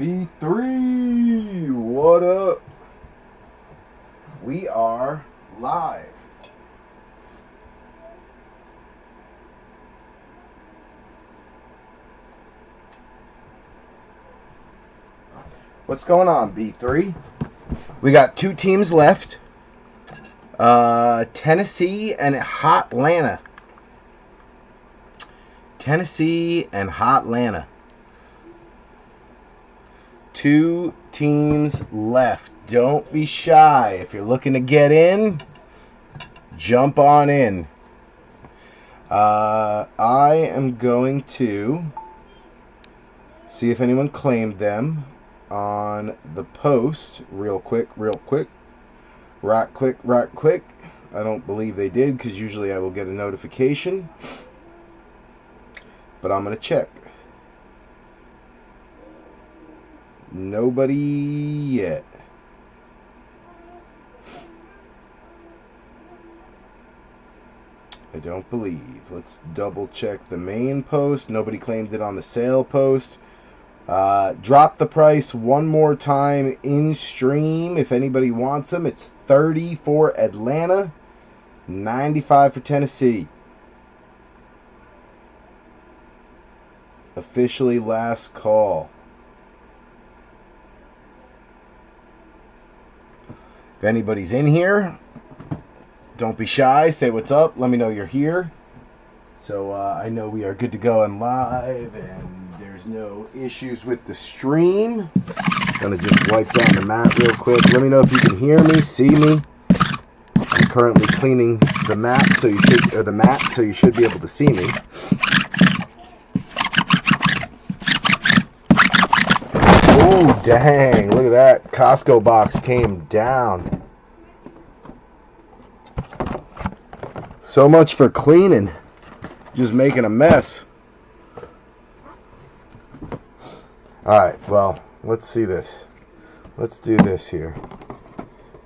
B3, what up? We are live. What's going on, B3? We got two teams left. Tennessee and Hotlanta. Tennessee and Hotlanta. Two teams left. Don't be shy. If you're looking to get in, jump on in. I am going to see if anyone claimed them on the post real quick. Right quick. I don't believe they did because usually I will get a notification. But I'm going to check. Nobody yet. I don't believe. Let's double check the main post. Nobody claimed it on the sale post. Drop the price one more time in stream if anybody wants them. It's $30 for Atlanta, $95 for Tennessee. Officially last call. If anybody's in here, don't be shy. Say what's up. Let me know you're here. So I know we are good to go and live, and there's no issues with the stream. Gonna just wipe down the mat real quick. Let me know if you can hear me, see me. I'm currently cleaning the mat, so you should be able to see me. Oh dang! Look at that. Costco box came down. So much for cleaning. Just making a mess. Alright, well, let's see this. Let's do this here.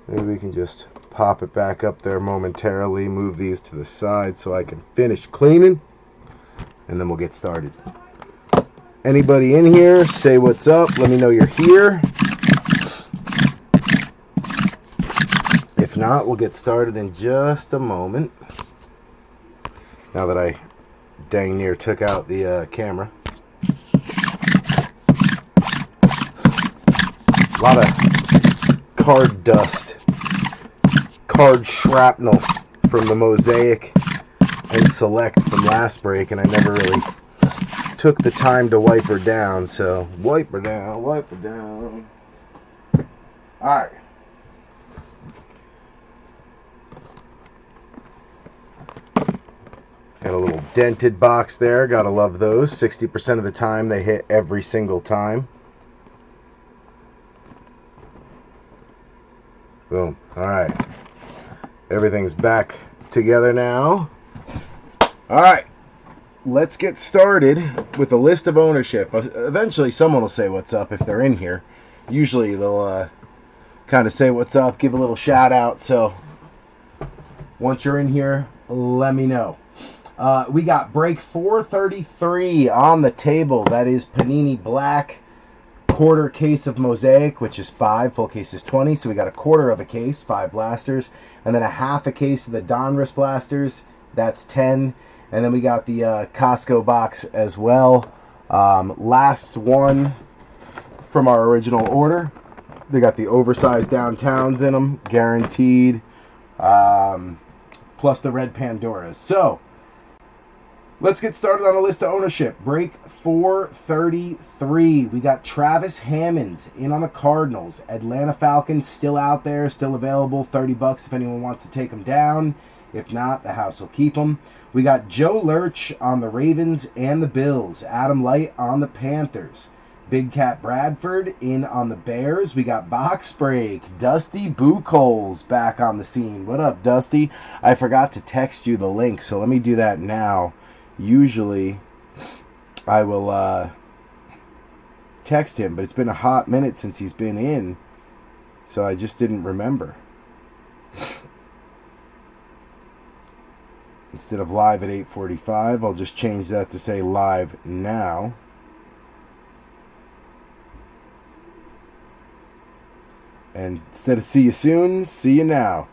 Maybe we can just pop it back up there momentarily, move these to the side so I can finish cleaning, and then we'll get started. Anybody in here, say what's up. Let me know you're here. If not, we'll get started in just a moment. Now that I dang near took out the camera. A lot of card dust, card shrapnel from the Mosaic and Select from last break, and I never really took the time to wipe her down, so wipe her down. Alright. Got a little dented box there. Gotta love those. 60% of the time they hit every single time. Boom. Alright. Everything's back together now. Alright. Let's get started with a list of ownership. Eventually someone will say what's up if they're in here. Usually they'll kind of say what's up, give a little shout out. So once you're in here, let me know. We got break 433 on the table. That is Panini Black. Quarter case of Mosaic, which is 5. Full case is 20. So we got a quarter of a case, 5 blasters. And then a half a case of the Donruss blasters. That's 10. And then we got the Costco box as well. Last one from our original order. They got the oversized downtowns in them, guaranteed. Plus the red Pandoras. So let's get started on a list of ownership. Break 433. We got Travis Hammonds in on the Cardinals. Atlanta Falcons still out there, still available. $30 if anyone wants to take them down. If not, the house will keep them. We got Joe Lurch on the Ravens and the Bills. Adam Light on the Panthers. Big Cat Bradford in on the Bears. We got Box Break. Dusty Buchholz back on the scene. What up, Dusty? I forgot to text you the link, so let me do that now. Usually I will text him, but it's been a hot minute since he's been in, so I just didn't remember. Instead of live at 8:45, I'll just change that to say live now. And instead of see you soon, see you now.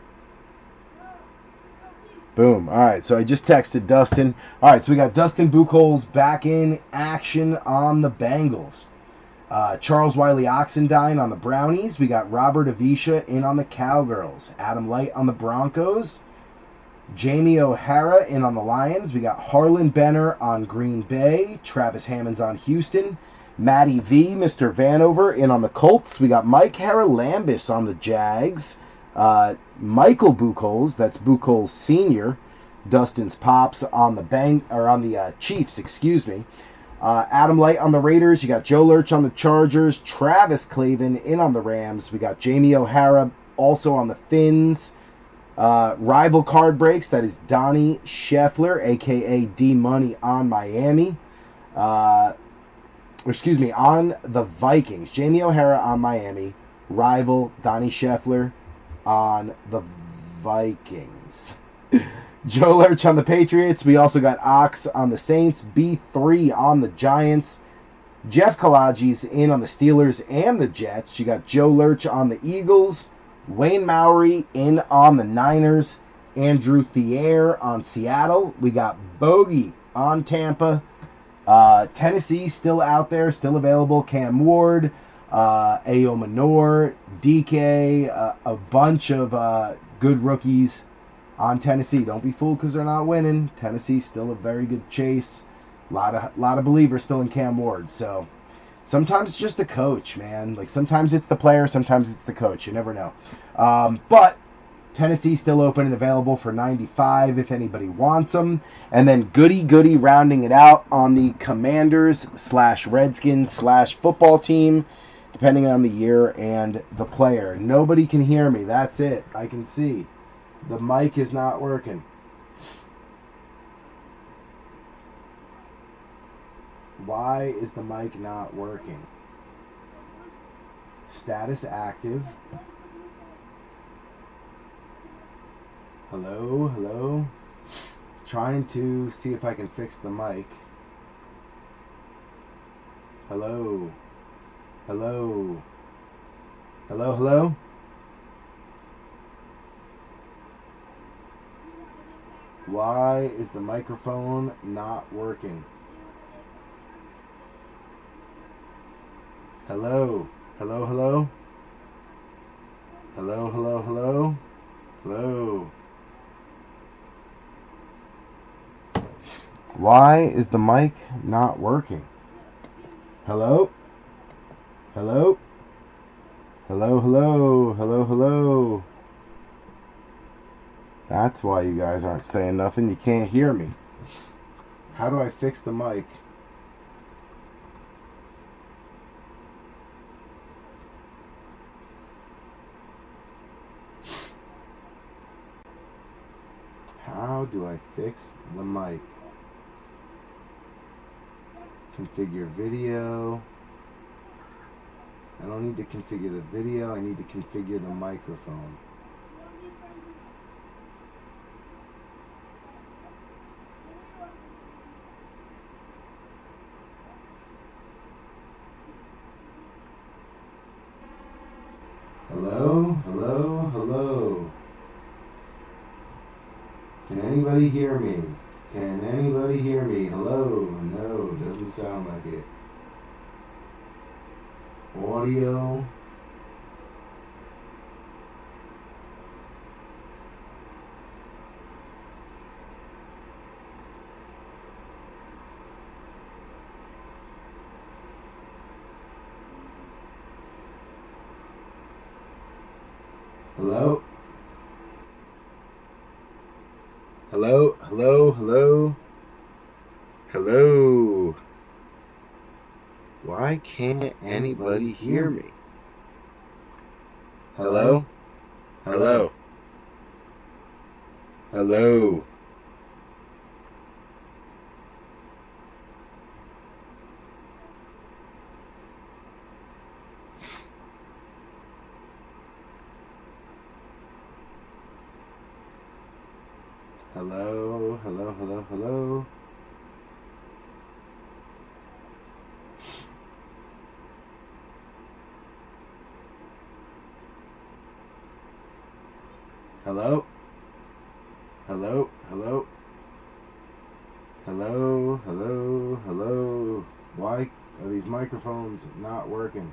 Boom. All right, so I just texted Dustin. All right, so we got Dustin Buchholz back in action on the Bengals. Charles Wiley Oxendine on the Brownies. We got Robert Avisha in on the Cowgirls. Adam Light on the Broncos. Jamie O'Hara in on the Lions. We got Harlan Benner on Green Bay. Travis Hammonds on Houston. Matty V, Mr. Vanover, in on the Colts. We got Mike Haralambis on the Jags. Michael Buchholz, that's Buchholz Sr., Dustin's pops on the Chiefs, excuse me. Adam Light on the Raiders. You got Joe Lurch on the Chargers. Travis Clavin in on the Rams. We got Jamie O'Hara also on the Finns. Rival card breaks. That is Donnie Scheffler, a.k.a. D-Money, on Miami. On the Vikings. Jamie O'Hara on Miami. Rival Donnie Scheffler on the Vikings. Joe Lurch on the Patriots. We also got Ox on the Saints. B3 on the Giants. Jeff Kalaji's in on the Steelers and the Jets. You got Joe Lurch on the Eagles. Wayne Maury in on the Niners. Andrew Thier on Seattle. We got Bogey on Tampa. Tennessee still out there, still available. Cam Ward, Ayo Manor, DK, a bunch of good rookies on Tennessee. Don't be fooled because they're not winning. Tennessee's still a very good chase. A lot of believers still in Cam Ward. So sometimes it's just the coach, man. Like sometimes it's the player, sometimes it's the coach. You never know. But Tennessee still open and available for 95 if anybody wants them. And then Goody rounding it out on the Commanders / Redskins / football team, depending on the year and the player. Nobody can hear me. That's it. I can see. The mic is not working. Why is the mic not working? Status active. Hello. Trying to see if I can fix the mic. Hello. Why is the microphone not working? Hello. Why is the mic not working? Hello. That's why you guys aren't saying nothing. You can't hear me. How do I fix the mic? How do I fix the mic? Configure video. I don't need to configure the video. I need to configure the microphone. Hello. Can anybody hear me? Hello? No, doesn't sound like it. Audio. Hello. Why can't anybody hear me? Hello. Hello. Hello? Hello? Hello? Hello? Hello? Hello? Why are these microphones not working?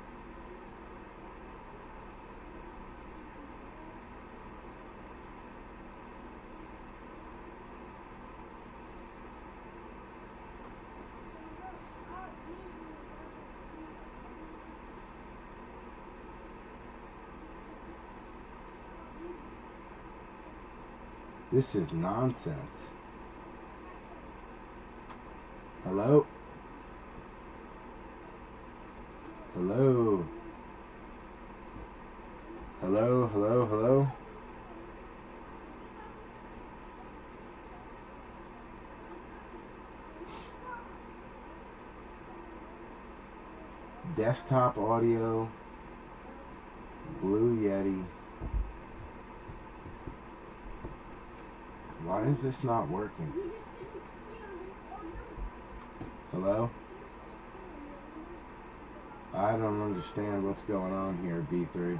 This is nonsense. Hello? Hello? Hello? Hello? Hello? Desktop audio, Blue Yeti. Why is this not working? Hello? I don't understand what's going on here, B3.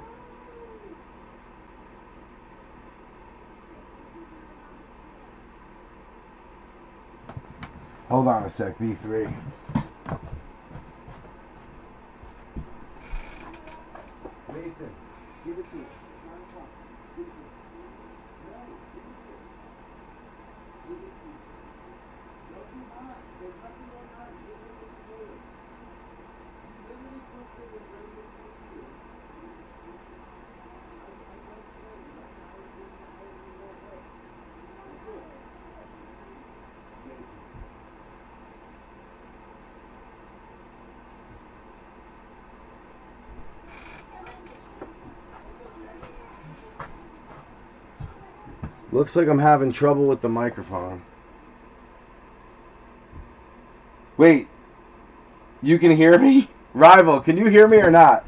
Hold on a sec, B3. Mason, give it to me. 9 o'clock. Give it to me. No, give it to me. Give it to me. No, do not. There's nothing going on. Get rid of the controller. You literally put it in where you're supposed to be. I don't play. Right now, it's not how you want to play. That's it. Mason. Looks like I'm having trouble with the microphone. Wait, you can hear me? Rival, can you hear me or not?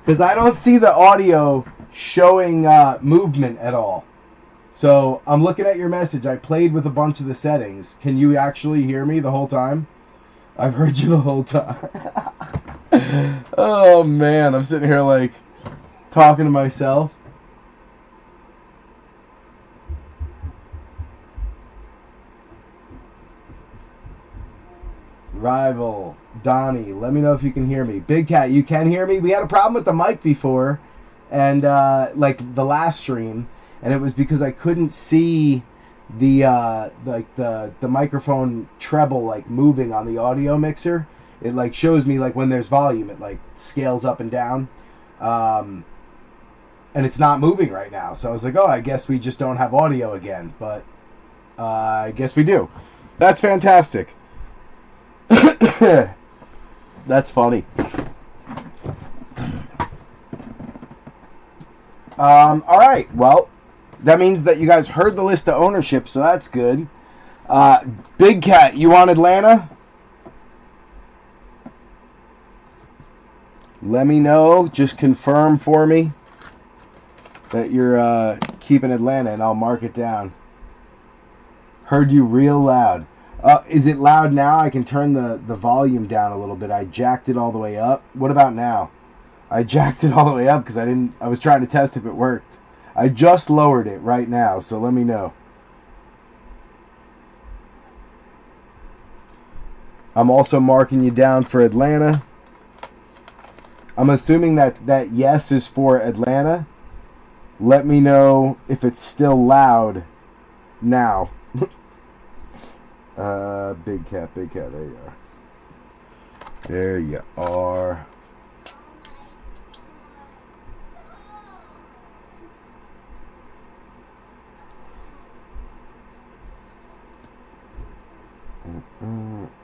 Because I don't see the audio showing movement at all. So I'm looking at your message. I played with a bunch of the settings. Can you actually hear me the whole time? I've heard you the whole time. Oh man, I'm sitting here like talking to myself. Rival, Donnie, let me know if you can hear me. Big Cat, you can hear me? We had a problem with the mic before, and like the last stream, and it was because I couldn't see the the microphone treble like moving on the audio mixer. It like shows me like when there's volume, it like scales up and down, and it's not moving right now. So I was like, oh, I guess we just don't have audio again, but I guess we do. That's fantastic. That's funny. All right. Well, that means that you guys heard the list of ownership, so that's good. Big Cat, you want Atlanta? Let me know. Just confirm for me that you're keeping Atlanta, and I'll mark it down. Heard you real loud. Is it loud now? I can turn the volume down a little bit. I jacked it all the way up. What about now? I jacked it all the way up because I was trying to test if it worked. I just lowered it right now, so let me know. I'm also marking you down for Atlanta. I'm assuming that yes is for Atlanta. Let me know if it's still loud now. Big Cat, there you are. There you are.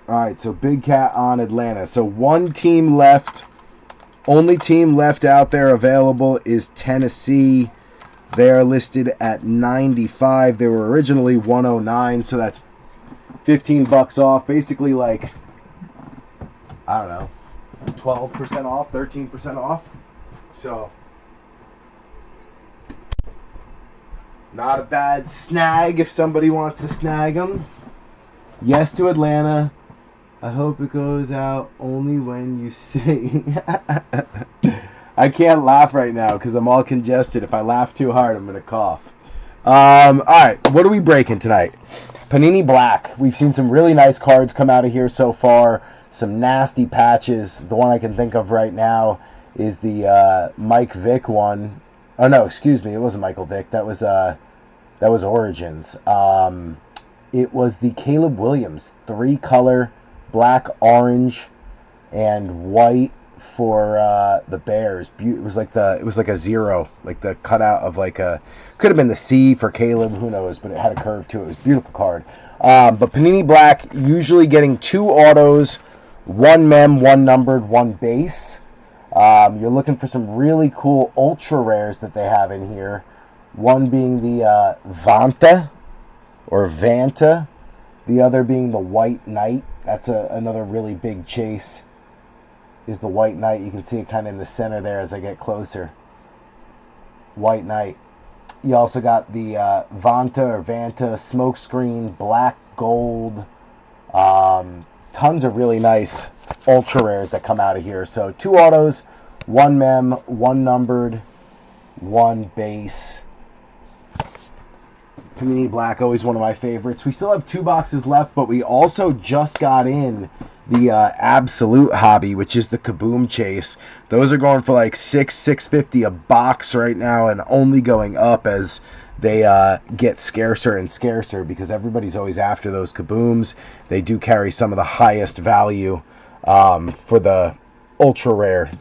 Alright, so Big Cat on Atlanta. So one team left. Only team left out there available is Tennessee. They are listed at 95. They were originally 109, so that's $15 off. Basically like, I don't know, 12% off, 13% off. So, not a bad snag if somebody wants to snag them. Yes to Atlanta. I hope it goes out only when you sing. I can't laugh right now because I'm all congested. If I laugh too hard, I'm going to cough. All right, what are we breaking tonight? Panini Black. We've seen some really nice cards come out of here so far. Some nasty patches. The one I can think of right now is the Mike Vick one. Oh no, excuse me, it wasn't Michael Vick. That was Origins. It was the Caleb Williams 3-color black, orange, and white for the Bears. It was like a zero, like the cutout of like a, could have been the C for Caleb, who knows, but it had a curve to it. It was a beautiful card. But Panini Black usually getting 2 autos, 1 mem, 1 numbered, 1 base. You're looking for some really cool ultra rares that they have in here. One being the Vanta or Vanta, the other being the White Knight. That's another really big chase, is the White Knight. You can see it kind of in the center there as I get closer. White Knight. You also got the Vanta or Vanta Smokescreen, black, gold. Tons of really nice ultra rares that come out of here. So 2 autos, 1 mem, 1 numbered, 1 base. Panini Black, always one of my favorites. We still have 2 boxes left, but we also just got in the Absolute Hobby, which is the Kaboom Chase. Those are going for like $6.50 a box right now, and only going up as they get scarcer and scarcer, because everybody's always after those Kabooms. They do carry some of the highest value for the ultra rare.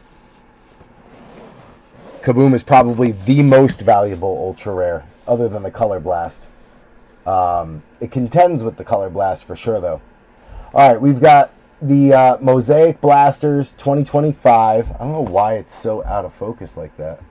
Kaboom is probably the most valuable ultra rare, other than the Color Blast. It contends with the Color Blast for sure, though. All right, we've got the Mosaic Blasters 2025. I don't know why it's so out of focus like that.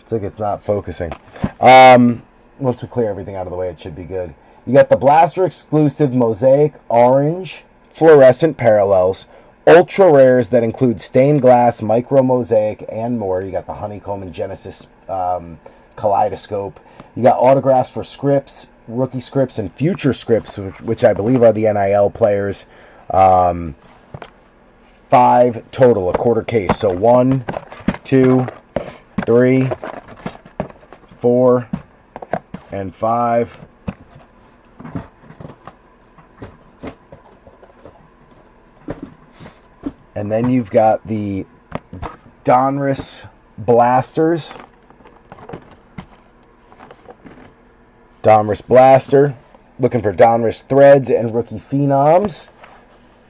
It's like it's not focusing. Once we clear everything out of the way, it should be good. You got the Blaster exclusive Mosaic Orange fluorescent parallels, ultra rares that include stained glass, micro mosaic, and more. You got the Honeycomb and Genesis Kaleidoscope. You got autographs for scripts, rookie scripts, and future scripts, which I believe are the NIL players. 5 total, a quarter case. So 1, 2, 3, 4, and 5. And then you've got the Donruss Blasters. Donruss Blaster. Looking for Donruss Threads and Rookie Phenoms.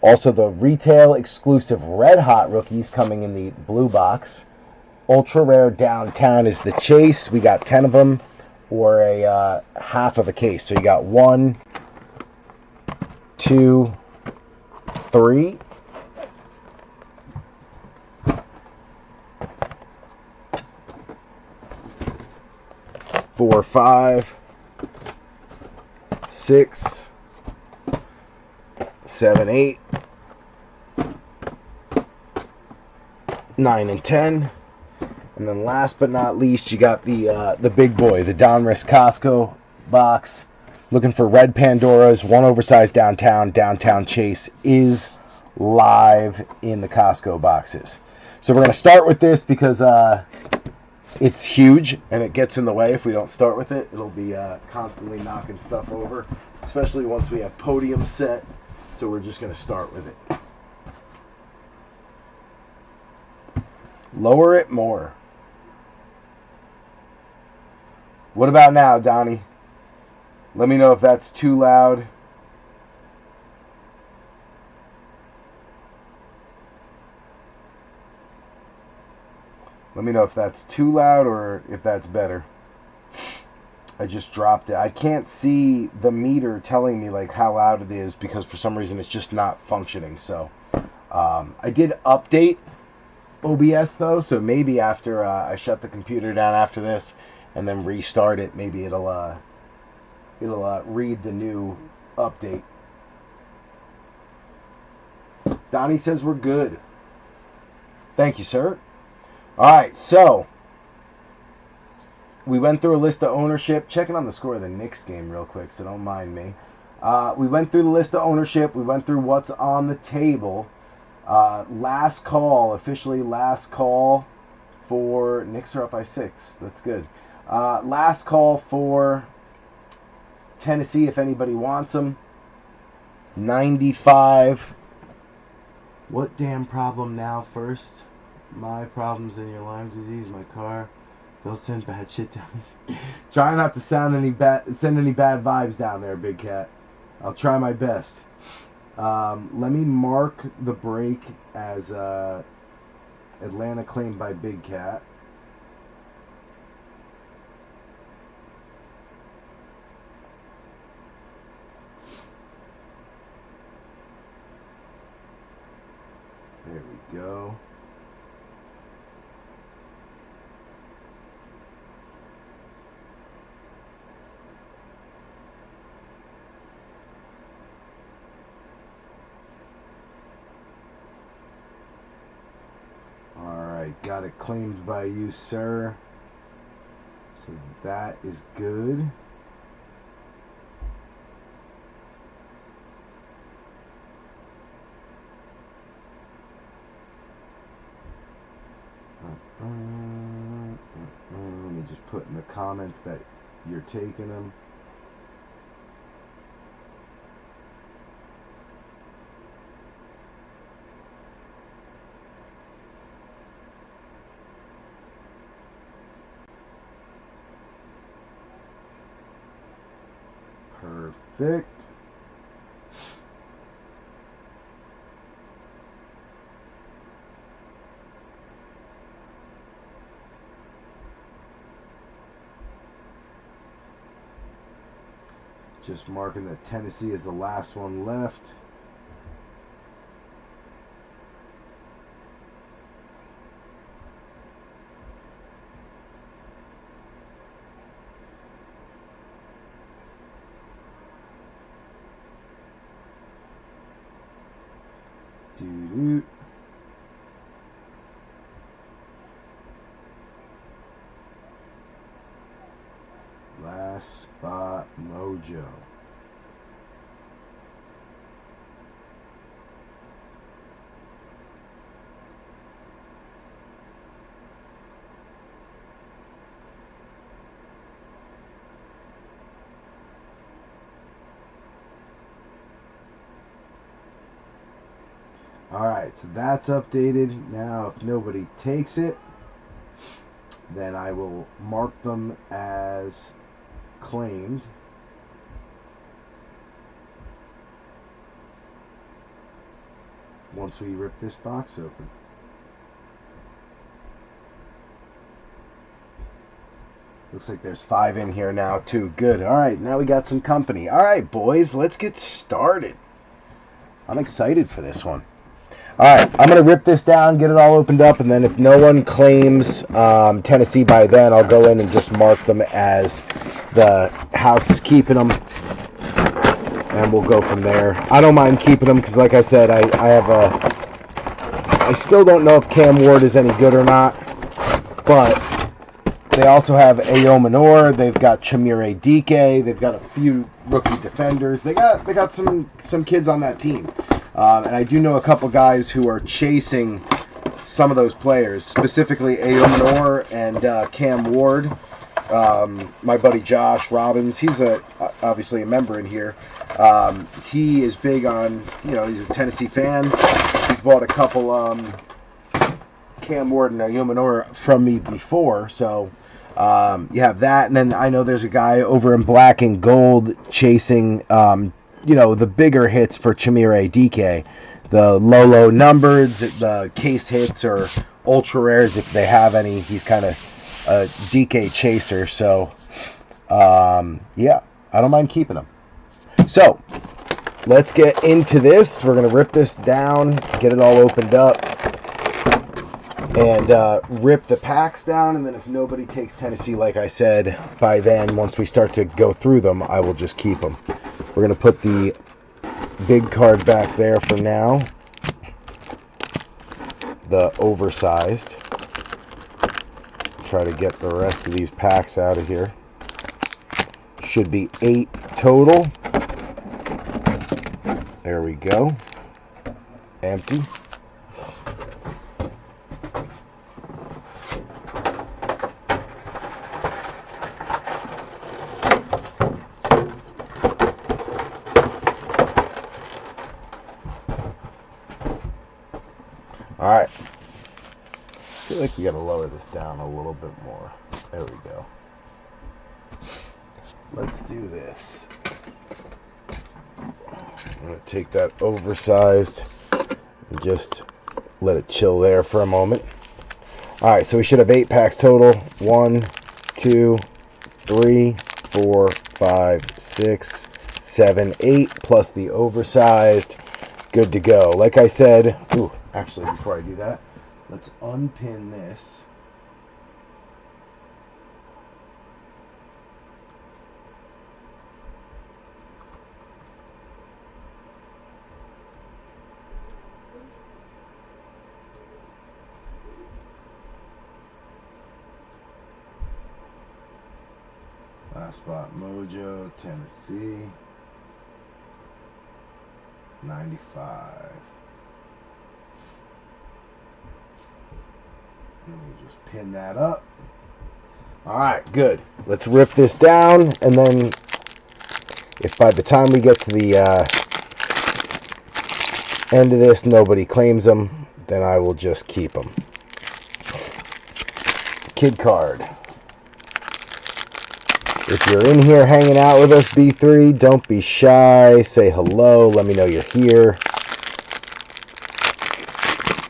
Also the retail exclusive Red Hot rookies coming in the blue box. Ultra rare Downtown is the chase. We got 10 of them, or a half of a case. So you got 1, 2, 3. 4, 5, 6, 7, 8, 9, and 10. And then last but not least, you got the big boy, the Donruss Costco box. Looking for red Pandoras, 1 oversized Downtown. Downtown Chase is live in the Costco boxes. So we're going to start with this because it's huge and it gets in the way. If we don't start with it, it'll be constantly knocking stuff over, especially once we have podium set. So we're just going to start with it. Lower it more. What about now, Donnie? Let me know if that's too loud. Let me know if that's too loud or if that's better. I just dropped it. I can't see the meter telling me like how loud it is because for some reason it's just not functioning. So I did update OBS though, so maybe after I shut the computer down after this and then restart it, maybe it'll read the new update. Donnie says we're good. Thank you, sir. Alright, so we went through a list of ownership. Checking on the score of the Knicks game real quick, so don't mind me. We went through the list of ownership. We went through what's on the table. Last call, officially last call for... Knicks are up by 6. That's good. Last call for Tennessee if anybody wants them. 95. What damn problem now first? My problems in your Lyme disease, my car. Don't send bad shit to me. Try not to send any bad vibes down there, Big Cat. I'll try my best. Let me mark the break as Atlanta claimed by Big Cat. There we go. Alright, got it claimed by you, sir. So that is good. Let me just put in the comments that you're taking them. Perfect. Just marking that Tennessee is the last one left. Doo-doo. Last spot mojo. Alright, so that's updated. Now, if nobody takes it, then I will mark them as claimed. Once we rip this box open. Looks like there's 5 in here now too. Good. Alright, now we got some company. Alright, boys, let's get started. I'm excited for this one. Alright, I'm going to rip this down, get it all opened up, and then if no one claims Tennessee by then, I'll go in and just mark them as the house is keeping them, and we'll go from there. I don't mind keeping them because, like I said, I still don't know if Cam Ward is any good or not, but they also have Ayo Manor, they've got Chimere Dike, they've got a few rookie defenders, they got some kids on that team. And I do know a couple guys who are chasing some of those players, specifically Ayo Manor and Cam Ward. My buddy Josh Robbins, he's obviously a member in here. He is big on, he's a Tennessee fan. He's bought a couple Cam Ward and Ayo Manor from me before, so you have that. And then I know there's a guy over in black and gold chasing the bigger hits for Chimere Dike, the low numbered, the case hits or ultra rares if they have any. He's kind of a DK chaser, so yeah, I don't mind keeping him. So let's get into this. We're gonna rip this down, get it all opened up, and rip the packs down. And then if nobody takes Tennessee, like I said, by then, once we start to go through them, I will just keep them. We're going to put the big card back there for now. The oversized. Try to get the rest of these packs out of here. Should be 8 total. There we go. Empty. All right. I feel like we got to lower this down a little bit more. There we go. Let's do this. I'm going to take that oversized and just let it chill there for a moment. All right, so we should have 8 packs total. 1, 2, 3, 4, 5, 6, 7, 8, plus the oversized. Good to go. Like I said, ooh, actually, before I do that, let's unpin this. Last spot, Mojo, Tennessee, 95. Let me just pin that up. All right, good. Let's rip this down, and then if by the time we get to the end of this nobody claims them, then I will just keep them. Kid card. If you're in here hanging out with us, B3, don't be shy. Say hello. Let me know you're here.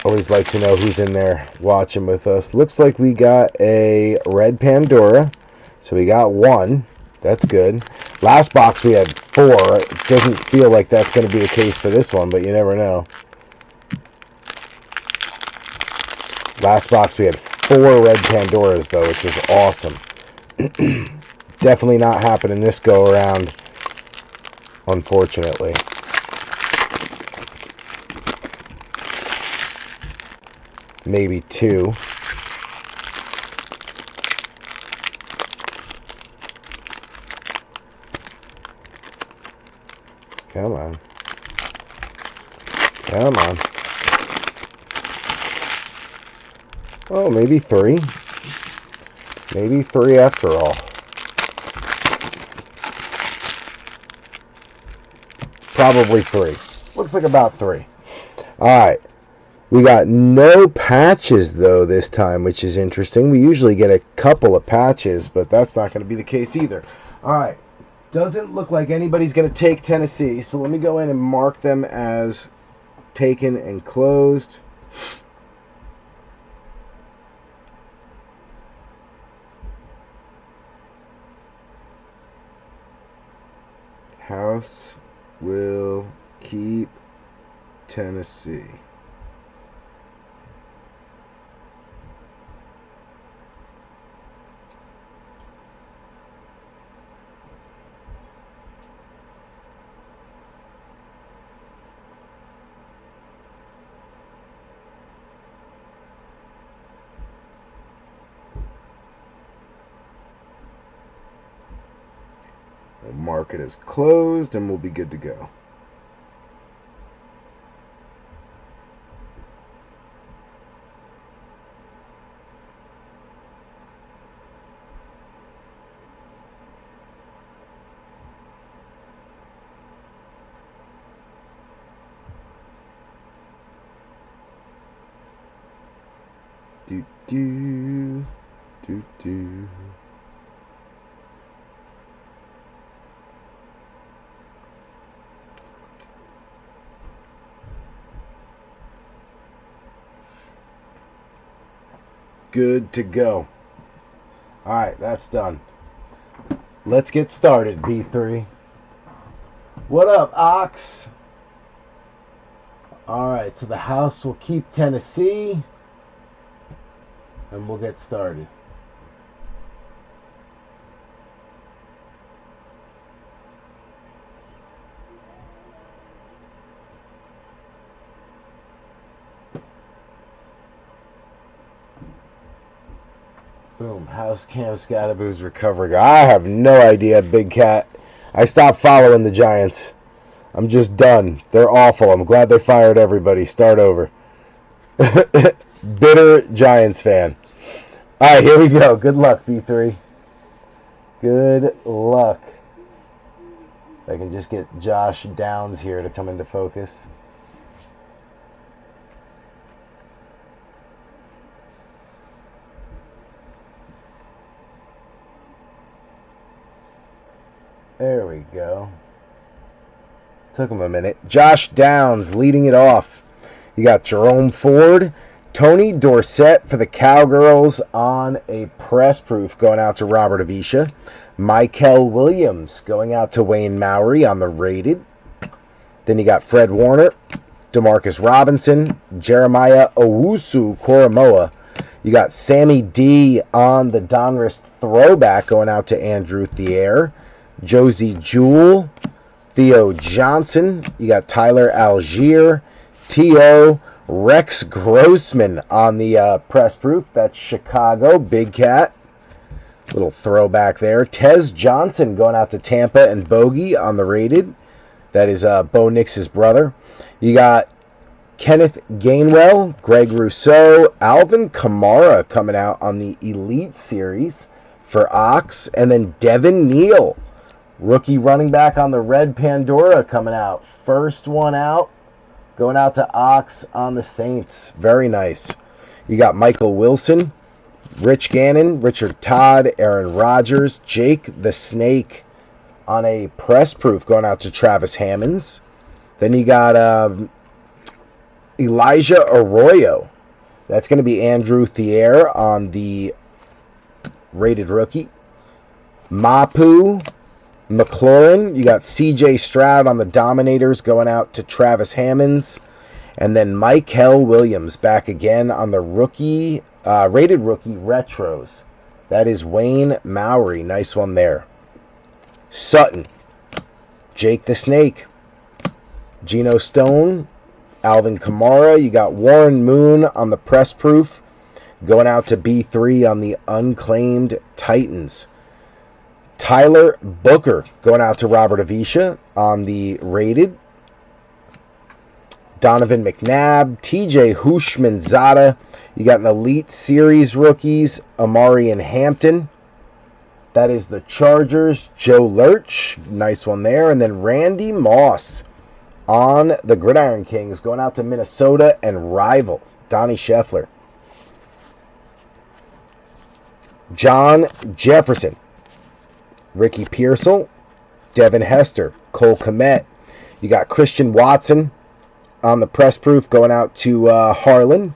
Always like to know who's in there watching with us. Looks like we got a red Pandora. So we got 1. That's good. Last box we had 4. It doesn't feel like that's going to be the case for this one, but you never know. Last box we had 4 red Pandoras, though, which is awesome. Definitely not happening this go around, unfortunately. Maybe 2. Come on. Come on. Oh, maybe 3. Maybe 3 after all. Probably 3. Looks like about 3. Alright. We got no patches, though, this time, which is interesting. We usually get a couple of patches, but that's not going to be the case either. Alright. Doesn't look like anybody's going to take Tennessee, so let me go in and mark them as taken and closed. House will keep Tennessee. We'll mark it as closed and we'll be good to go. Do. Good to go. Alright, that's done. Let's get started, B3. What up, Ox? Alright, so the house will keep Tennessee. And we'll get started. Boom. House Cam Scattaboo's recovering. I have no idea, Big Cat. I stopped following the Giants. I'm just done. They're awful. I'm glad they fired everybody. Start over. Bitter Giants fan. All right, here we go. Good luck, B3. Good luck. If I can just get Josh Downs here to come into focus. There we go. Took him a minute. Josh Downs leading it off. You got Jerome Ford, Tony Dorsett for the Cowgirls on a press proof going out to Robert Avisha. Michael Williams going out to Wayne Mowry on the rated. Then you got Fred Warner, DeMarcus Robinson, Jeremiah Owusu Koromoa. You got Sammy D on the Donruss throwback going out to Andrew Thier. Josie Jewell, Theo Johnson. You got Tyler Algier, T.O. Rex Grossman on the press proof. That's Chicago, Big Cat. Little throwback there. Tez Johnson going out to Tampa and Bogey on the rated. That is Bo Nix's brother. You got Kenneth Gainwell, Greg Rousseau, Alvin Kamara coming out on the Elite Series for Ox. And then Devin Neal, rookie running back on the Red Pandora coming out. First one out. Going out to Ox on the Saints. Very nice. You got Michael Wilson, Rich Gannon, Richard Todd, Aaron Rodgers, Jake the Snake on a press proof going out to Travis Hammonds. Then you got Elijah Arroyo. That's going to be Andrew Thier on the rated rookie. Mapu McLaurin, you got CJ Stroud on the Dominators going out to Travis Hammonds. And then Michael Williams back again on the rookie, rated rookie retros. That is Wayne Mowry. Nice one there. Sutton, Jake the Snake, Geno Stone, Alvin Kamara. You got Warren Moon on the press proof going out to B3 on the unclaimed Titans. Tyler Booker going out to Robert Avisha on the rated. Donovan McNabb, TJ Hushmanzada. You got an Elite Series rookies, Amari and Hampton. That is the Chargers. Joe Lurch, nice one there. And then Randy Moss on the Gridiron Kings going out to Minnesota and rival, Donnie Scheffler. John Jefferson, Ricky Pearsall, Devin Hester, Cole Kmet. You got Christian Watson on the press proof going out to Harlan.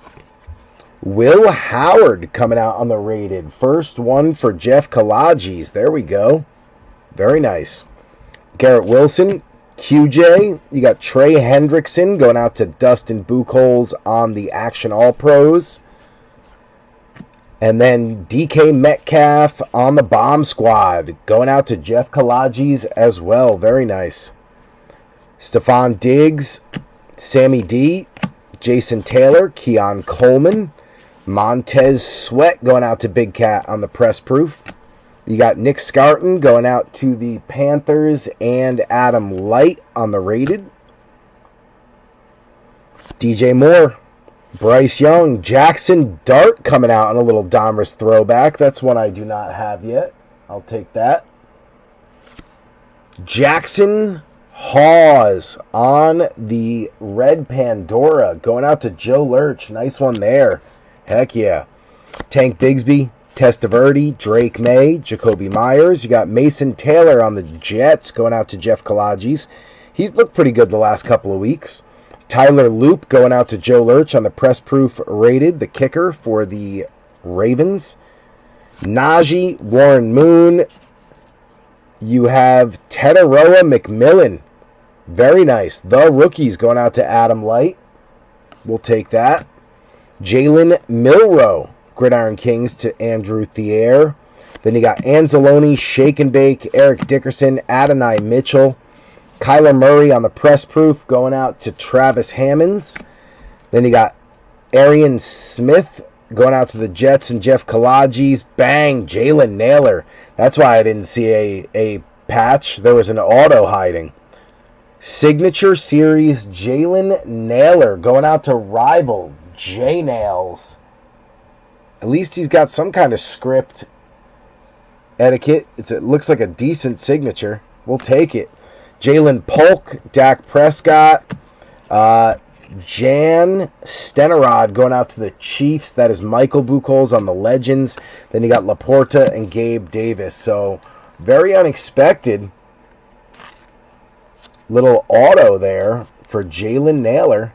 Will Howard coming out on the rated. First one for Jeff Kalages. There we go. Very nice. Garrett Wilson, QJ. You got Trey Hendrickson going out to Dustin Buchholz on the Action All Pros. And then DK Metcalf on the Bomb Squad. Going out to Jeff Kalages as well. Very nice. Stephon Diggs, Sammy D, Jason Taylor, Keon Coleman, Montez Sweat going out to Big Cat on the press proof. You got Nick Scarton going out to the Panthers and Adam Light on the rated. DJ Moore, Bryce Young, Jackson Dart coming out on a little Donruss throwback. That's one I do not have yet. I'll take that. Jackson Hawes on the Red Pandora going out to Joe Lurch. Nice one there. Heck yeah. Tank Bigsby, Testaverde, Drake May, Jacoby Myers. You got Mason Taylor on the Jets going out to Jeff Kalages. He's looked pretty good the last couple of weeks. Tyler Loop going out to Joe Lurch on the press proof rated, the kicker for the Ravens. Najee, Warren Moon. You have Tetaroa McMillan. Very nice. The rookies going out to Adam Light. We'll take that. Jalen Milroe, Gridiron Kings to Andrew Thier. Then you got Anzalone, Shake and Bake, Eric Dickerson, Adonai Mitchell. Kyler Murray on the press proof going out to Travis Hammonds. Then you got Arian Smith going out to the Jets and Jeff Kalages. Bang, Jalen Naylor. That's why I didn't see a patch. There was an auto hiding. Signature Series Jalen Naylor going out to rival J Nails. At least he's got some kind of script etiquette. It looks like a decent signature. We'll take it. Jalen Polk, Dak Prescott, Jan Stenerod going out to the Chiefs. That is Michael Buchholz on the Legends. Then you got Laporta and Gabe Davis. So very unexpected little auto there for Jalen Naylor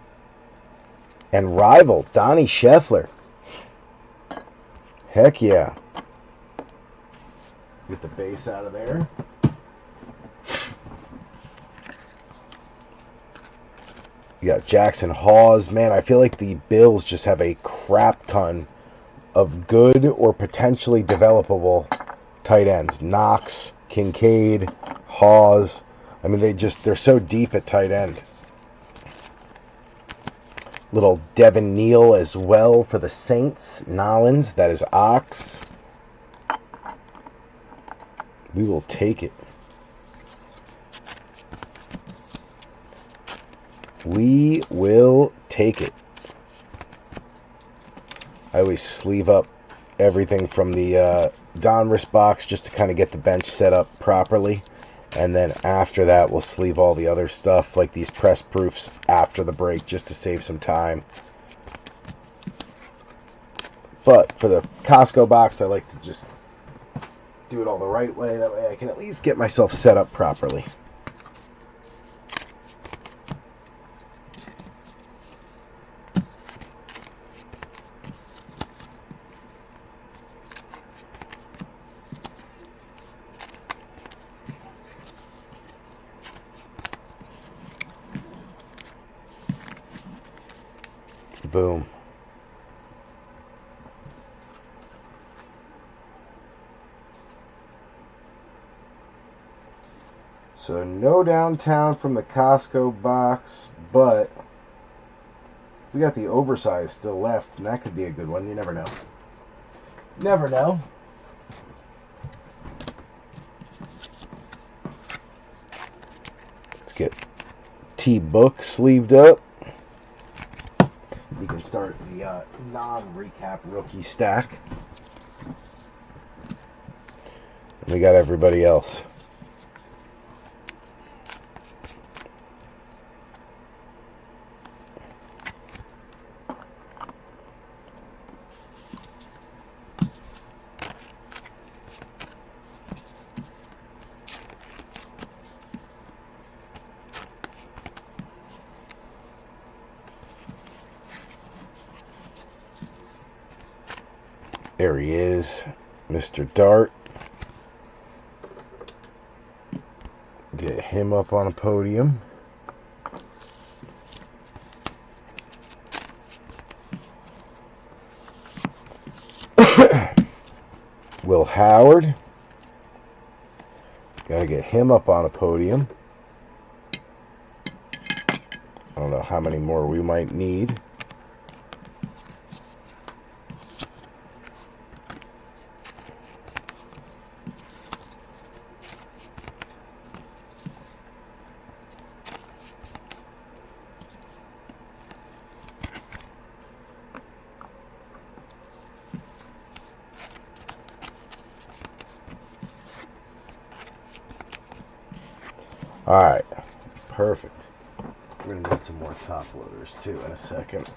and rival Donnie Scheffler. Heck yeah. Get the base out of there. You got Jackson Hawes. Man, I feel like the Bills just have a crap ton of good or potentially developable tight ends. Knox, Kincaid, Hawes. I mean, they're so deep at tight end. Little Devin Neal as well for the Saints. Nollins, that is Ox. We will take it. We will take it. I always sleeve up everything from the Donruss box just to kind of get the bench set up properly. And then after that, we'll sleeve all the other stuff, like these press proofs, after the break, just to save some time. But for the Costco box, I like to just do it all the right way. That way I can at least get myself set up properly. Boom. So no downtown from the Costco box, but we got the oversized still left, and that could be a good one. You never know. Never know. Let's get T-Book sleeved up. We can start the non-recap rookie stack. And we got everybody else. There he is, Mr. Dart. Get him up on a podium. Will Howard. Gotta get him up on a podium. I don't know how many more we might need. Alright, perfect. We're going to need some more top loaders too in a second.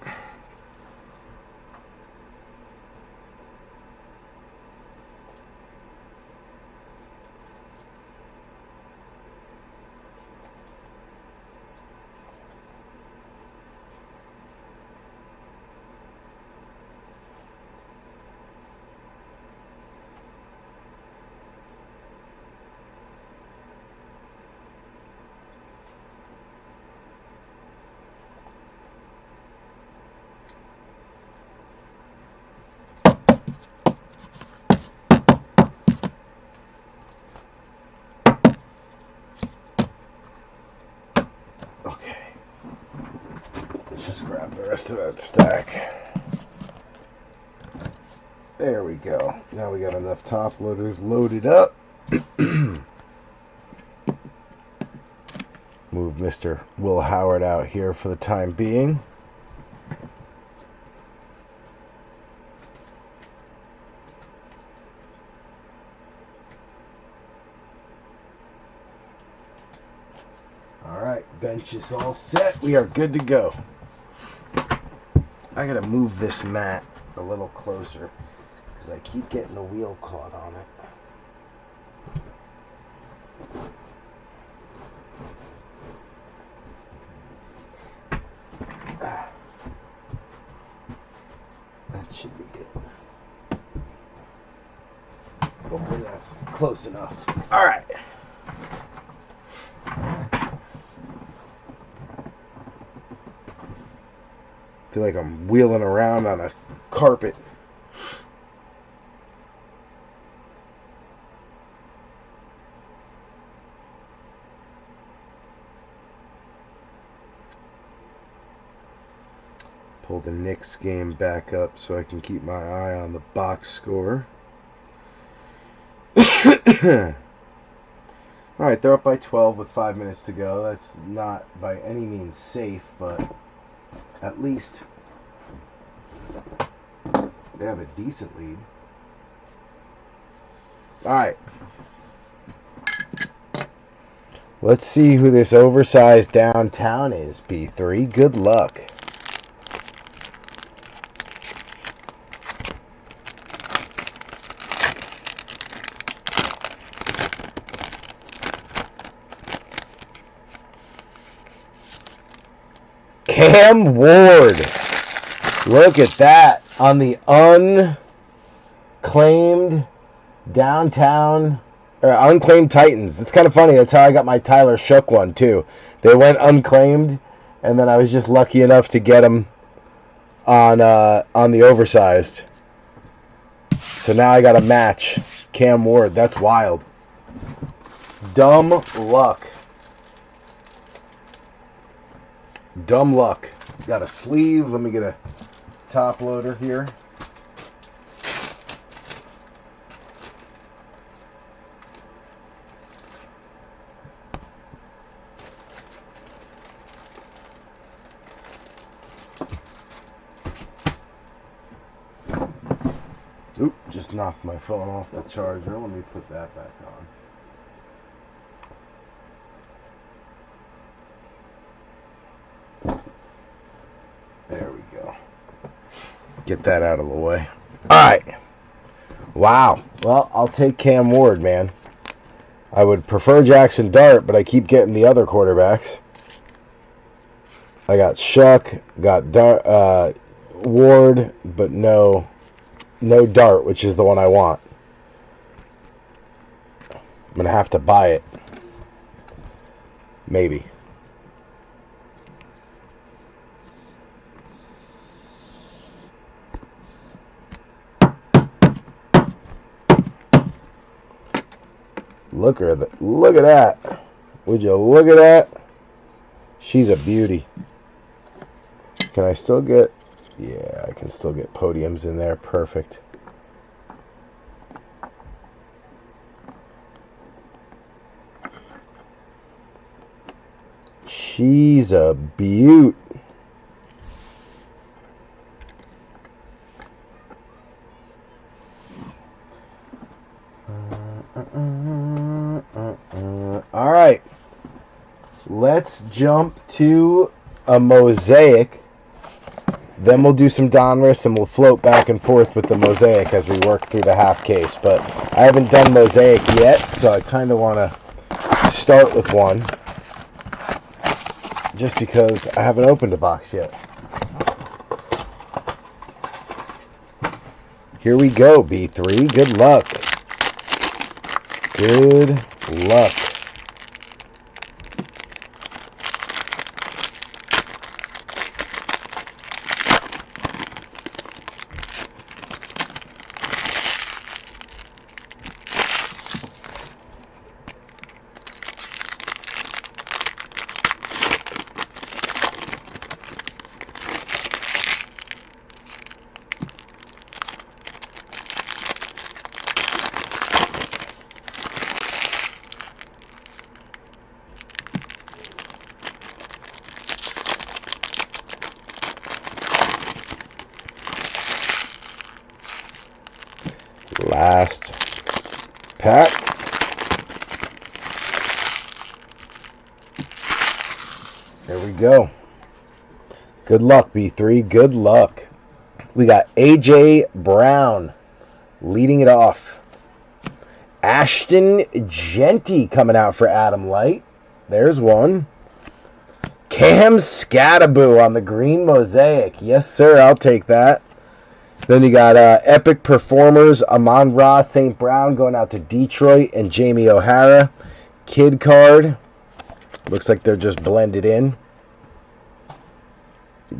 Just grab the rest of that stack. There we go. Now we got enough top loaders loaded up. Move Mr. Will Howard out here for the time being. Alright, bench is all set. We are good to go. I gotta move this mat a little closer because I keep getting the wheel caught on it. That should be good. Hopefully that's close enough. All right. Feel like I'm wheeling around on a carpet. Pull the Knicks game back up so I can keep my eye on the box score. Alright, they're up by 12 with 5 minutes to go. That's not by any means safe, but at least they have a decent lead. Alright. Let's see who this oversized downtown is, B3. Good luck. Cam Ward. Look at that. On the unclaimed downtown, or unclaimed Titans. That's kind of funny. That's how I got my Tyler Shook one, too. They went unclaimed, and then I was just lucky enough to get them on the oversized. So now I got a match. Cam Ward. That's wild. Dumb luck. Dumb luck. Got a sleeve. Let me get a top loader here. Oop, just knocked my phone off the charger. Let me put that back on. There we go. Get that out of the way. Alright. Wow. Well, I'll take Cam Ward, man. I would prefer Jackson Dart, but I keep getting the other quarterbacks. I got Shuck, got Dart, Ward, but no Dart, which is the one I want. I'm going to have to buy it. Maybe. Look at that. Would you look at that? She's a beauty. Can I still get... Yeah, I can still get podiums in there. Perfect. She's a beaut. All right. Let's jump to a Mosaic. Then we'll do some Donruss and we'll float back and forth with the Mosaic as we work through the half case. But I haven't done Mosaic yet, so I kind of want to start with one. Just because I haven't opened a box yet. Here we go, B3. Good luck. Good luck. Last pack. There we go. Good luck, B3. Good luck. We got A.J. Brown leading it off. Ashton Genty coming out for Adam Light. There's one. Cam Scattaboo on the green mosaic. Yes, sir. I'll take that. Then you got Epic Performers, Amon-Ra St. Brown going out to Detroit, and Jamie O'Hara. Kid card. Looks like they're just blended in.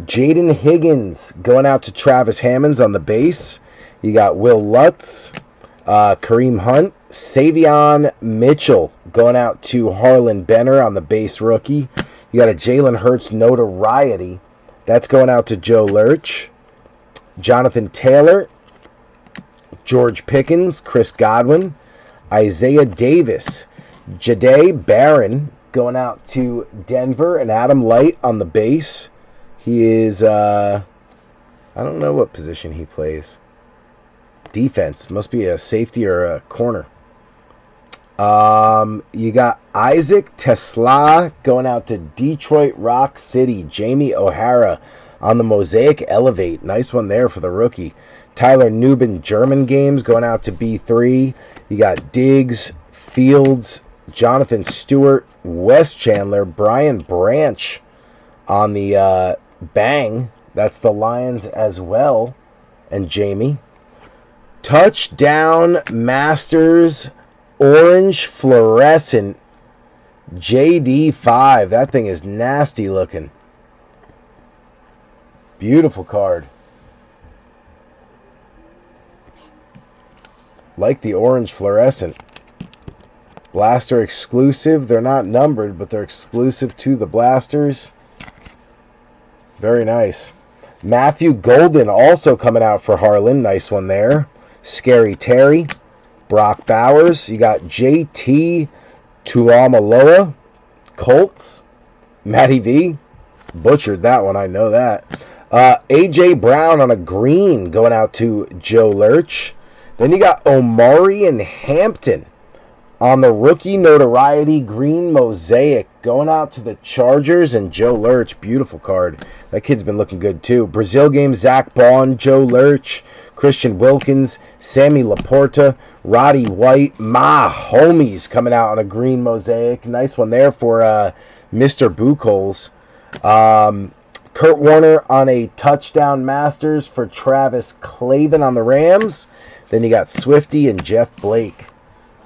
Jaden Higgins going out to Travis Hammonds on the base. You got Will Lutz, Kareem Hunt, Savion Mitchell going out to Harlan Benner on the base rookie. You got a Jalen Hurts notoriety. That's going out to Joe Lurch. Jonathan Taylor, George Pickens, Chris Godwin, Isaiah Davis, Jahdae Barron going out to Denver, and Adam Light on the base. He is, I don't know what position he plays. Defense. Must be a safety or a corner. You got Isaac Tesla going out to Detroit Rock City. Jamie O'Hara on the Mosaic Elevate. Nice one there for the rookie. Tyler Nubin German games going out to B3. You got Diggs, Fields, Jonathan Stewart, Wes Chandler, Brian Branch on the Bang. That's the Lions as well. And Jamie. Touchdown Masters Orange Fluorescent JD5. That thing is nasty looking. Beautiful card. Like the orange fluorescent. Blaster exclusive. They're not numbered, but they're exclusive to the blasters. Very nice. Matthew Golden also coming out for Harlan. Nice one there. Scary Terry. Brock Bowers. You got JT Tuamaloa. Colts. Matty V. Butchered that one. I know that. A.J. Brown on a green going out to Joe Lurch. Then you got Omari and Hampton on the rookie notoriety green mosaic going out to the Chargers and Joe Lurch. Beautiful card. That kid's been looking good too. Brazil game, Zach Bond, Joe Lurch, Christian Wilkins, Sammy Laporta, Roddy White, my homies coming out on a green mosaic. Nice one there for Mr. Buchholz. Kurt Warner on a touchdown Masters for Travis Clavin on the Rams. Then you got Swifty and Jeff Blake.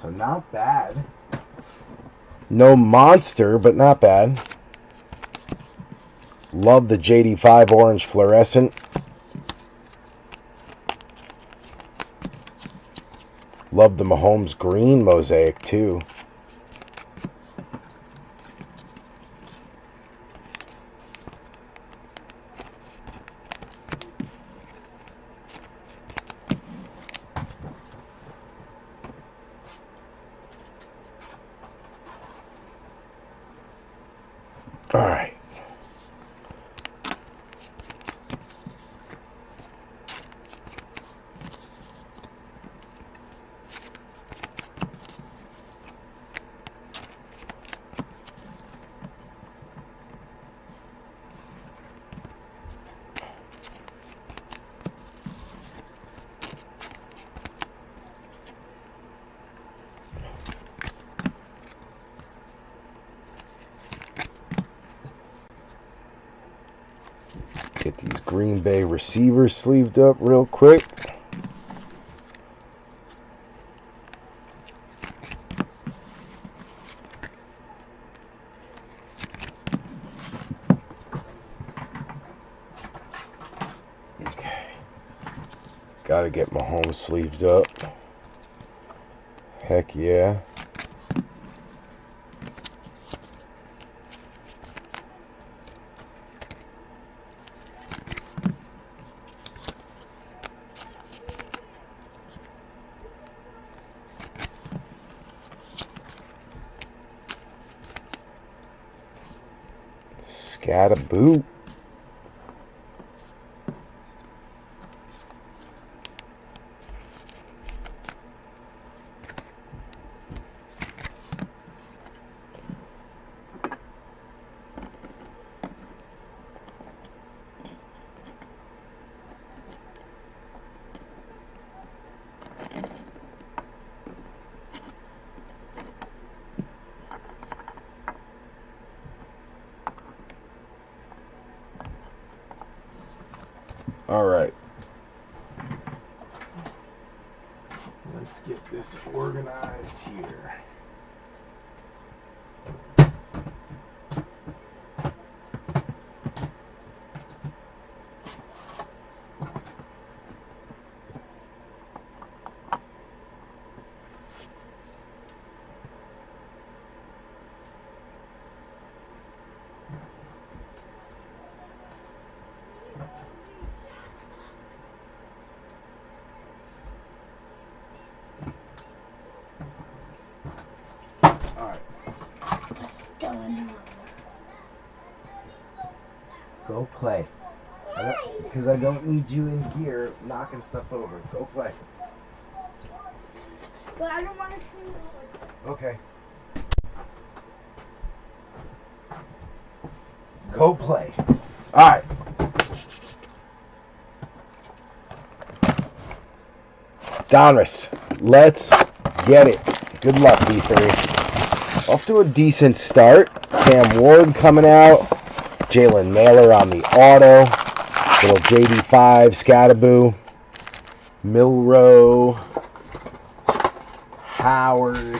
So not bad. No monster, but not bad. Love the JD5 orange fluorescent. Love the Mahomes green mosaic too. All right. Get these Green Bay receivers sleeved up real quick. Okay. Gotta get Mahomes sleeved up. Heck yeah. Scattaboo. All right. Let's get this organized here. Go play. Because I don't need you in here knocking stuff over. Go play. But I don't want to see you. Okay. Go play. All right. Donruss, let's get it. Good luck, B3. Off to a decent start. Cam Ward coming out. Jalen Naylor on the auto. Little JD5 Scataboo. Milrow. Howard.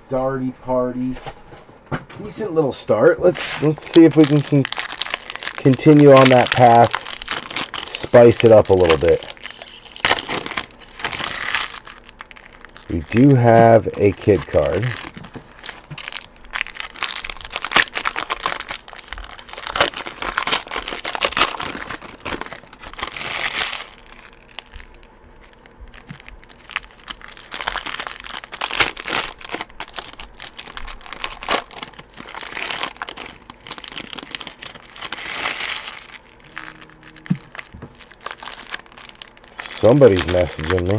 Darty Party. Decent little start. Let's see if we can continue on that path. Spice it up a little bit. We do have a kid card. Somebody's messaging me.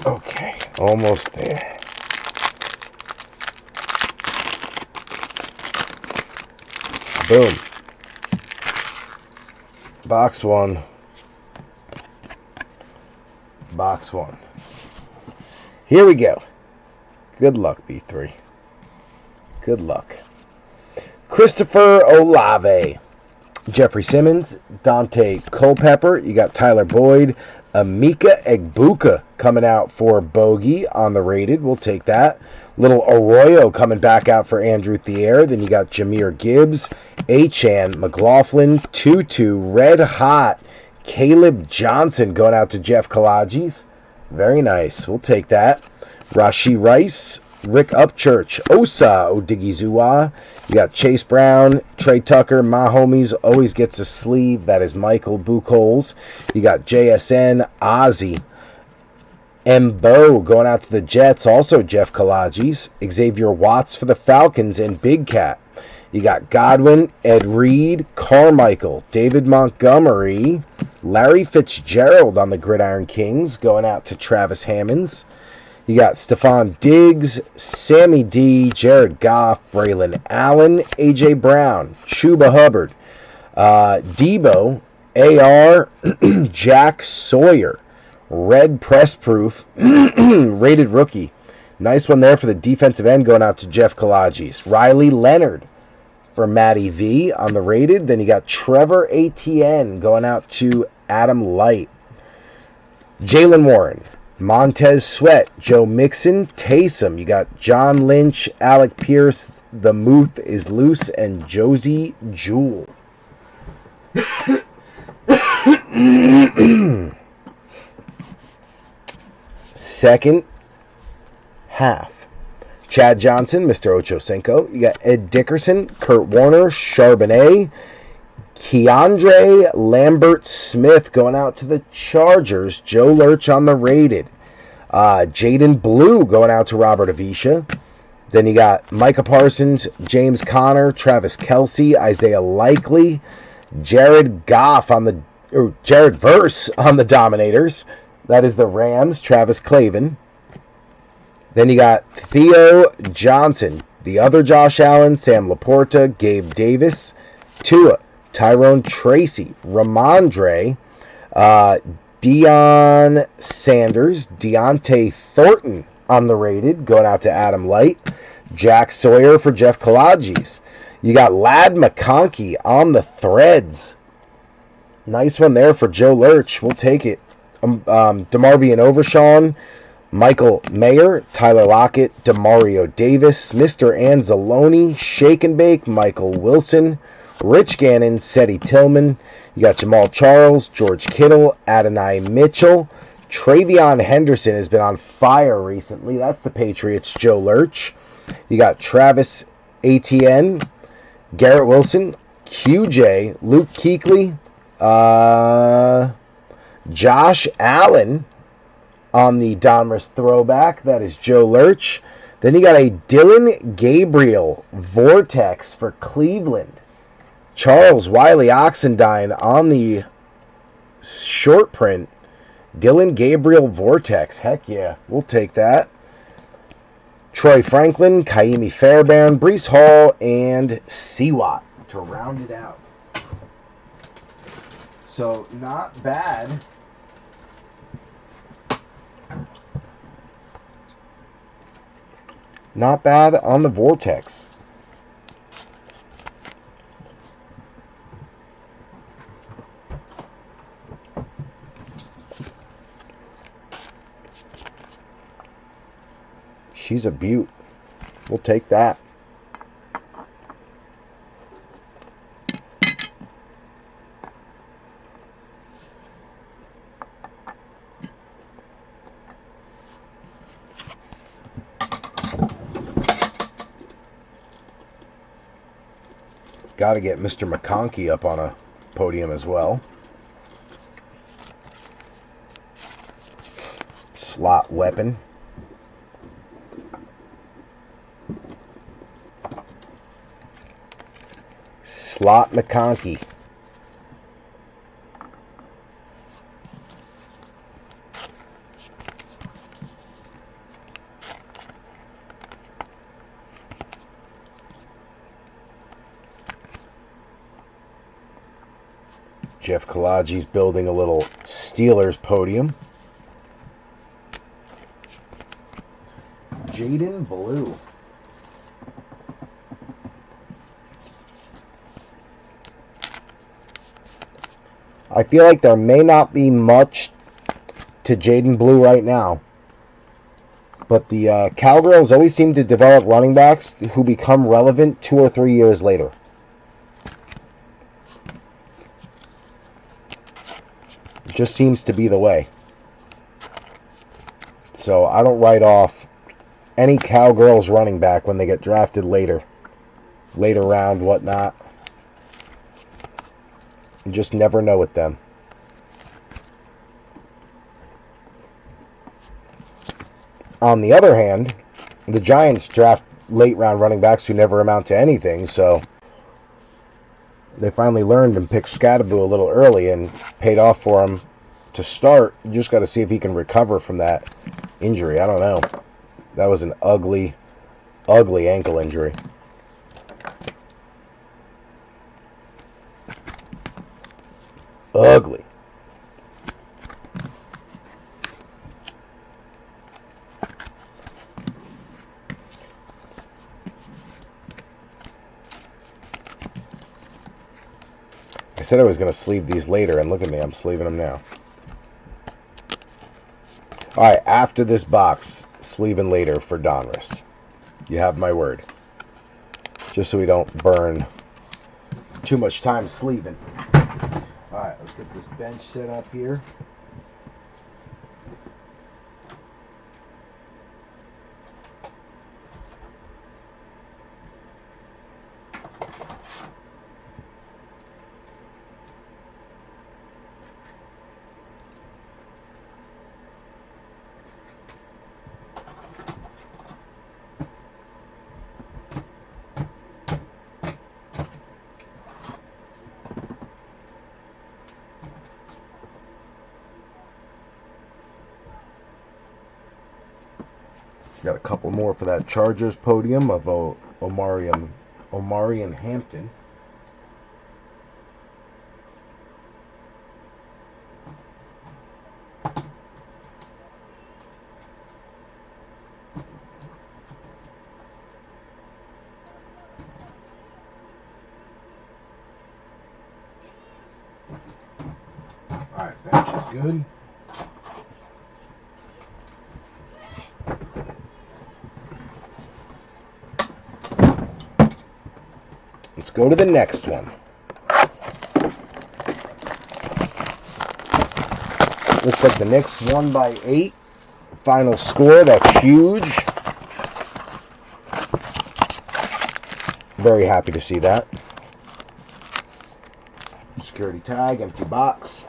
Okay, almost there. Boom. Box one. Box one. Here we go. Good luck, B3. Good luck. Christopher Olave. Jeffrey Simmons. Dante Culpepper. You got Tyler Boyd. Emeka Egbuka coming out for Bogey on the rated. We'll take that. Little Arroyo coming back out for Andrew Thier. Then you got Jahmyr Gibbs, Achan, McLaughlin, Tutu, Red Hot, Caleb Johnson going out to Jeff Kalages. Very nice. We'll take that. Rashee Rice, Rick Upchurch, Osa Odigizua. You got Chase Brown, Trey Tucker, my homies, always gets a sleeve. That is Michael Buchholz. You got JSN, Ozzy. Mbo going out to the Jets, also Jeff Kalages. Xavier Watts for the Falcons and Big Cat. You got Godwin, Ed Reed, Carmichael, David Montgomery, Larry Fitzgerald on the Gridiron Kings going out to Travis Hammonds. You got Stephon Diggs, Sammy D, Jared Goff, Braylon Allen, A.J. Brown, Chuba Hubbard, Debo, A.R., Jack Sawyer, Red Press Proof, rated rookie. Nice one there for the defensive end going out to Jeff Kalages. Riley Leonard for Matty V on the rated. Then you got Trevor Etienne going out to Adam Light. Jalen Warren, Montez Sweat, Joe Mixon, Taysom. You got John Lynch, Alec Pierce, The Muth is Loose, and Josie Jewell. Second half. Chad Johnson, Mr. Ochocinco. You got Ed Dickerson, Kurt Warner, Charbonnet, Keandre Lambert Smith going out to the Chargers. Joe Lurch on the rated. Jaden Blue going out to Robert Avisha. Then you got Micah Parsons, James Conner, Travis Kelce, Isaiah Likely, Jared Verse on the Dominators. That is the Rams, Travis Clavin. Then you got Theo Johnson, The other Josh Allen, Sam Laporta, Gabe Davis, Tua, Tyrone Tracy, Ramondre, Deion Sanders, Deontay Thornton on the rated, going out to Adam Light, Jack Sawyer for Jeff Kalages. You got Ladd McConkey on the threads. Nice one there for Joe Lurch. We'll take it. DeMarvion Overshawn, Michael Mayer, Tyler Lockett, Demario Davis, Mr. Anzalone, Shake and Bake, Michael Wilson, Rich Gannon, Seti Tillman. You got Jamal Charles, George Kittle, Adonai Mitchell. Travion Henderson has been on fire recently. That's the Patriots' Joe Lurch. You got Travis Etienne, Garrett Wilson, QJ, Luke Kuechly, Josh Allen on the Donruss throwback. That is Joe Lurch. Then you got a Dylan Gabriel Vortex for Cleveland. Charles Wiley Oxendine on the short print. Dylan Gabriel Vortex. Heck yeah, we'll take that. Troy Franklin, Kaimi Fairbairn, Breece Hall, and Seawat to round it out. So, not bad. Not bad on the Vortex. She's a beaut. We'll take that. Got to get Mr. McConkey up on a podium as well. Slot weapon. Slot McConkey. Jeff Kalaji's building a little Steelers podium. Jaden Blue. I feel like there may not be much to Jaden Blue right now. But the Cowgirls always seem to develop running backs who become relevant 2 or 3 years later. It just seems to be the way. So I don't write off any Cowgirls running back when they get drafted later. Later round, whatnot. You just never know with them. On the other hand, the Giants draft late round running backs who never amount to anything, so they finally learned and picked Scadaboo a little early and paid off for him to start. You just got to see if he can recover from that injury. I don't know. That was an ugly, ugly ankle injury. Ugly. I said I was going to sleeve these later, and look at me, I'm sleeving them now. Alright, after this box, sleeving later for Donruss. You have my word. Just so we don't burn too much time sleeving. Alright, let's get this bench set up here. Got a couple more for that Chargers podium of Omarion Hampton. Alright, bench is good. Let's go to the next one. Looks like the Knicks won by 8. Final score, that's huge. Very happy to see that. Security tag, empty box.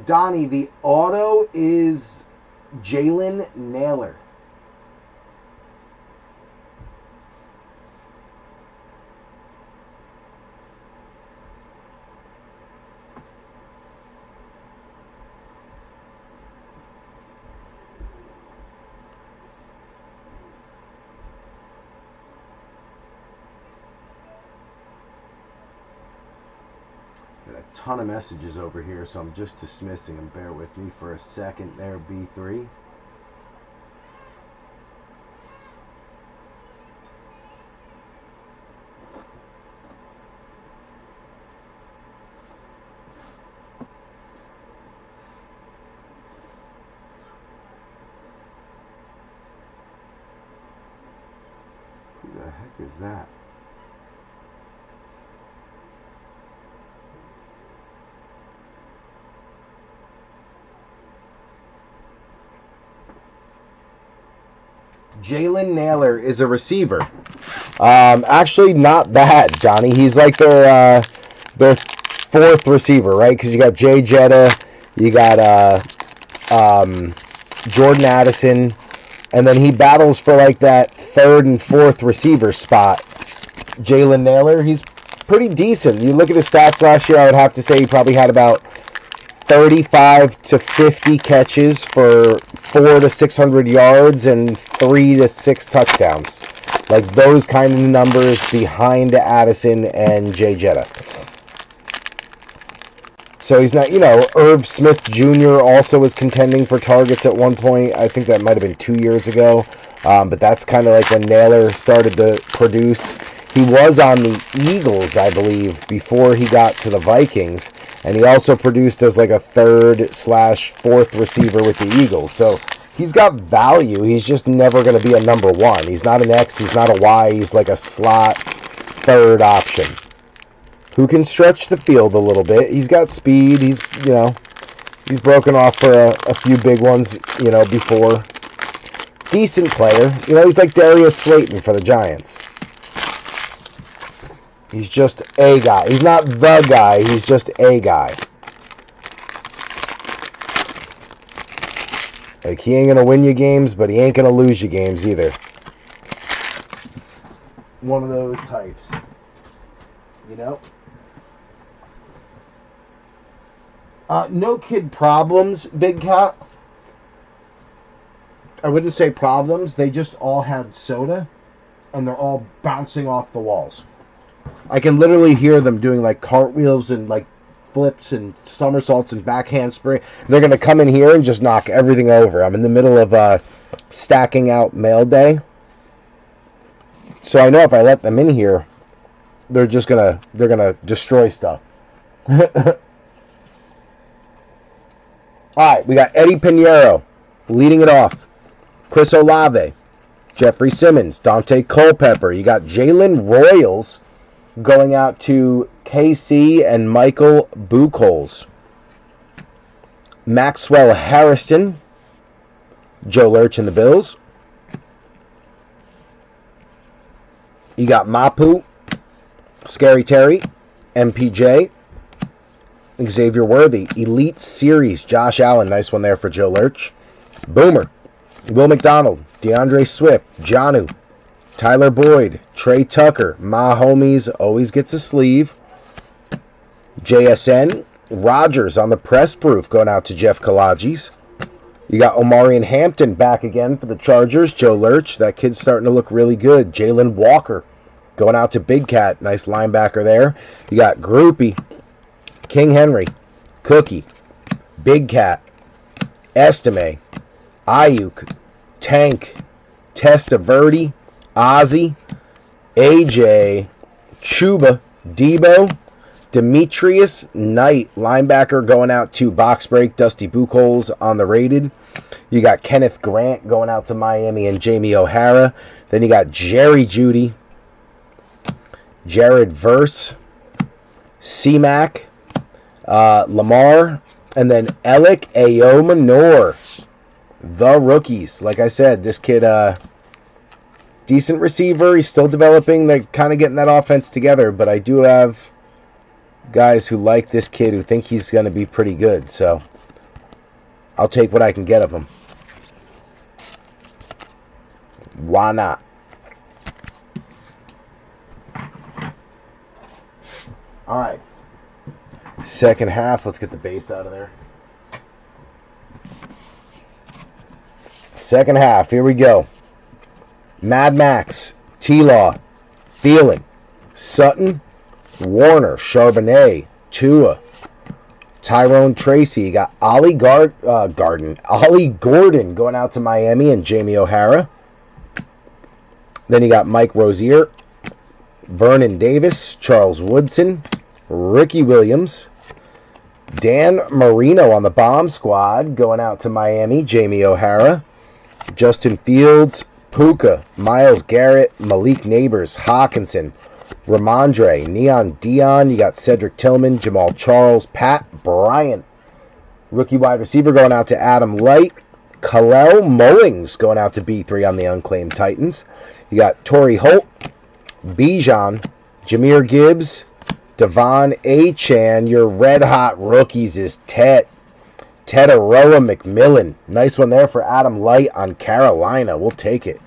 Donnie, the auto is Jalen Naylor. A ton of messages over here, so I'm just dismissing them. Bear with me for a second there, B3. Who the heck is that? Jalen Naylor is a receiver. Actually, not bad, Johnny. He's like their fourth receiver, right? Because you got Jay Jetta, you got Jordan Addison, and then he battles for like that third and fourth receiver spot. Jalen Naylor, he's pretty decent. You look at his stats last year, I would have to say he probably had about 35 to 50 catches for 400 to 600 yards and 3 to 6 touchdowns. Like those kind of numbers behind Addison and Jay Jetta. So he's not, Irv Smith Jr. also was contending for targets at one point. I think that might have been 2 years ago. But that's kind of like when Naylor started to produce. He was on the Eagles, I believe, before he got to the Vikings. And he also produced as like a third/fourth receiver with the Eagles. So he's got value. He's just never going to be a number one. He's not an X. He's not a Y. He's like a slot third option who can stretch the field a little bit. He's got speed. He's broken off for a few big ones, before. Decent player. He's like Darius Slayton for the Giants. He's just a guy. He's not the guy. He's just a guy. Like, he ain't going to win you games, but he ain't going to lose you games either. One of those types. No kid problems, Big Cat. I wouldn't say problems. They just all had soda, and they're all bouncing off the walls. I can literally hear them doing like cartwheels and like flips and somersaults and back handspring. They're going to come in here and just knock everything over. I'm in the middle of stacking out mail day. So I know if I let them in here, they're gonna destroy stuff. All right, we got Eddie Pinheiro leading it off. Chris Olave, Jeffrey Simmons, Dante Culpepper. You got Jalen Royals going out to KC and Michael Buchholz. Maxwell Harrison, Joe Lurch and the Bills. You got Mapu, Scary Terry, MPJ, Xavier Worthy, Elite Series, Josh Allen, nice one there for Joe Lurch. Boomer, Will McDonald, DeAndre Swift, Jonnu, Tyler Boyd, Trey Tucker, my homies, always gets a sleeve. JSN, Rogers on the press proof going out to Jeff Kalages. You got Omarion Hampton back again for the Chargers. Joe Lurch, that kid's starting to look really good. Jalen Walker going out to Big Cat, nice linebacker there. You got Groupie, King Henry, Cookie, Big Cat, Estime, Ayuk, Tank, Testaverde, Ozzy, AJ, Chuba, Debo, Demetrius Knight, linebacker going out to Box Break, Dusty Buchholz on the rated. You got Kenneth Grant going out to Miami and Jamie O'Hara. Then you got Jerry Jeudy, Jared Verse, C-Mac, Lamar, and then Alec Ayomanor. The rookies. Like I said, this kid, decent receiver. He's still developing. They're kind of getting that offense together, but I do have guys who like this kid who think he's going to be pretty good, so I'll take what I can get of him. Why not? All right. Second half. Let's get the base out of there. Second half. Here we go. Mad Max, T-Law, Thielen, Sutton, Warner, Charbonnet, Tua, Tyrone Tracy. You got Ollie Gordon going out to Miami and Jamie O'Hara. Then you got Mike Rozier, Vernon Davis, Charles Woodson, Ricky Williams, Dan Marino on the bomb squad going out to Miami, Jamie O'Hara, Justin Fields, Puka, Myles Garrett, Malik Neighbors, Hawkinson, Ramondre, Neon Dion. You got Cedric Tillman, Jamal Charles, Pat Bryant. Rookie wide receiver going out to Adam Light. Kalel Mullings going out to B3 on the unclaimed Titans. You got Torrey Holt, Bijan, Jahmyr Gibbs, Devon Achane. Your red hot rookies is Tetaroa McMillan. Nice one there for Adam Light on Carolina. We'll take it.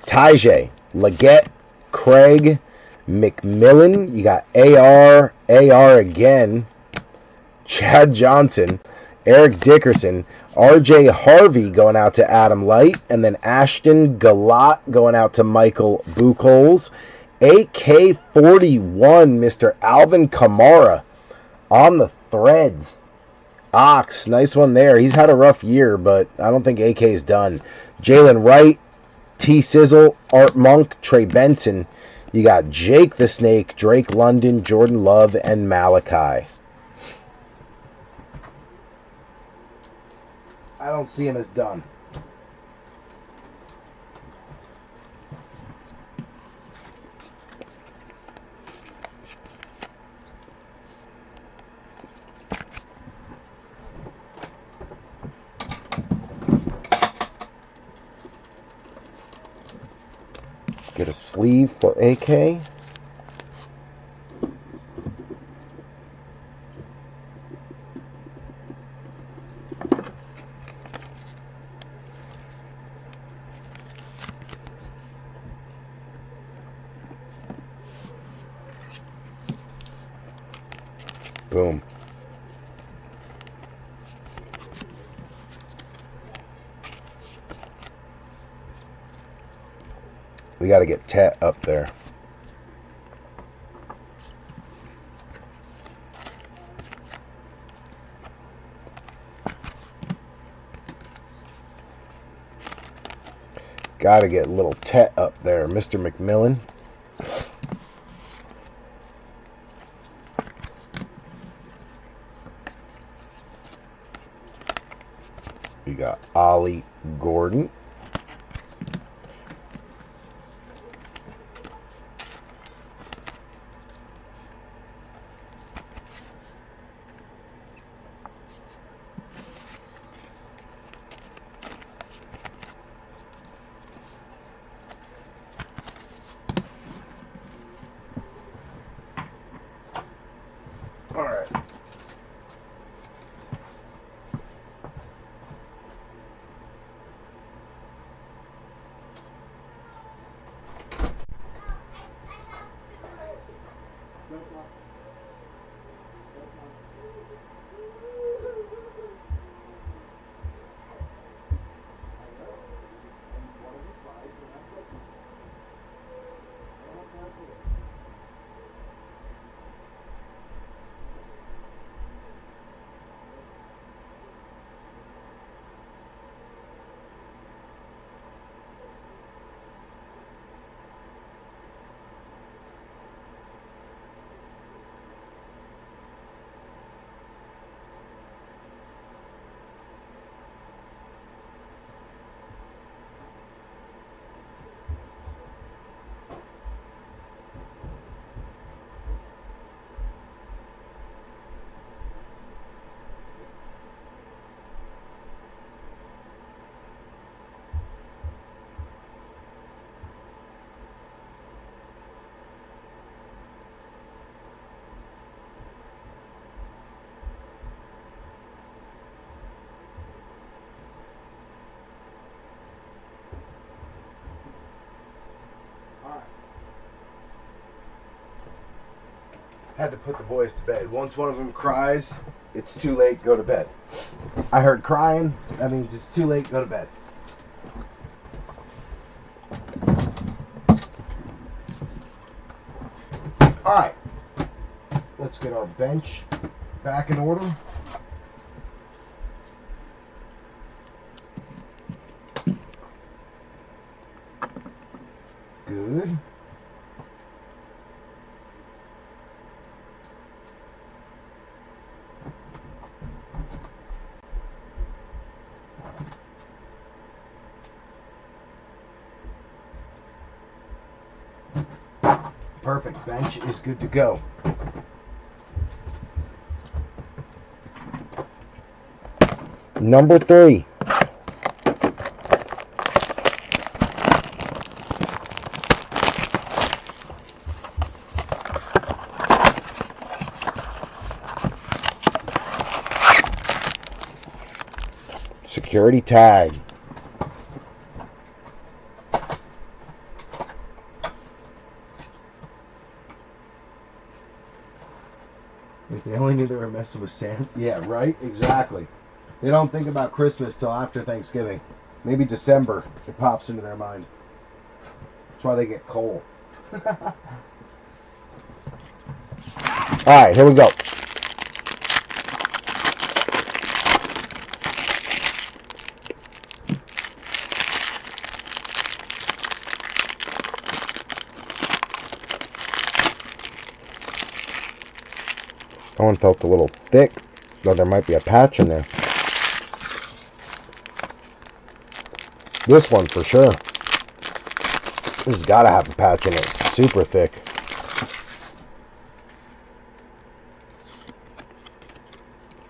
Tajay, Leggett, Craig, McMillan. You got AR again. Chad Johnson, Eric Dickerson, RJ Harvey going out to Adam Light, and then Ashton Galat going out to Michael Buchholz. AK-41, Mr. Alvin Kamara on the threads. Ox, nice one there. He's had a rough year, but I don't think AK's done. Jalen Wright, T. Sizzle, Art Monk, Trey Benson. You got Jake the Snake, Drake London, Jordan Love, and Malachi. I don't see him as done. Get a sleeve for AK. Boom. We got to get Tet up there. Got to get little Tet up there, Mr. McMillan. We got Ollie Gordon. All right. Had to put the boys to bed. Once one of them cries, it's too late, go to bed. I heard crying, that means it's too late, go to bed. Alright, let's get our bench back in order. Good. Perfect. Bench is good to go. Number 3. Security tag. If they only knew they were messing with Santa. Yeah, right? Exactly. They don't think about Christmas till after Thanksgiving. Maybe December. It pops into their mind. That's why they get cold. Alright, here we go. That one felt a little thick, though there might be a patch in there. This one for sure. This has got to have a patch in it. It's super thick.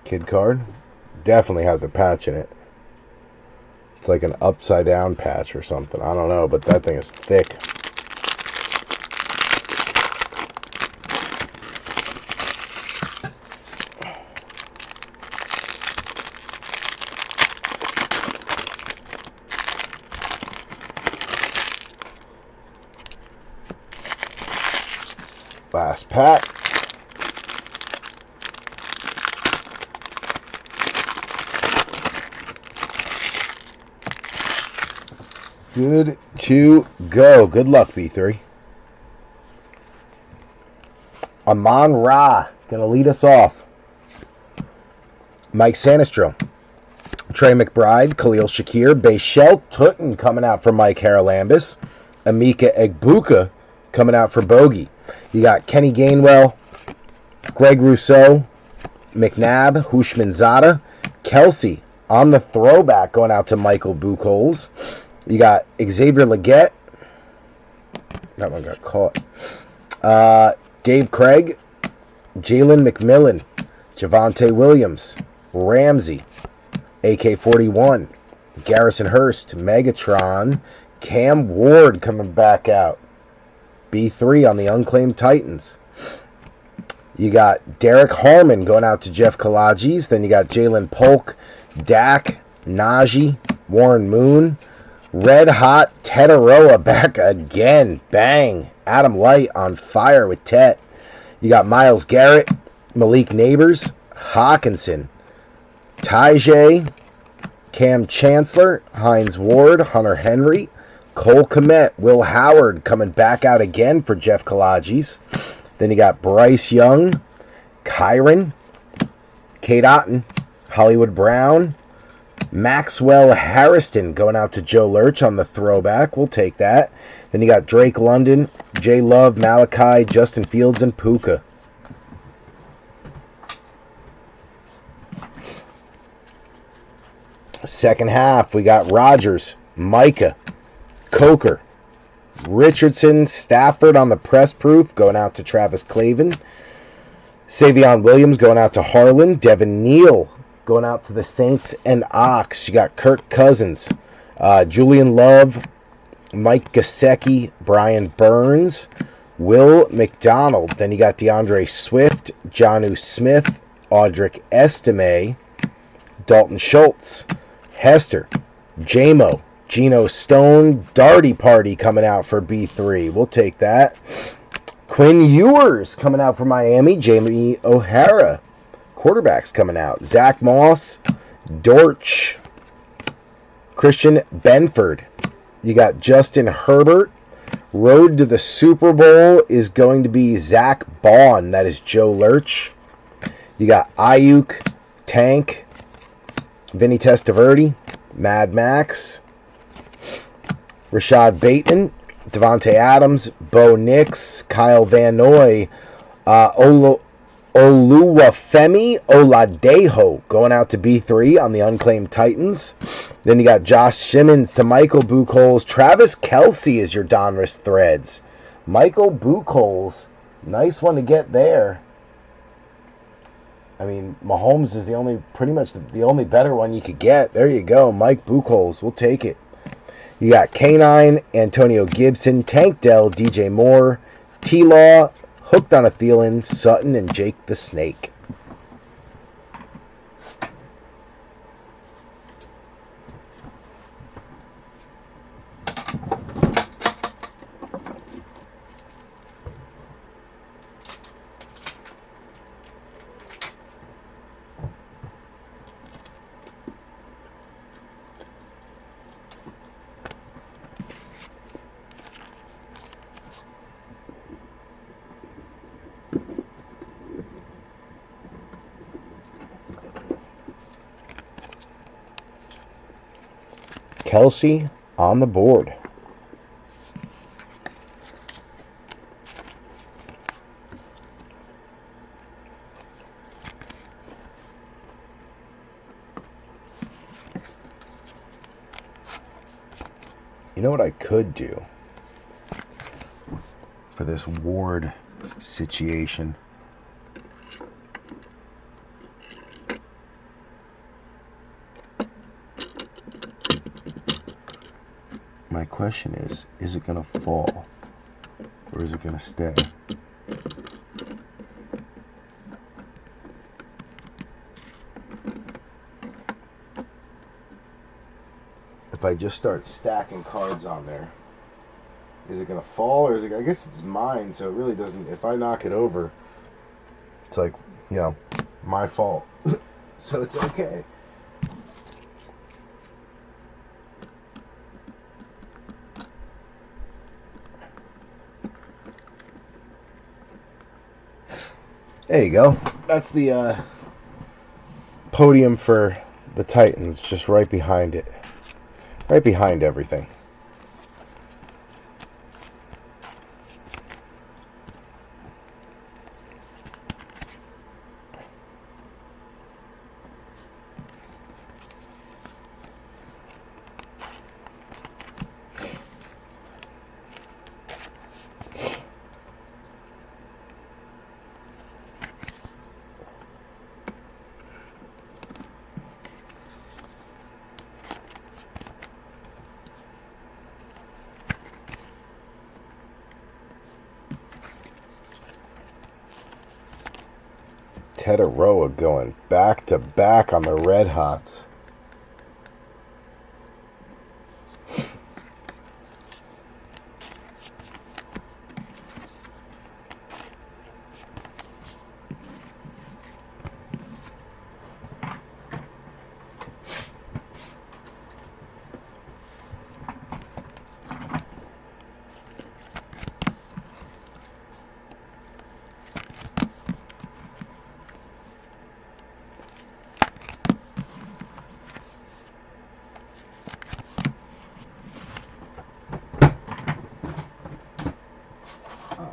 Kid card. Definitely has a patch in it. It's like an upside down patch or something. I don't know, but that thing is thick. Last pack. Good to go. Good luck, B3. Amon-Ra gonna lead us off. Mike Sanistro, Trey McBride, Khalil Shakir, Bayshel Tutton coming out for Mike Haralambis, Emeka Egbuka coming out for Bogey. You got Kenny Gainwell, Greg Rousseau, McNabb, Hushmanzada, Kelsey on the throwback going out to Michael Buchholz. You got Xavier Legette. That one got caught. Dave Craig, Jalen McMillan, Javonte Williams, Ramsey, AK-41, Garrison Hurst, Megatron, Cam Ward coming back out. B3 on the Unclaimed Titans. You got Derek Harmon going out to Jeff Kalages. Then you got Jalen Polk, Dak, Najee, Warren Moon, Red Hot Tetaroa back again. Bang. Adam Light on fire with Tet. You got Myles Garrett, Malik Neighbors, Hawkinson, Tajay, Cam Chancellor, Hines Ward, Hunter Henry, Cole Kmet, Will Howard coming back out again for Jeff Kalages. Then you got Bryce Young, Kyron, Kate Otten, Hollywood Brown, Maxwell Harrison going out to Joe Lurch on the throwback. We'll take that. Then you got Drake London, Jay Love, Malachi, Justin Fields, and Puka. Second half, we got Rodgers, Micah, Coker, Richardson, Stafford on the press proof going out to Travis Clavin. Savion Williams going out to Harlan. Devin Neal going out to the Saints and Ox. You got Kirk Cousins, Julian Love, Mike Gesicki, Brian Burns, Will McDonald. Then you got DeAndre Swift, Jonnu Smith, Audric Estime, Dalton Schultz, Hester, J-Mo, Geno Stone, Darty Party coming out for B3. We'll take that. Quinn Ewers coming out for Miami. Jamie O'Hara. Quarterbacks coming out. Zach Moss, Dortch, Christian Benford. You got Justin Herbert. Road to the Super Bowl is going to be Zach Bond. That is Joe Lurch. You got Ayuk, Tank, Vinny Testaverde, Mad Max, Rashad Bateman, Devontae Adams, Bo Nix, Kyle Van Noy, Oluwafemi Oladejo going out to B3 on the unclaimed Titans. Then you got Josh Simmons to Michael Buchholz. Travis Kelce is your Donruss Threads. Michael Buchholz, nice one to get there. I mean, Mahomes is pretty much the only better one you could get. There you go, Mike Buchholz. We'll take it. You got K9, Antonio Gibson, Tank Dell, DJ Moore, T-Law, Hooked on a Thielen, Sutton, and Jake the Snake. Kelce on the board. You know what I could do for this Ward situation? My question is it going to fall or is it going to stay? If I just start stacking cards on there, is it going to fall or is it, I guess it's mine, so it really doesn't, if I knock it over, it's like, you know, my fault. So it's okay. There you go. That's the podium for the Titans, just right behind it. Right behind everything. Tetaroa going back to back on the Red Hots.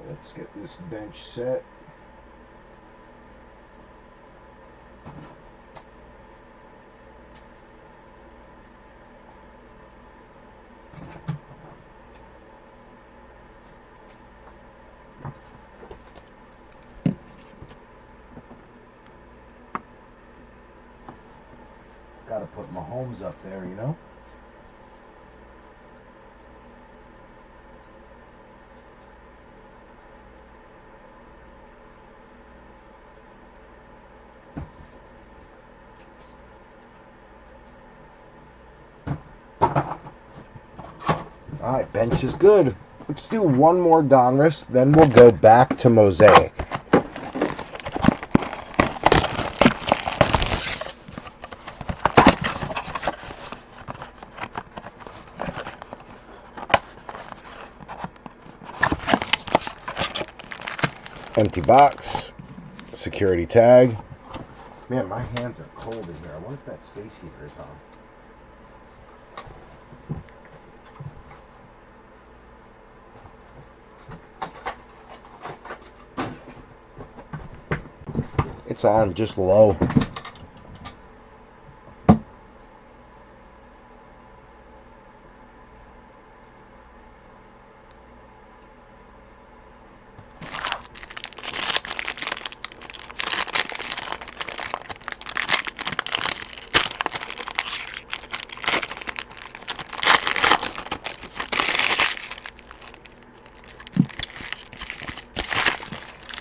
Let's get this bench set. Got to put Mahomes up there, you know? All right, bench is good. Let's do one more Donruss, then we'll go back to Mosaic. Empty box, security tag. Man, my hands are cold in here. I wonder if that space heater is on. It's on just low.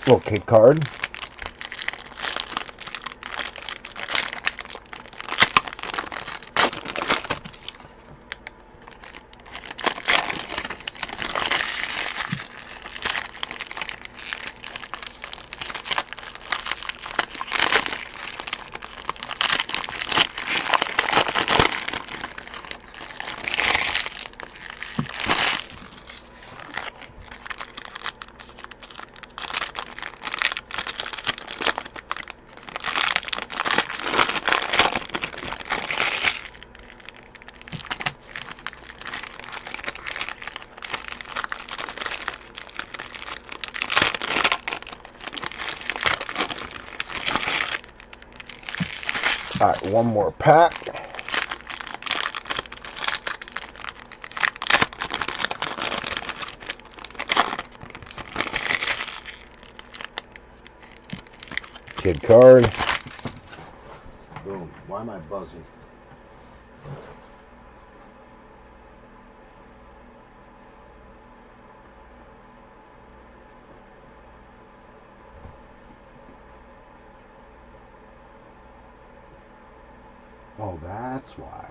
Little kid card. All right, one more pack. Kid card. Boom. Why am I buzzing? Oh, that's why.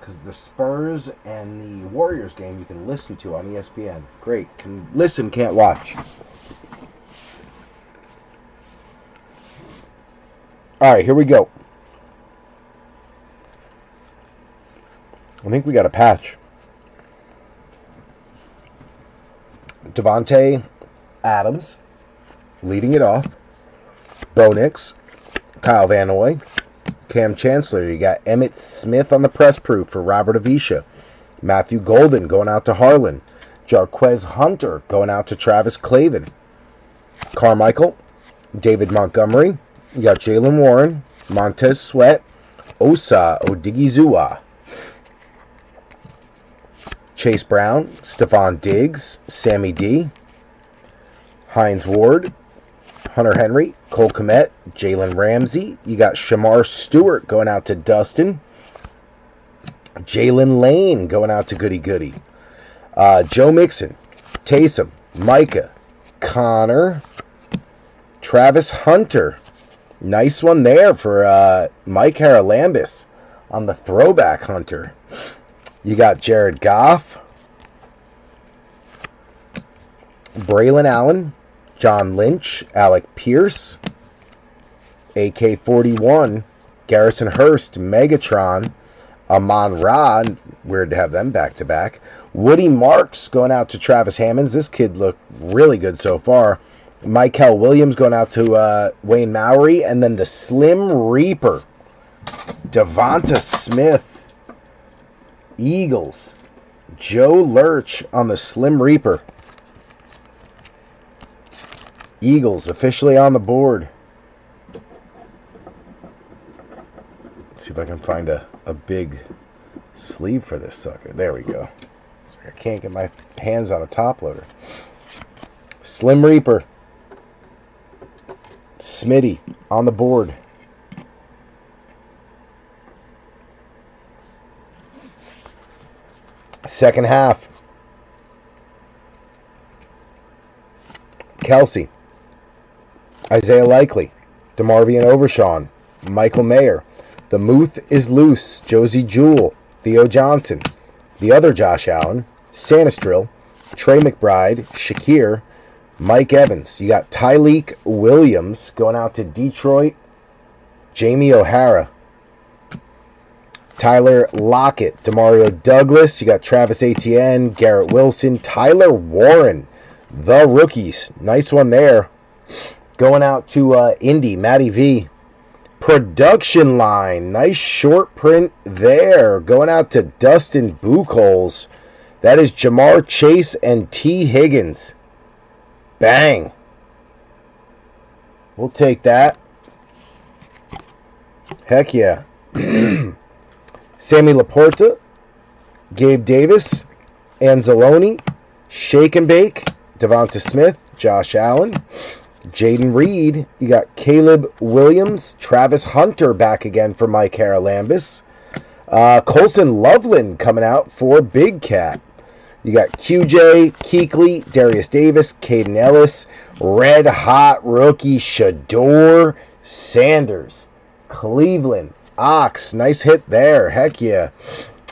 Because the Spurs and the Warriors game you can listen to on ESPN. Great. Can listen, can't watch. All right, here we go. I think we got a patch. Devontae Adams leading it off. Bo Nix, Kyle Van Noy, Cam Chancellor. You got Emmitt Smith on the press proof for Robert Avisha. Matthew Golden going out to Harlan. Jarquez Hunter going out to Travis Clavin. Carmichael, David Montgomery. You got Jalen Warren, Montez Sweat, Osa Odigizua. Chase Brown, Stephon Diggs, Sammy D. Hines Ward, Hunter Henry, Cole Kmet, Jalen Ramsey. You got Shamar Stewart going out to Dustin. Jalen Lane going out to Goody Goody. Joe Mixon, Taysom, Micah, Connor, Travis Hunter. Nice one there for Mike Haralambis on the throwback Hunter. You got Jared Goff, Braylon Allen, John Lynch, Alec Pierce, AK-41, Garrison Hurst, Megatron, Amon-Ra, weird to have them back-to-back. Woody Marks going out to Travis Hammonds. This kid looked really good so far. Michael Williams going out to Wayne Mowry. And then the Slim Reaper, Devonta Smith, Eagles, Joe Lurch on the Slim Reaper. Eagles officially on the board. Let's see if I can find a big sleeve for this sucker. There we go. I can't get my hands on a top loader. Slim Reaper. Smitty on the board. Second half. Kelsey. Isaiah Likely, DeMarvion Overshawn, Michael Mayer, The Muth is Loose, Josie Jewell, Theo Johnson, the other Josh Allen, Sanistril, Trey McBride, Shakir, Mike Evans. You got Tyleek Williams going out to Detroit, Jamie O'Hara, Tyler Lockett, Demario Douglas. You got Travis Etienne, Garrett Wilson, Tyler Warren, the rookies. Nice one there. Going out to Indy, Matty V. Production line. Nice short print there. Going out to Dustin Buchholz. That is Jamar Chase and T. Higgins. Bang. We'll take that. Heck yeah. Sammy Laporta, Gabe Davis, Anzalone, Shake and Bake, Devonta Smith, Josh Allen, Jaden Reed. You got Caleb Williams, Travis Hunter back again for Mike Haralambis. Colson Loveland coming out for Big Cat. You got QJ, Kuechly, Darius Davis, Caden Ellis, red hot rookie Shador Sanders, Cleveland, Ox. Nice hit there. Heck yeah.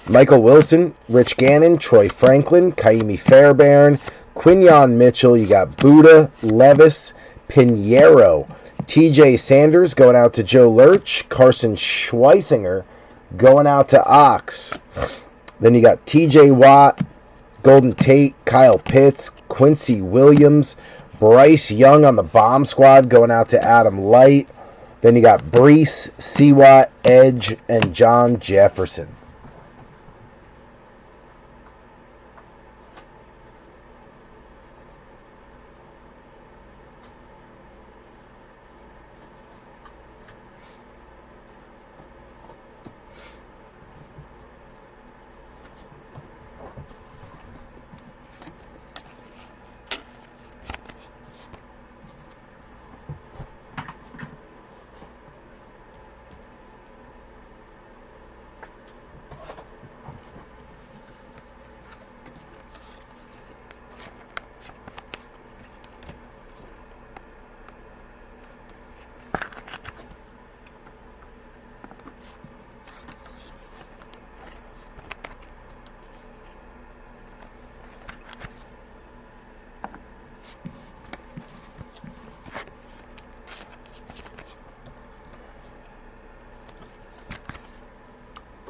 Michael Wilson, Rich Gannon, Troy Franklin, Kaimi Fairbairn, Quinyon Mitchell. You got Buda, Levis, Pinheiro, TJ Sanders going out to Joe Lurch, Carson Schweisinger going out to Ox. Then you got TJ Watt, Golden Tate, Kyle Pitts, Quincy Williams, Bryce Young on the bomb squad going out to Adam Light. Then you got Brees, Seawatt, Edge, and John Jefferson.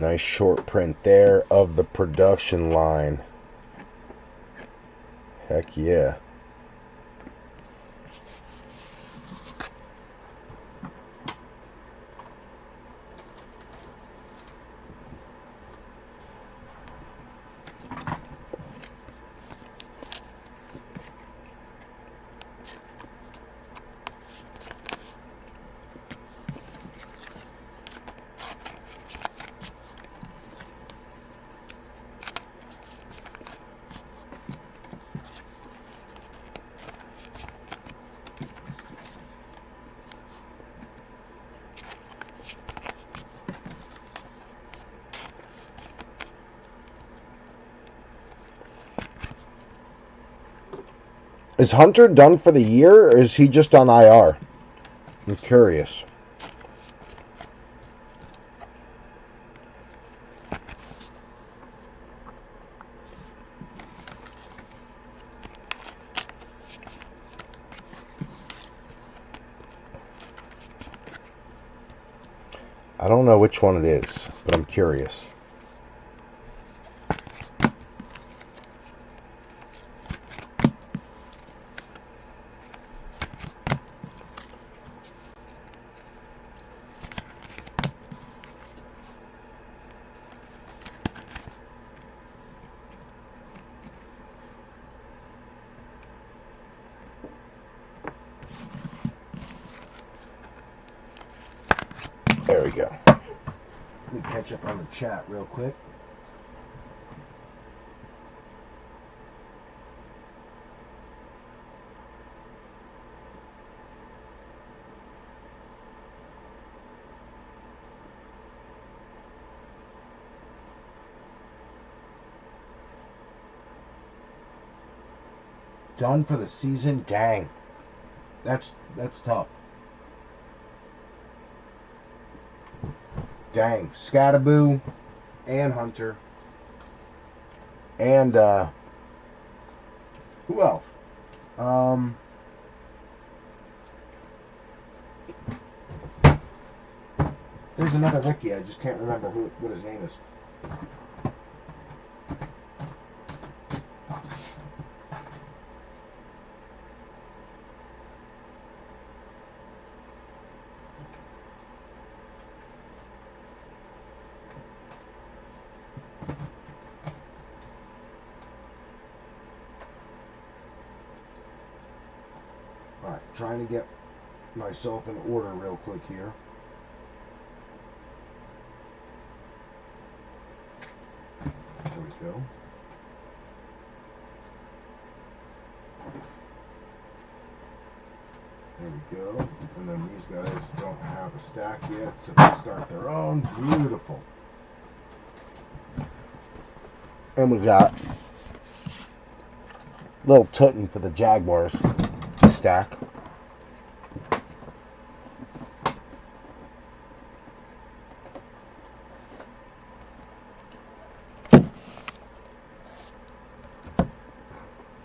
Nice short print there of the production line. Heck yeah. Is Hunter done for the year, or is he just on IR? I'm curious. I don't know which one it is, but I'm curious. There we go. Let me catch up on the chat real quick. Done for the season? Dang. That's tough. dang. Scatterboo and Hunter. And, who else? There's another Ricky. I just can't remember what his name is. Alright, trying to get myself in order real quick here. There we go. There we go. And then these guys don't have a stack yet, so they start their own. Beautiful. And we got little Tootin for the Jaguars stack.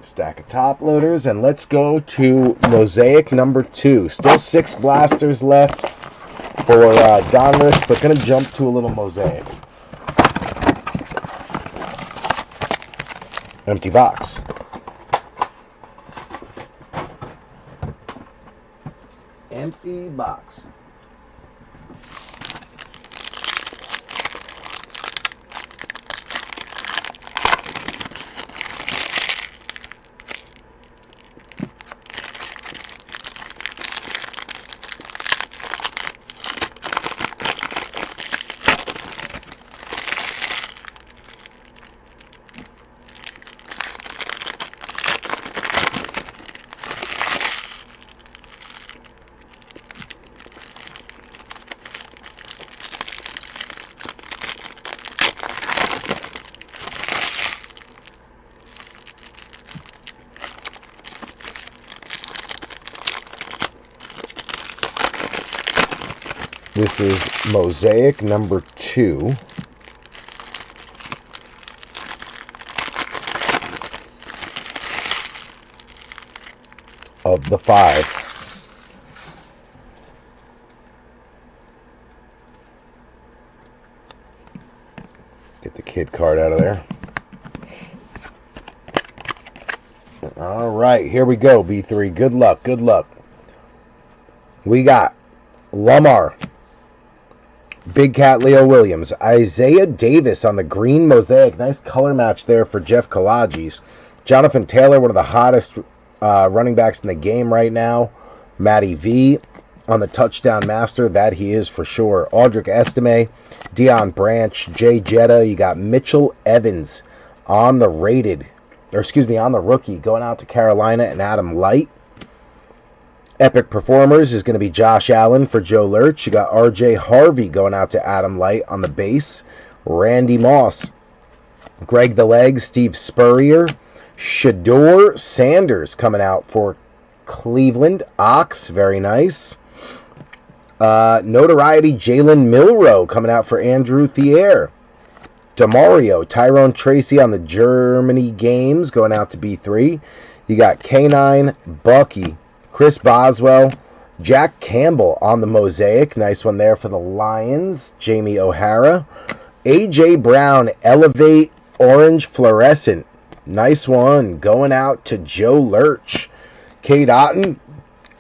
Stack of top loaders, and let's go to Mosaic number 2. Still 6 blasters left for Donruss, but gonna jump to a little Mosaic. Empty box. Empty box. This is Mosaic number 2. Of the 5. Get the kid card out of there. All right, here we go, B3. Good luck, good luck. We got Lamar, Big Cat Leo Williams, Isaiah Davis on the green Mosaic. Nice color match there for Jeff Kalaji's. Jonathan Taylor, one of the hottest running backs in the game right now. Matty V on the touchdown master. That he is for sure. Audric Estime, Deion Branch, Jay Jetta. You got Mitchell Evans on the on the rookie, going out to Carolina, and Adam Light. Epic Performers is going to be Josh Allen for Joe Lurch. You got RJ Harvey going out to Adam Light on the base. Randy Moss, Greg the Leg, Steve Spurrier, Shador Sanders coming out for Cleveland. Ox, very nice. Notoriety Jalen Milroe coming out for Andrew Thier. Demario, Tyrone Tracy on the Germany games going out to B3. You got K9, Bucky, Chris Boswell, Jack Campbell on the Mosaic. Nice one there for the Lions. Jamie O'Hara. A.J. Brown, Elevate Orange Fluorescent. Nice one going out to Joe Lurch. Cade Otton,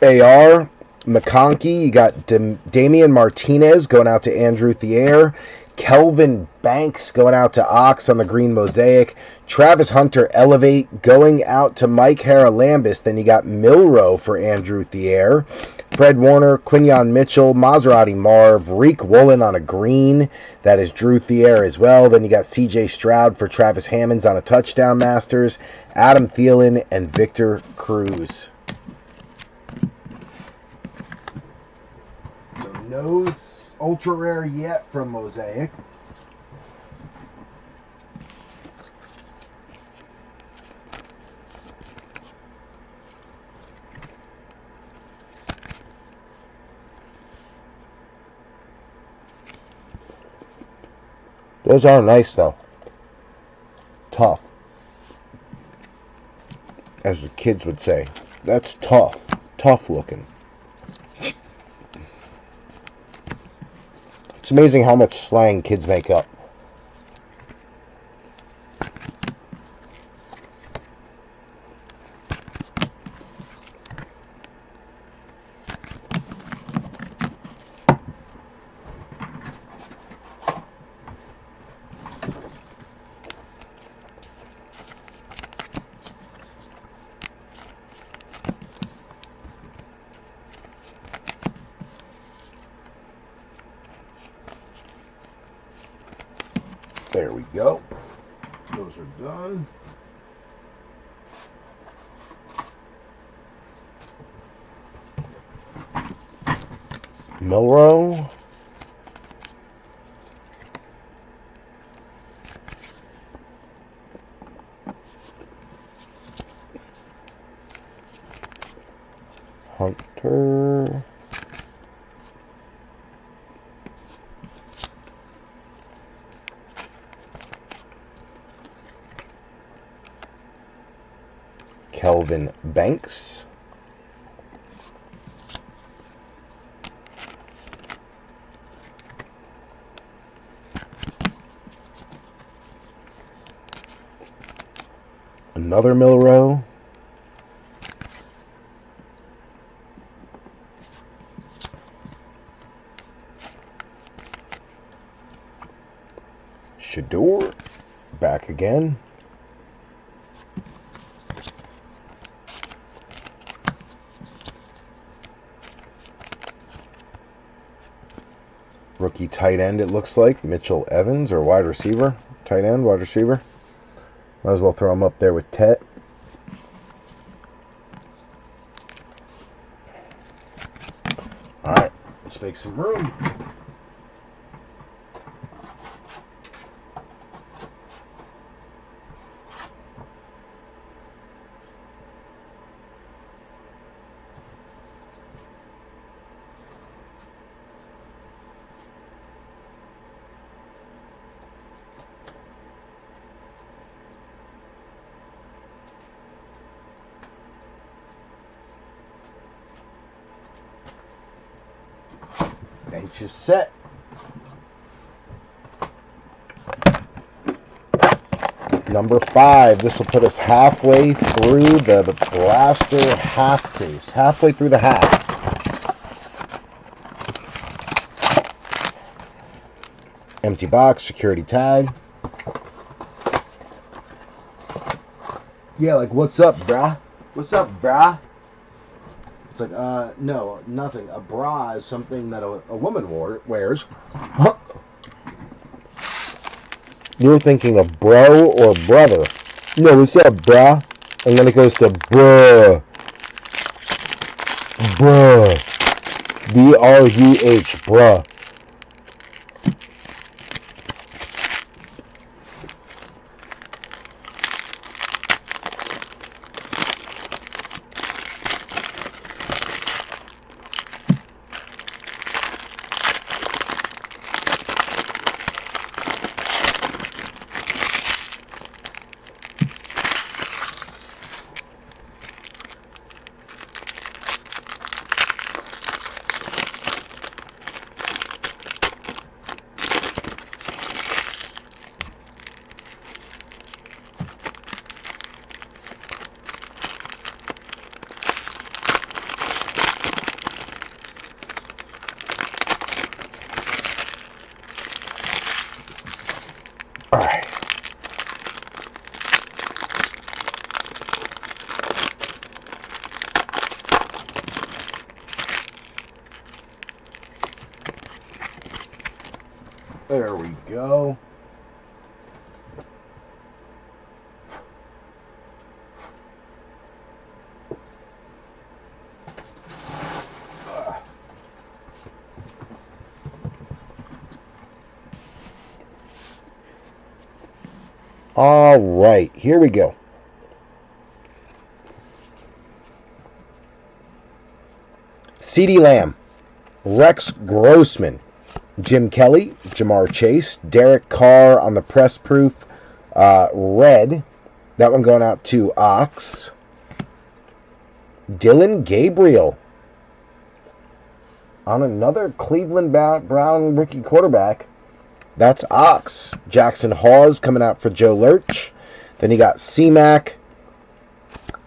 A.R. McConkey. You got Damian Martinez going out to Andrew Thier. Kelvin Banks going out to Ox on the green Mosaic. Travis Hunter, Elevate, going out to Mike Haralambis. Then you got Milroe for Andrew Thier. Fred Warner, Quinyon Mitchell, Maserati Marv, Reek Woolen on a green. That is Drew Thier as well. Then you got CJ Stroud for Travis Hammonds on a touchdown masters. Adam Thielen and Victor Cruz. So no ultra rare yet from Mosaic. Those are nice, though. Tough. As the kids would say. That's tough. Tough looking. It's amazing how much slang kids make up. There we go. Those are done. Milrow. Hunter. Kelvin Banks. Another Milrow. Shador. Back again. Rookie tight end, it looks like. Mitchell Evans, or wide receiver. Tight end, wide receiver. Might as well throw him up there with Tet. Alright, let's make some room. Bench is set. Number 5. This will put us halfway through the blaster half case. Halfway through the half. Empty box, security tag. Yeah, like, what's up, brah? What's up, brah? It's like, no, nothing. A bra is something that a woman wears. Huh. You're thinking of bro or brother. No, what's up, brah? And then it goes to bruh. Bruh. B-R-U-H, bruh. Alright. There we go. All right, here we go. CeeDee Lamb, Rex Grossman, Jim Kelly, Jamar Chase, Derek Carr on the press proof red. That one going out to Ox. Dylan Gabriel on another Cleveland Brown rookie quarterback. That's Ox. Jackson Hawes coming out for Joe Lurch. Then you got C-Mac,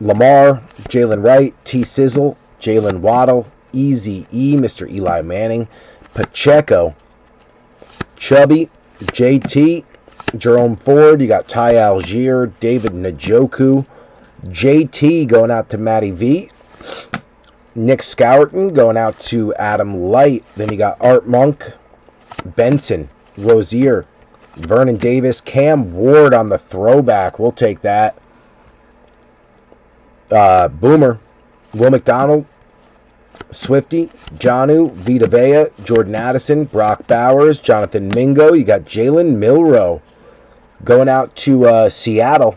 Lamar, Jalen Wright, T. Sizzle, Jalen Waddle, Easy E, Mr. Eli Manning, Pacheco, Chubby, JT, Jerome Ford. You got Ty Algier, David Njoku, JT going out to Matty V, Nick Scourton going out to Adam Light. Then you got Art Monk, Benson, Rozier, Vernon Davis, Cam Ward on the throwback. We'll take that. Boomer, Will McDonald, Swifty, Jonnu, Vita Vea, Jordan Addison, Brock Bowers, Jonathan Mingo. You got Jalen Milroe going out to Seattle.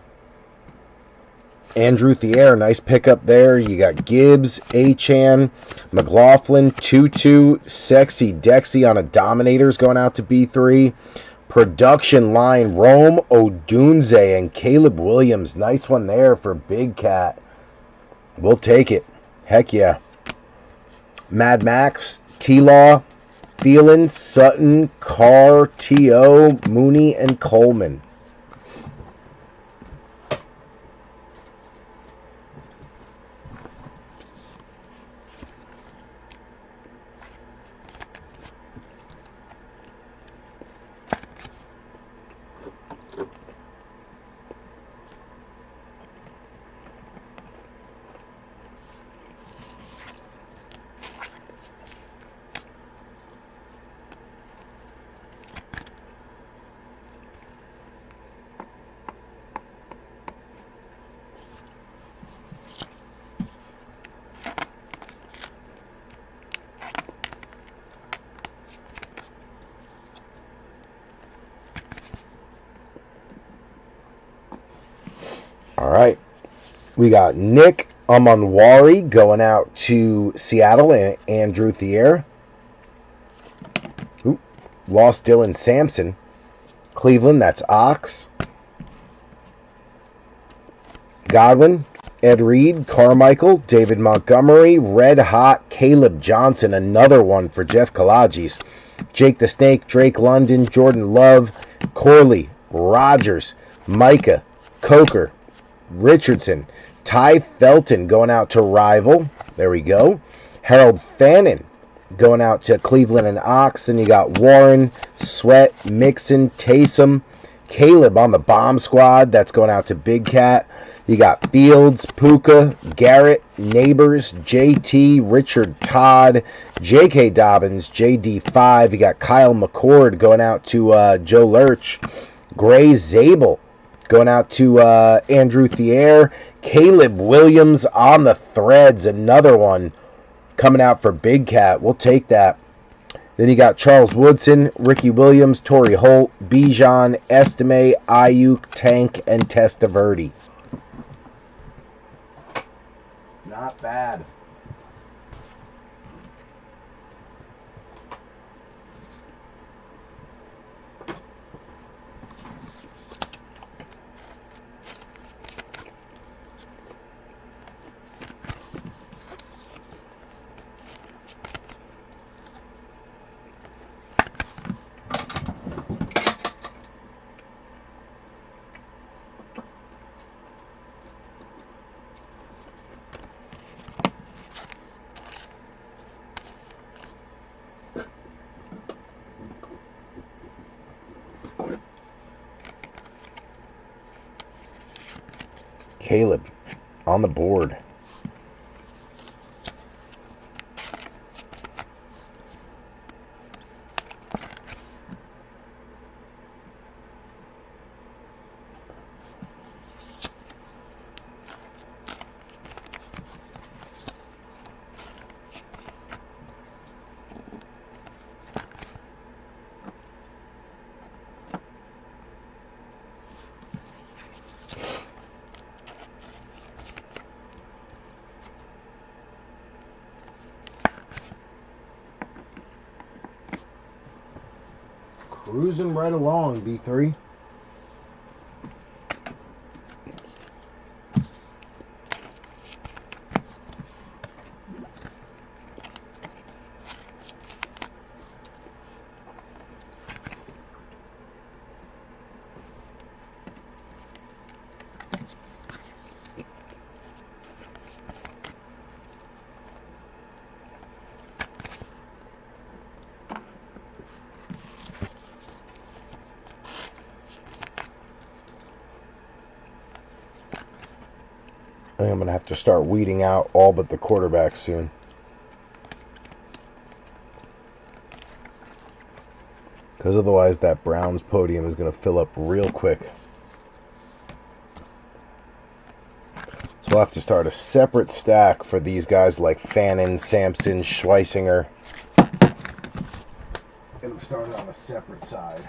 Andrew Thier, nice pickup there. You got Gibbs, Achan, McLaughlin, Tutu, Sexy Dexy on a Dominators going out to B3. Production line, Rome Odunze and Caleb Williams. Nice one there for Big Cat. We'll take it. Heck yeah. Mad Max, T-Law, Thielen, Sutton, Carr, T.O., Mooney, and Coleman. All right. We got Nick Amanwari going out to Seattle and Andrew Thier. Ooh, lost Dylan Sampson. Cleveland, that's Ox. Godwin, Ed Reed, Carmichael, David Montgomery, Red Hot, Caleb Johnson, another one for Jeff Kalages. Jake the Snake, Drake London, Jordan Love, Corley, Rogers, Micah, Coker, Richardson, Ty Felton going out to Rival. There we go. Harold Fannin going out to Cleveland and Ox. And you got Warren, Sweat, Mixon, Taysom, Caleb on the bomb squad. That's going out to Big Cat. You got Fields, Puka, Garrett, Neighbors, JT, Richard Todd, J.K. Dobbins, JD5. You got Kyle McCord going out to Joe Lurch. Gray Zabel going out to Andrew Thier. Caleb Williams on the threads. Another one coming out for Big Cat. We'll take that. Then you got Charles Woodson, Ricky Williams, Torrey Holt, Bijan, Estime, Ayuk, Tank, and Testaverde. Not bad. Caleb on the board. Cruising right along, B3. I think I'm going to have to start weeding out all but the quarterbacks soon. Because otherwise that Browns podium is going to fill up real quick. So we'll have to start a separate stack for these guys like Fannin, Sampson, Schweisinger. Get them started on a separate side.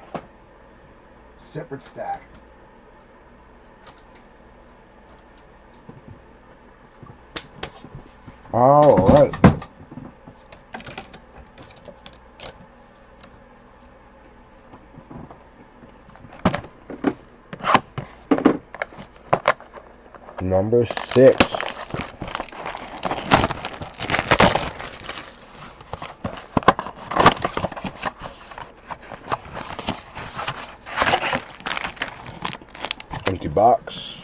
Separate stack. All right. Number 6. Empty box.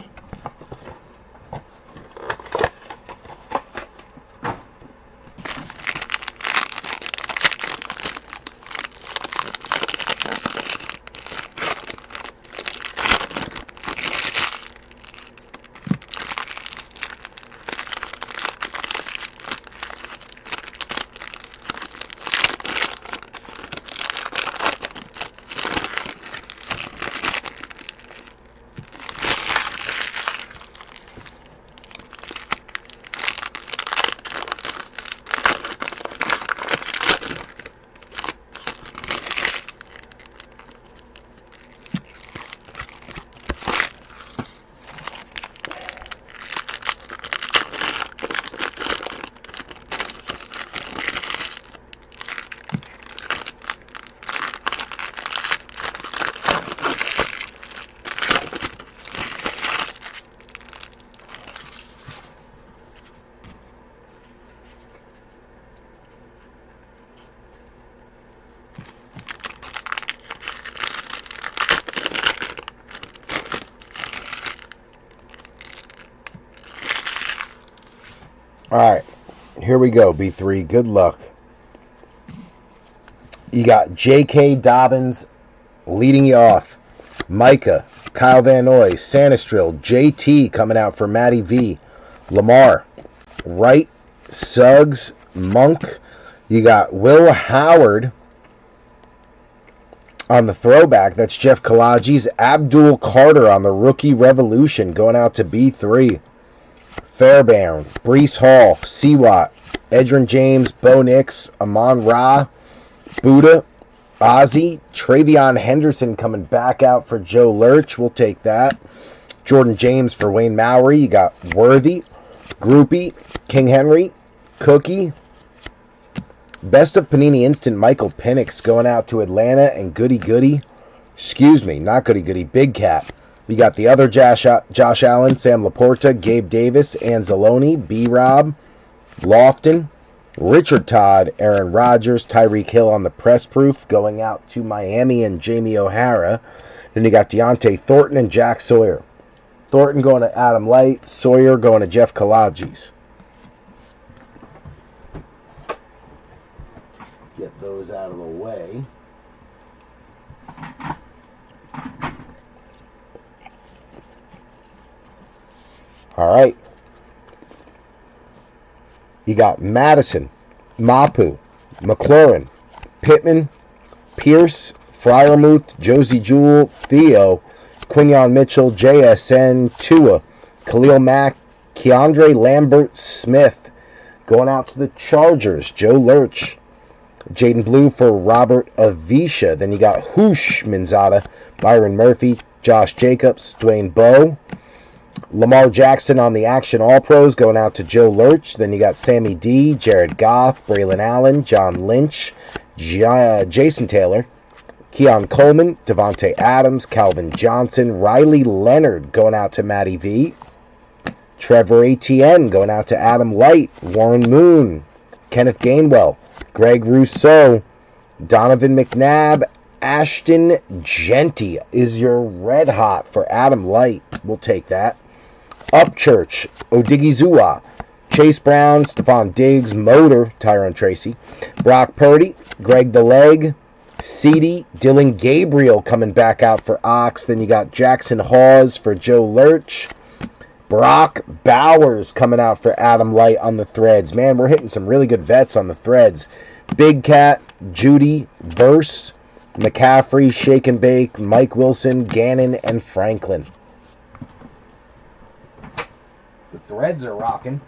All right, here we go, B3. Good luck. You got J.K. Dobbins leading you off. Micah, Kyle Van Noy, Sanistril, J.T. coming out for Matty V. Lamar, Wright, Suggs, Monk. You got Will Howard on the throwback. That's Jeff Kalaji's. Abdul Carter on the rookie revolution going out to B3. Fairbairn, Brees Hall, Seawat, Edrin James, Bo Nix, Amon Ra, Buddha, Ozzie, Travion Henderson coming back out for Joe Lurch. We'll take that. Jordan James for Wayne Mowry. You got Worthy, Groupie, King Henry, Cookie. Best of Panini Instant Michael Penix going out to Atlanta, and Goody Goody. Excuse me, not Goody Goody, Big Cat. We got the other Josh Allen, Sam Laporta, Gabe Davis, Anzalone, B-Rob, Lofton, Richard Todd, Aaron Rodgers, Tyreek Hill on the press proof going out to Miami and Jamie O'Hara. Then you got Deontay Thornton and Jack Sawyer. Thornton going to Adam Light, Sawyer going to Jeff Kalaji's. Get those out of the way. All right. You got Madison, Mapu, McLaurin, Pittman, Pierce, Fryermuth, Josie Jewell, Theo, Quinyon Mitchell, JSN, Tua, Khalil Mack, Keandre Lambert Smith. Going out to the Chargers, Joe Lurch. Jaden Blue for Robert Avisha. Then you got Hoosh Minzada, Byron Murphy, Josh Jacobs, Dwayne Bowe. Lamar Jackson on the Action All-Pros going out to Joe Lurch. Then you got Sammy D, Jared Goff, Braylon Allen, John Lynch, Jason Taylor, Keon Coleman, Devontae Adams, Calvin Johnson, Riley Leonard going out to Matty V. Trevor Etienne going out to Adam Light, Warren Moon, Kenneth Gainwell, Greg Rousseau, Donovan McNabb, Ashton Genty is your red hot for Adam Light. We'll take that. Upchurch, Odigizua, Chase Brown, Stephon Diggs, Motor, Tyron Tracy, Brock Purdy, Greg the Leg, Ceedy, Dylan Gabriel coming back out for Ox. Then you got Jackson Hawes for Joe Lurch. Brock Bowers coming out for Adam Light on the threads. Man, we're hitting some really good vets on the threads. Big Cat, Judy, Verse, McCaffrey, Shake and Bake, Mike Wilson, Gannon, and Franklin. The threads are rocking.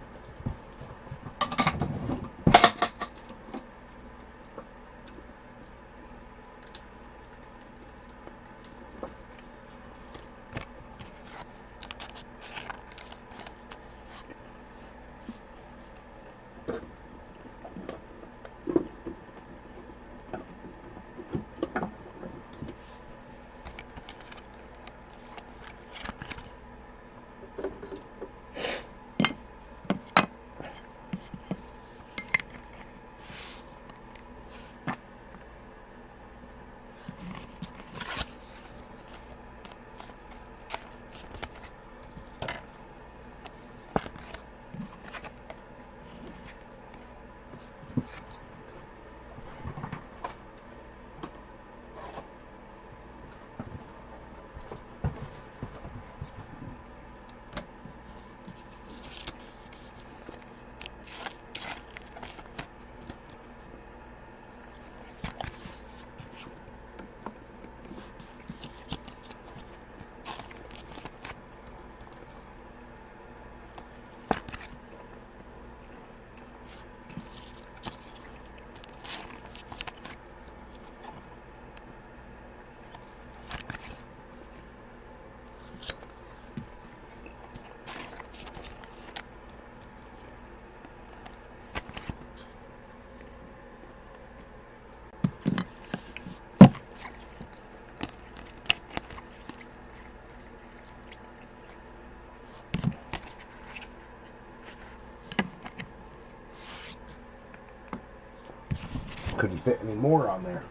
Couldn't fit any more on there.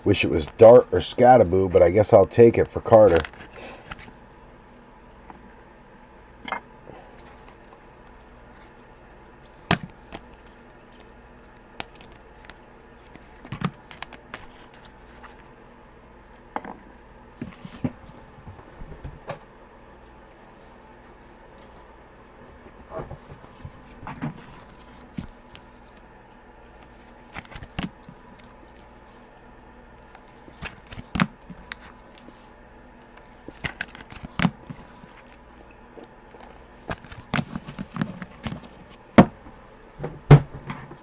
Wish it was Dart or Scataboo, but I guess I'll take it for Carter.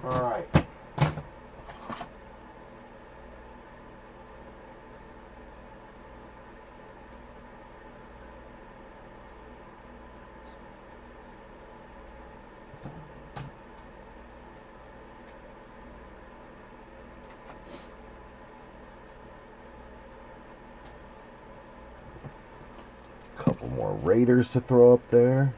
All right. Couple more Raiders to throw up there.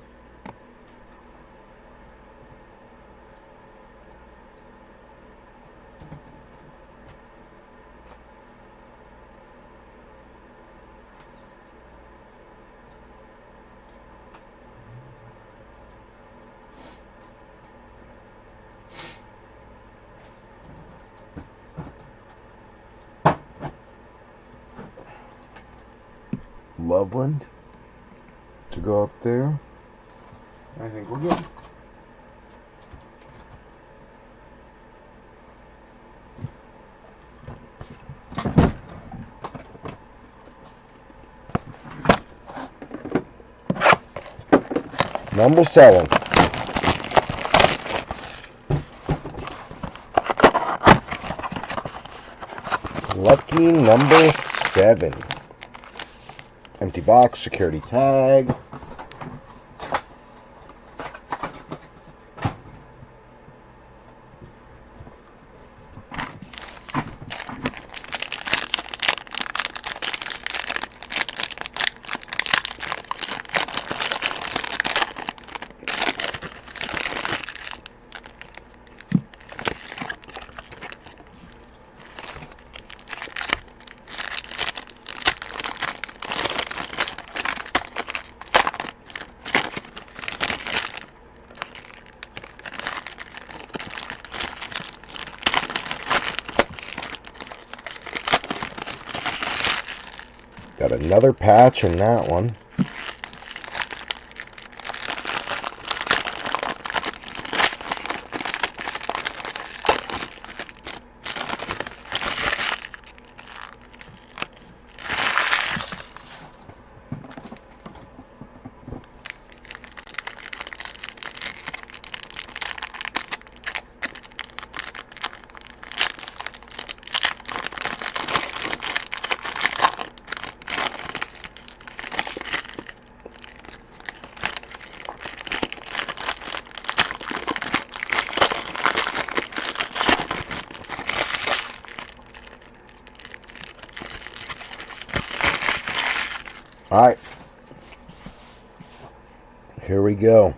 Loveland to go up there. I think we're good. Number 7. Lucky number 7. Empty box, security tag. Got another patch in that one. Alright, here we go.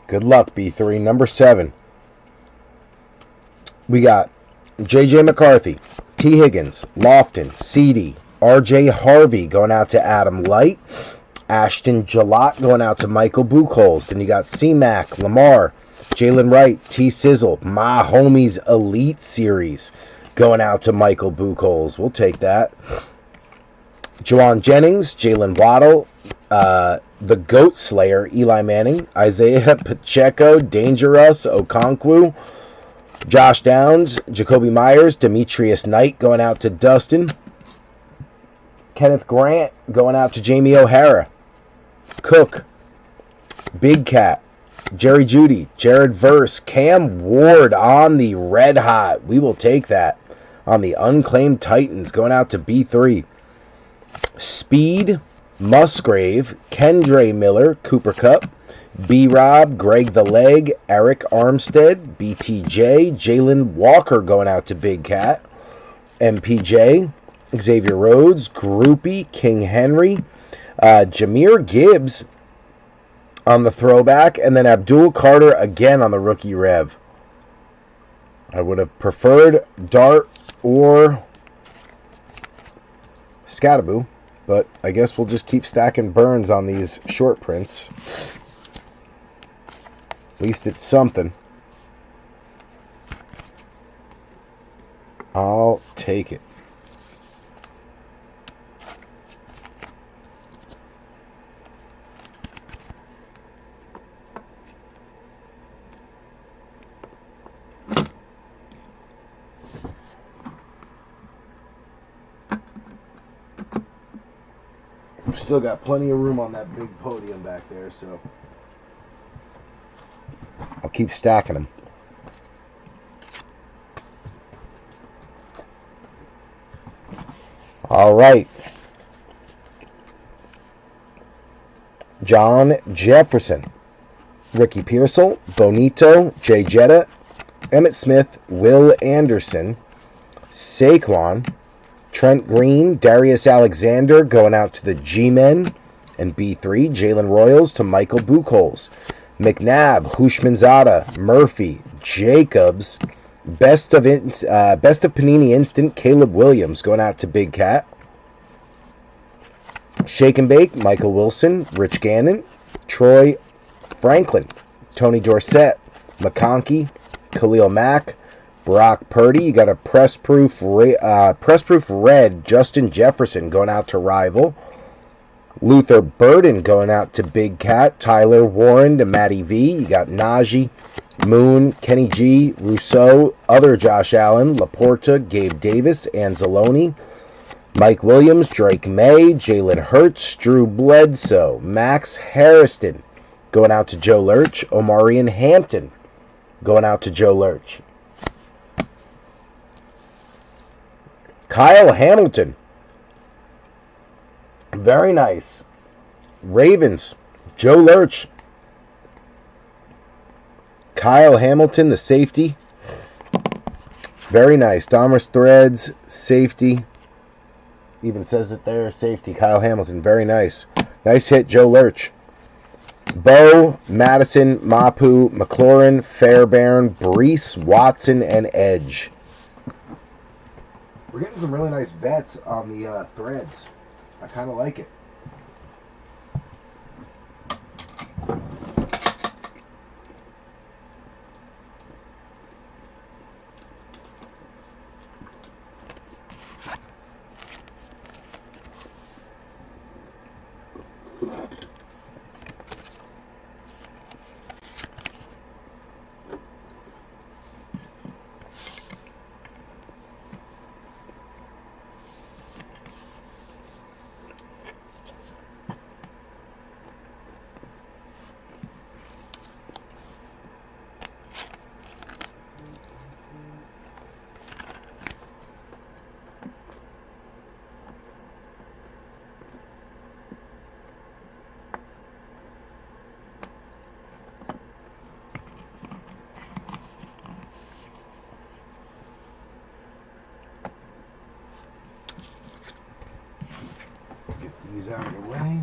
Good luck, B3. Number 7. We got J.J. McCarthy, T. Higgins, Lofton, C.D., R.J. Harvey going out to Adam Light, Ashton Jalott going out to Michael Buchholz. Then you got C-Mac, Lamar, Jalen Wright, T. Sizzle, My Homies Elite Series going out to Michael Buchholz. We'll take that. Juwan Jennings, Jalen Waddle, the Goat Slayer, Eli Manning, Isaiah Pacheco, Dangerous, Okonkwo, Josh Downs, Jacoby Myers, Demetrius Knight going out to Dustin, Kenneth Grant going out to Jamie O'Hara, Cook, Big Cat, Jerry Jeudy, Jared Verse, Cam Ward on the Red Hot. We will take that. On the Unclaimed Titans going out to B3. Speed, Musgrave, Kendre Miller, Cooper Kupp, B-Rob, Greg the Leg, Eric Armstead, BTJ, Jalen Walker going out to Big Cat, MPJ, Xavier Rhodes, Groupie, King Henry, Jahmyr Gibbs on the throwback, and then Abdul Carter again on the rookie rev. I would have preferred Dart or Scataboo, but I guess we'll just keep stacking burns on these short prints. At least it's something. I'll take it. Still got plenty of room on that big podium back there, so I'll keep stacking them. All right. John Jefferson, Ricky Pearsall, Bonito, Jay Jetta, Emmitt Smith, Will Anderson, Saquon, Trent Green, Darius Alexander going out to the G-Men and B3. Jalen Royals to Michael Buchholz. McNabb, Hushmanzada, Murphy, Jacobs. Best of Panini Instant, Caleb Williams going out to Big Cat. Shake and Bake, Michael Wilson, Rich Gannon, Troy Franklin, Tony Dorsett, McConkey, Khalil Mack, Brock Purdy. You got a press proof red Justin Jefferson going out to Rival. Luther Burden going out to Big Cat. Tyler Warren to Matty V. You got Najee, Moon, Kenny G, Rousseau, other Josh Allen, Laporta, Gabe Davis, Anzalone, Mike Williams, Drake May, Jalen Hurts, Drew Bledsoe, Max Harrison going out to Joe Lurch, Omarion Hampton going out to Joe Lurch. Kyle Hamilton. Very nice. Ravens. Joe Lurch. Kyle Hamilton, the safety. Very nice. Donruss Threads, safety. Even says it there, safety. Kyle Hamilton, very nice. Nice hit, Joe Lurch. Bo, Madison, Mapu, McLaurin, Fairbairn, Brees, Watson, and Edge. We're getting some really nice bets on the threads. I kind of like it. These out of the way.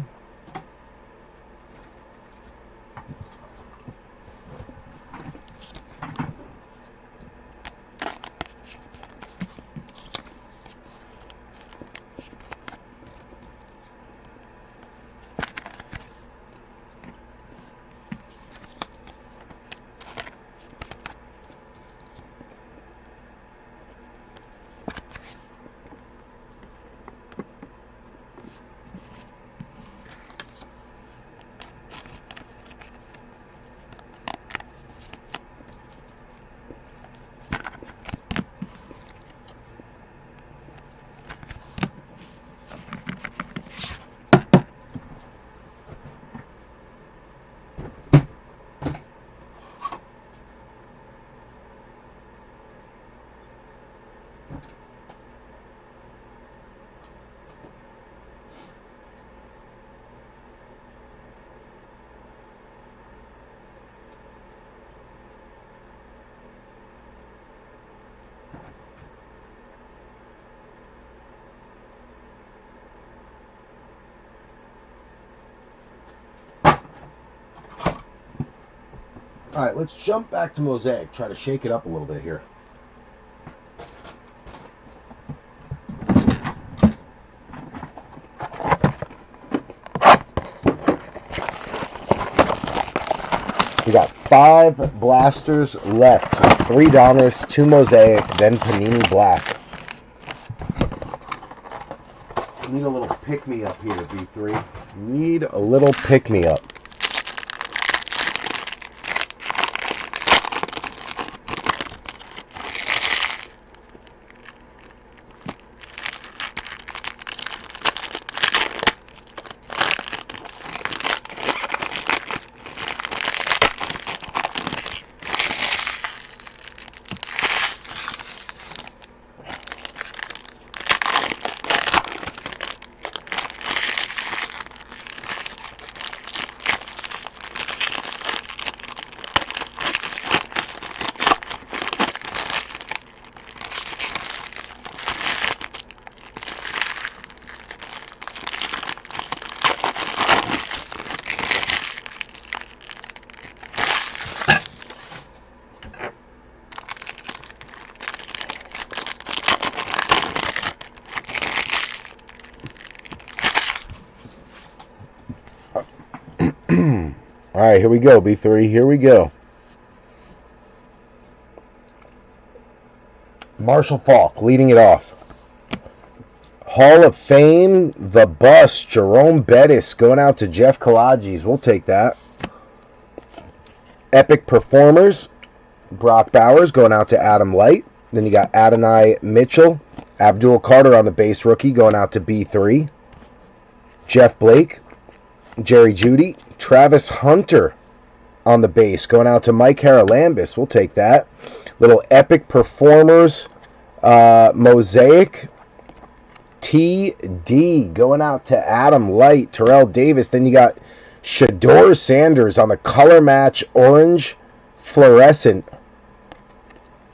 All right, let's jump back to Mosaic. Try to shake it up a little bit here. We got 5 blasters left. 3 Donruss, 2 Mosaic, then Panini Black. Need a little pick-me-up here, B3. Need a little pick-me-up. All right, here we go, B3. Here we go. Marshall Faulk leading it off. Hall of Fame, the bust, Jerome Bettis going out to Jeff Kalages. We'll take that. Epic Performers, Brock Bowers going out to Adam Light. Then you got Adonai Mitchell. Abdul Carter on the base rookie going out to B3. Jeff Blake. Jerry Jeudy. Travis Hunter on the base going out to Mike Haralambis. We'll take that. Little Epic Performers Mosaic. TD going out to Adam Light. Terrell Davis. Then you got Shador Sanders on the color match orange fluorescent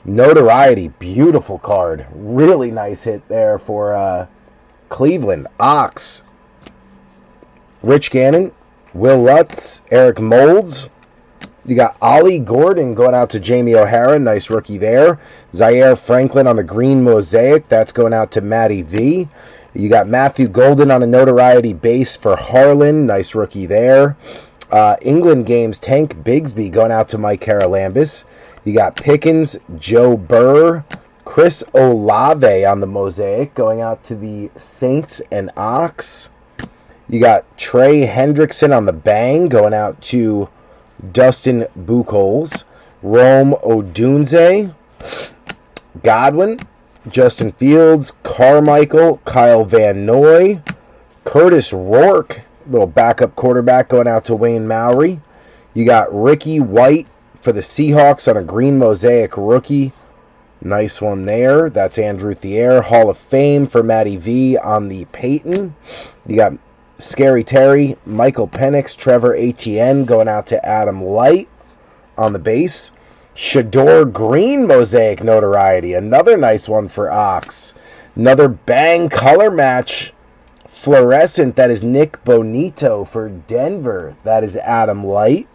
notoriety. Beautiful card. Really nice hit there for Cleveland. Ox. Rich Gannon. Will Lutz. Eric Molds. You got Ollie Gordon going out to Jamie O'Hara. Nice rookie there. Zaire Franklin on the green Mosaic. That's going out to Matty V. You got Matthew Golden on a notoriety base for Harlan. Nice rookie there. England Games Tank Bigsby going out to Mike Haralambis. You got Pickens, Joe Burr, Chris Olave on the Mosaic going out to the Saints and Ox. You got Trey Hendrickson on the Bang going out to Dustin Buchholz. Rome Odunze. Godwin. Justin Fields. Carmichael. Kyle Van Noy. Curtis Rourke. Little backup quarterback going out to Wayne Mowry. You got Ricky White for the Seahawks on a green Mosaic rookie. Nice one there. That's Andrew Thier. Hall of Fame for Matty V on the Peyton. You got Scary Terry, Michael Penix, Trevor Etienne going out to Adam Light on the base. Shador Green Mosaic notoriety. Another nice one for Ox. Another Bang color match fluorescent. That is Nick Bonito for Denver. That is Adam Light.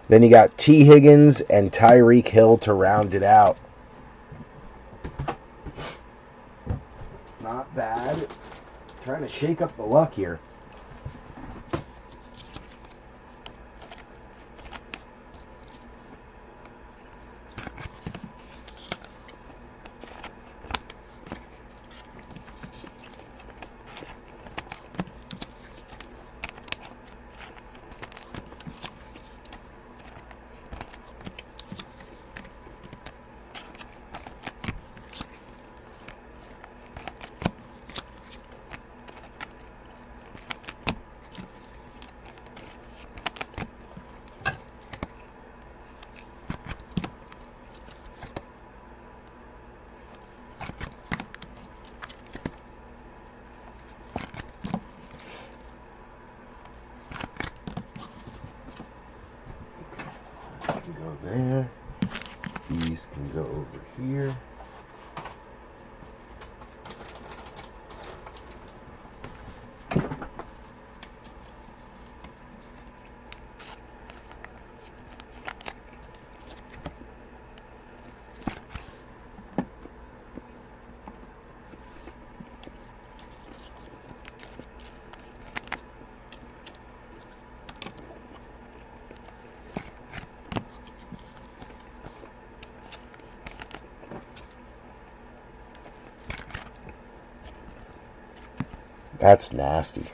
Then you got T. Higgins and Tyreek Hill to round it out. Not bad. Trying to shake up the luck here. There. These can go over here. That's nasty.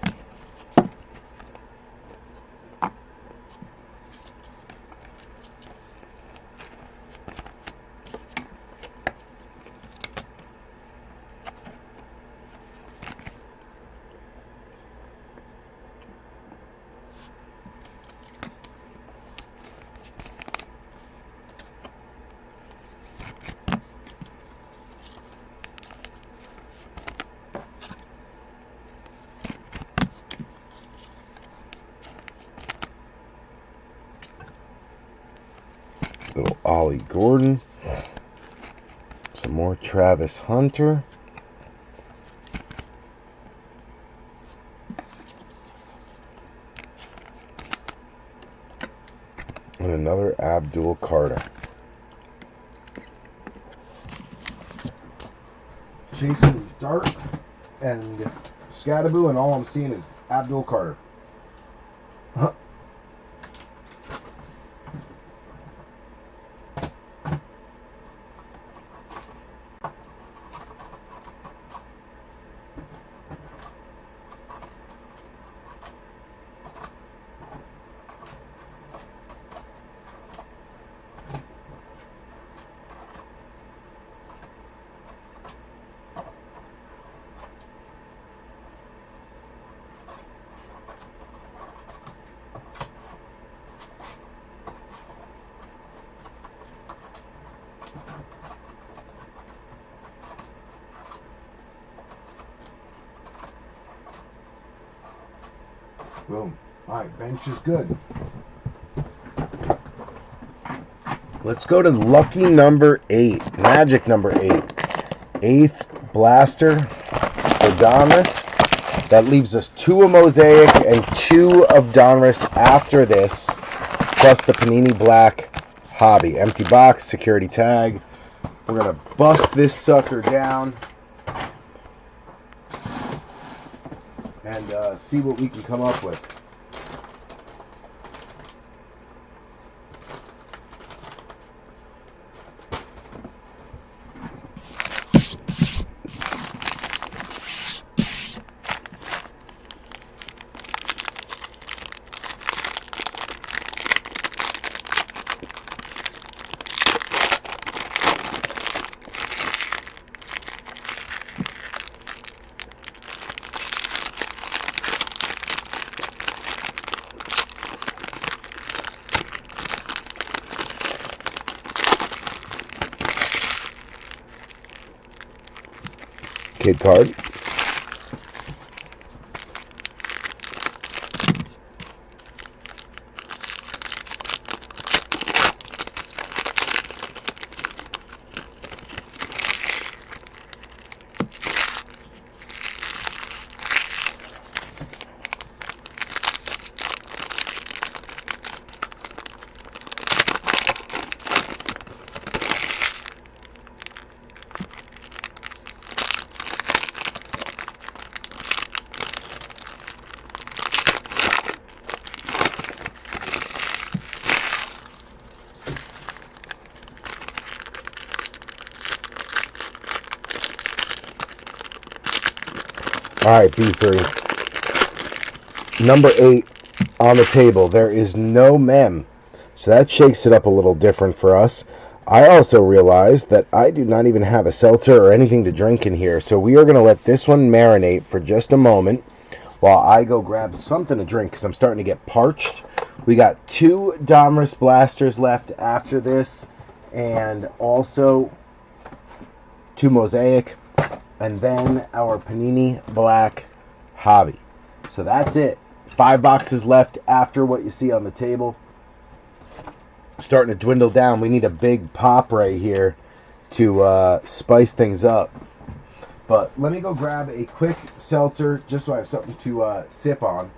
Little Ollie Gordon. Some more Travis Hunter. And another Abdul Carter. Chasing Dart and Scattaboo, and all I'm seeing is Abdul Carter. Huh. Boom. All right, bench is good. Let's go to lucky number 8, magic number 8. 8th blaster for Donruss. That leaves us 2 of Mosaic and 2 of Donruss after this, plus the Panini Black Hobby. Empty box, security tag. We're going to bust this sucker down and see what we can come up with. Kid card. All right, B3. Number 8 on the table. There is no mem. So that shakes it up a little different for us. I also realized that I do not even have a seltzer or anything to drink in here. So we are going to let this one marinate for just a moment while I go grab something to drink because I'm starting to get parched. We got 2 Donruss blasters left after this, and also 2 Mosaic, and then our Panini Black Hobby. So that's it. 5 boxes left after what you see on the table. Starting to dwindle down. We need a big pop right here to spice things up. But let me go grab a quick seltzer just so I have something to sip on.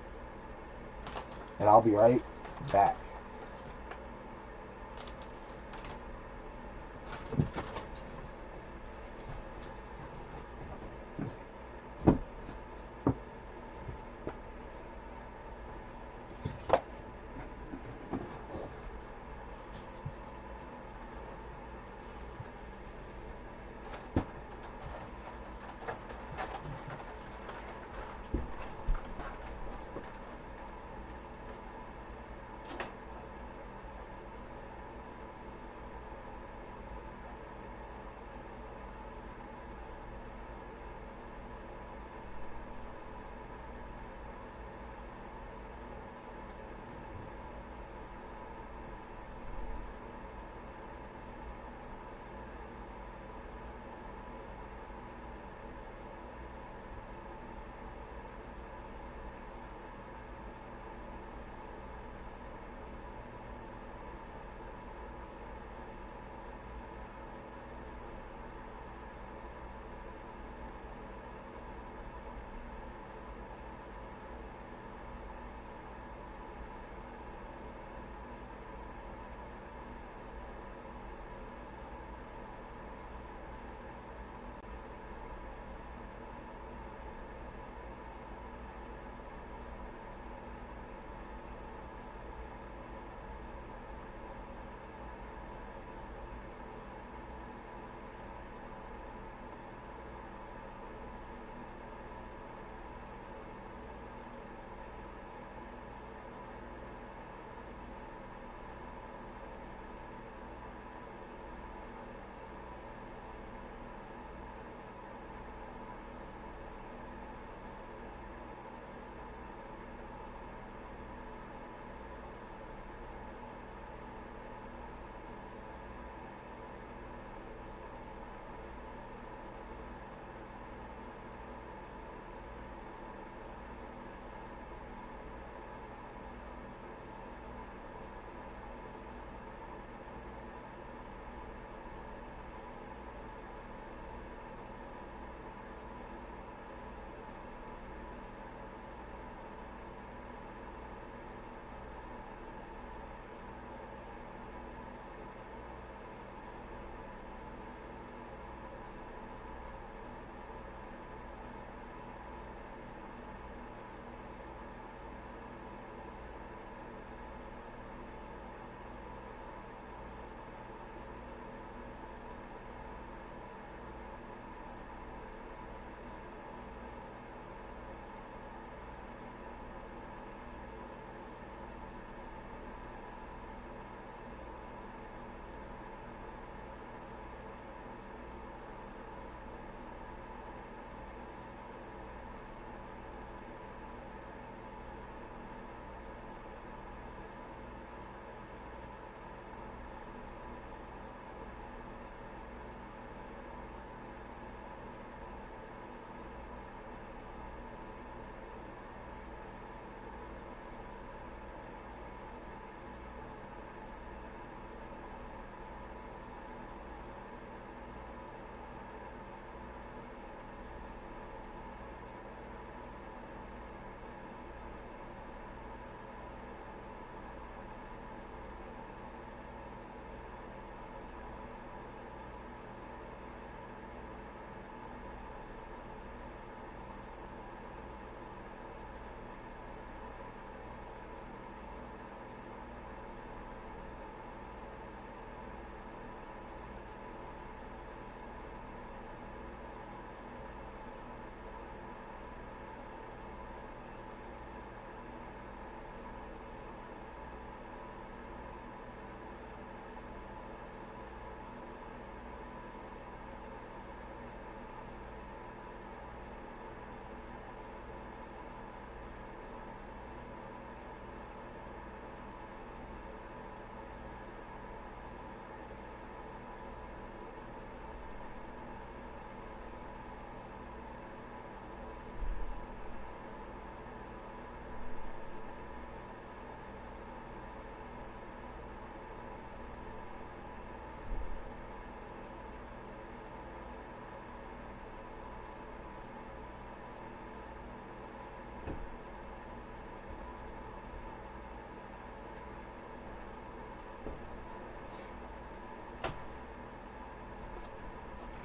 And I'll be right back.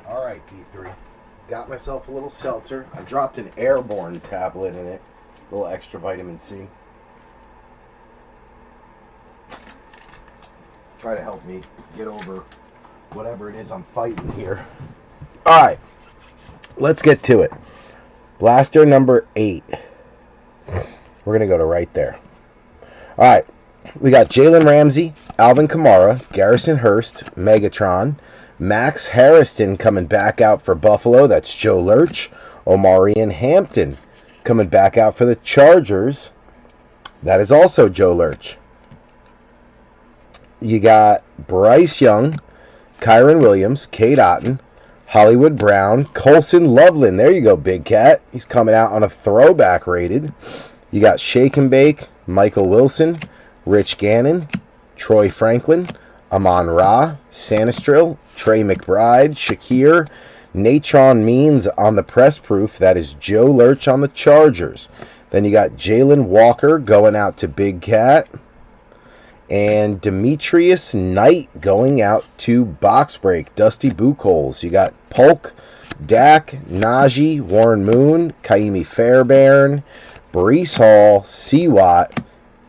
All right, P3. Got myself a little seltzer. I dropped an airborne tablet in it. A little extra vitamin C. Try to help me get over whatever it is I'm fighting here. All right. Let's get to it. Blaster number 8. We're going to go to right there. All right. We got Jalen Ramsey, Alvin Kamara, Garrison Hurst, Megatron, Max Harrison coming back out for Buffalo. That's Joe Lurch. Omarion Hampton coming back out for the Chargers. That is also Joe Lurch. You got Bryce Young, Kyron Williams, Cade Otton, Hollywood Brown, Colson Loveland. There you go, Big Cat. He's coming out on a throwback rated. You got Shake and Bake, Michael Wilson, Rich Gannon, Troy Franklin, Amon Ra, Sanistril, Trey McBride, Shakir, Natron Means on the press proof. That is Joe Lurch on the Chargers. Then you got Jalen Walker going out to Big Cat. And Demetrius Knight going out to Box Break, Dusty Buchholz. You got Polk, Dak, Najee, Warren Moon, Kaimi Fairbairn, Breece Hall, Seawatt,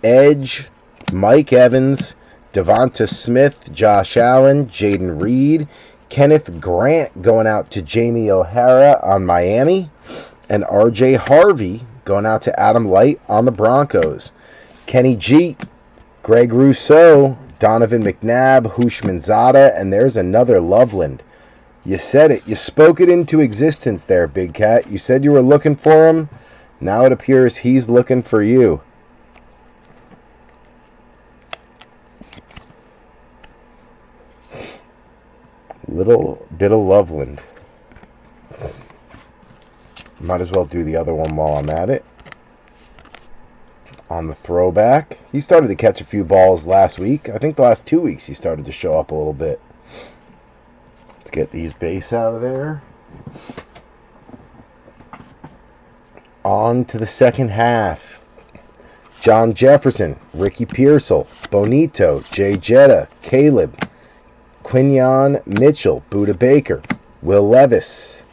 Edge, Mike Evans, Devonta Smith, Josh Allen, Jaden Reed, Kenneth Grant going out to Jamie O'Hara on Miami, and RJ Harvey going out to Adam Light on the Broncos. Kenny G, Greg Rousseau, Donovan McNabb, Hushmanzada, and there's another Loveland. You said it. You spoke it into existence there, Big Cat. You said you were looking for him. Now it appears he's looking for you. Little bit of Loveland. Might as well do the other one while I'm at it. On the throwback. He started to catch a few balls last week. I think the last 2 weeks he started to show up a little bit. Let's get these base out of there. On to the second half. John Jefferson, Ricky Pearsall, Bonito, Jay Jetta, Caleb, Quinyon Mitchell, Buda Baker, Will Levis,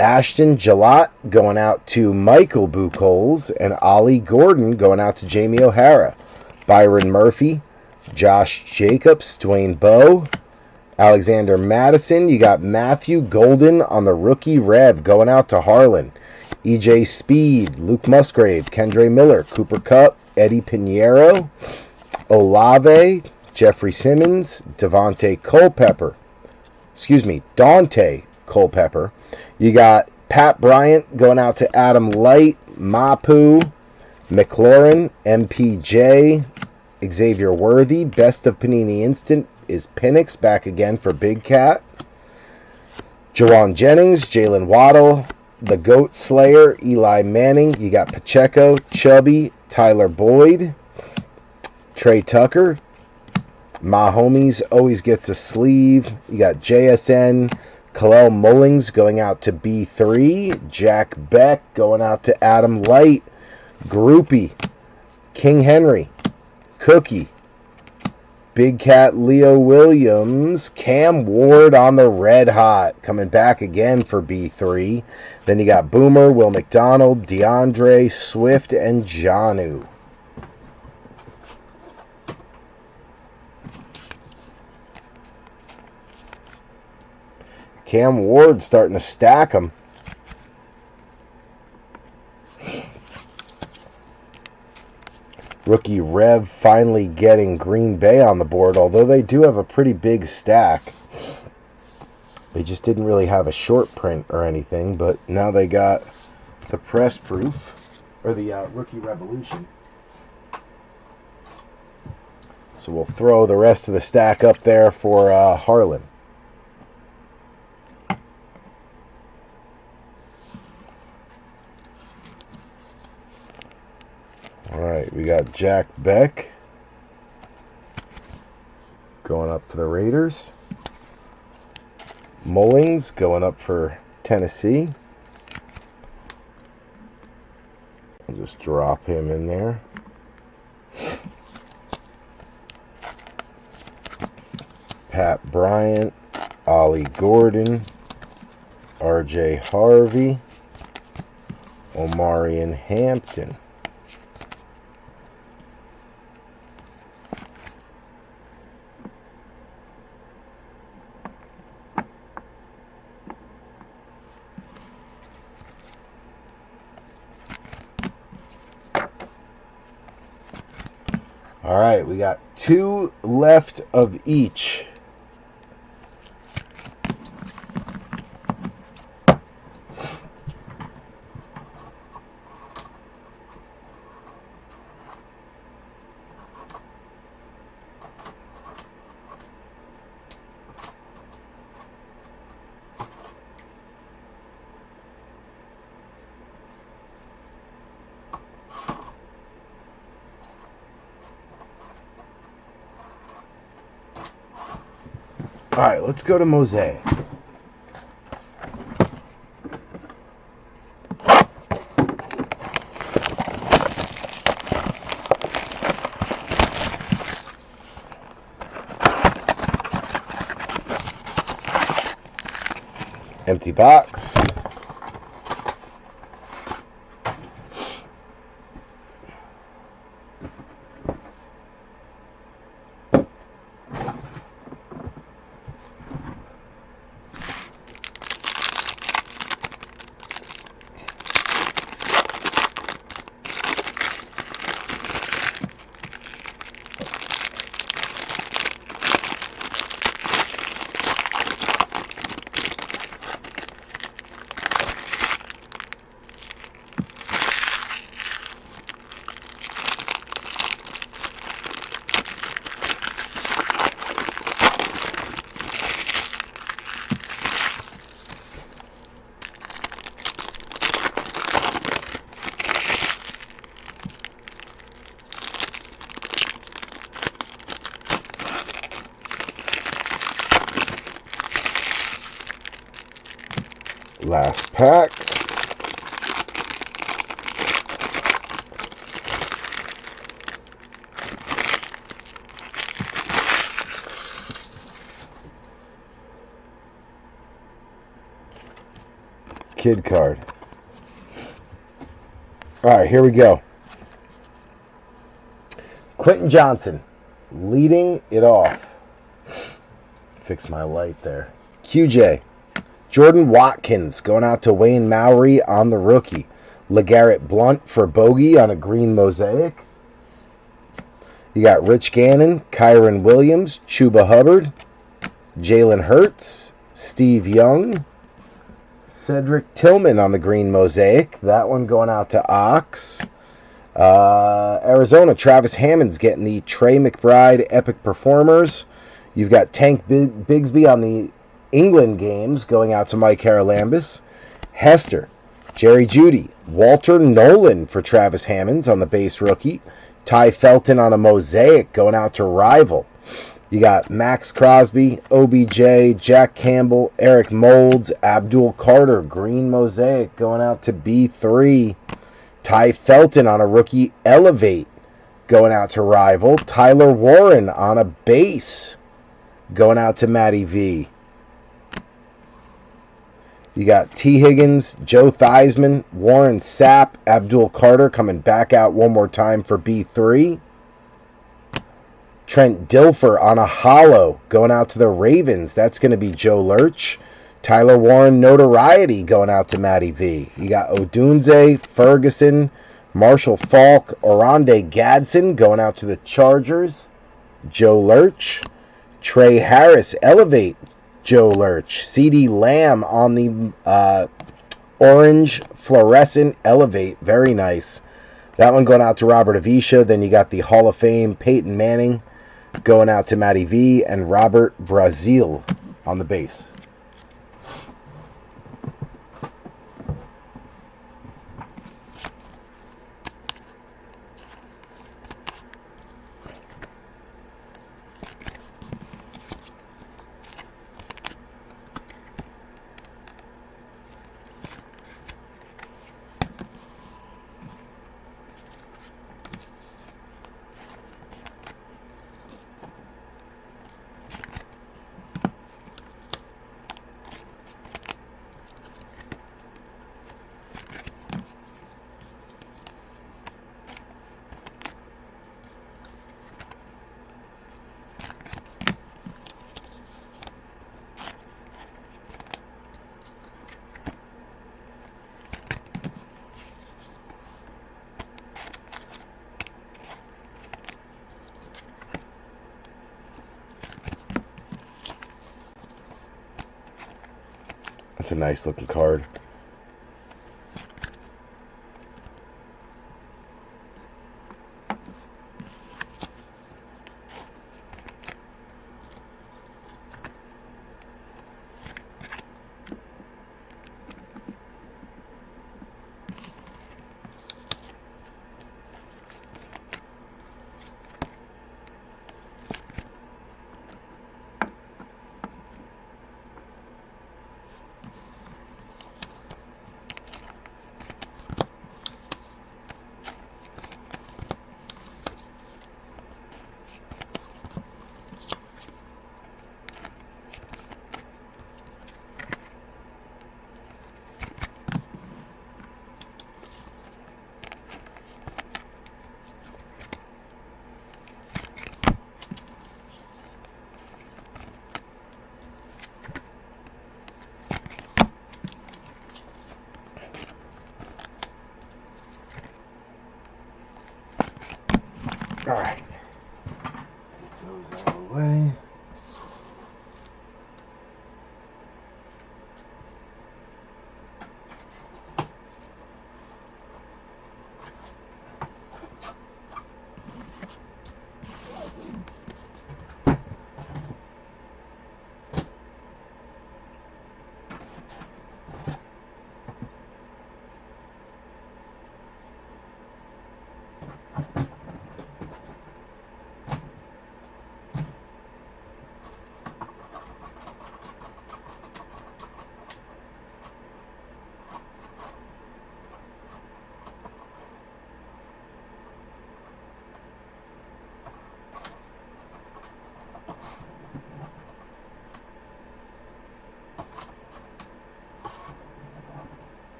Ashton Jalot going out to Michael Buchholz, and Ollie Gordon going out to Jamie O'Hara. Byron Murphy, Josh Jacobs, Dwayne Bowe, Alexander Madison. You got Matthew Golden on the rookie Rev going out to Harlan. EJ Speed, Luke Musgrave, Kendre Miller, Cooper Kupp, Eddie Pinheiro, Olave, Jeffrey Simmons, Dante Culpepper. You got Pat Bryant going out to Adam Light, Mapu, McLaurin, MPJ, Xavier Worthy. Best of Panini Instant is Penix back again for Big Cat. Jawan Jennings, Jalen Waddle, the Goat Slayer, Eli Manning. You got Pacheco, Chubby, Tyler Boyd, Trey Tucker. My homies always gets a sleeve. You got JSN, Kalel Mullings going out to B3. Jack Beck going out to Adam Light. Groupie, King Henry, Cookie, Big Cat Leo Williams, Cam Ward on the Red Hot coming back again for B3. Then you got Boomer, Will McDonald, DeAndre Swift, and Janu. Cam Ward starting to stack them. Rookie Rev finally getting Green Bay on the board, although they do have a pretty big stack. They just didn't really have a short print or anything, but now they got the press proof, or the Rookie Revolution. So we'll throw the rest of the stack up there for Harlan. Alright, we got Jack Beck going up for the Raiders. Mullings going up for Tennessee. I'll just drop him in there. Pat Bryant, Ollie Gordon, RJ Harvey, Omarion Hampton. All right, we got 2 left of each. All right, let's go to Mosaic. Empty box. Last pack. Kid card. All right, here we go. Quentin Johnson leading it off. Fix my light there. QJ. Jordan Watkins going out to Wayne Mowry on the rookie. LeGarrette Blount for Bogey on a green Mosaic. You got Rich Gannon, Kyron Williams, Chuba Hubbard, Jalen Hurts, Steve Young, Cedric Tillman on the green Mosaic. That one going out to Ox. Arizona, Travis Hammond's getting the Trey McBride Epic Performers. You've got Tank Bigsby on the England games going out to Mike Haralambis. Hester, Jerry Jeudy, Walter Nolan for Travis Hammonds on the base rookie. Ty Felton on a Mosaic going out to Rival. You got Max Crosby, OBJ, Jack Campbell, Eric Moulds, Abdul Carter, green Mosaic going out to B3. Ty Felton on a rookie Elevate going out to Rival. Tyler Warren on a base going out to Matty V. You got T. Higgins, Joe Theismann, Warren Sapp, Abdul Carter coming back out one more time for B3. Trent Dilfer on a hollow going out to the Ravens. That's going to be Joe Lurch. Tyler Warren Notoriety going out to Matty V. You got Odunze, Ferguson, Marshall Falk, Oronde Gadsden going out to the Chargers. Joe Lurch. Trey Harris, Elevate, Joe Lurch. CD Lamb on the orange fluorescent Elevate. Very nice. That one going out to Robert Avisha. Then you got the Hall of Fame Peyton Manning going out to Matty V. And Robert Brazil on the base. That's a nice looking card. All right, get those out of the way.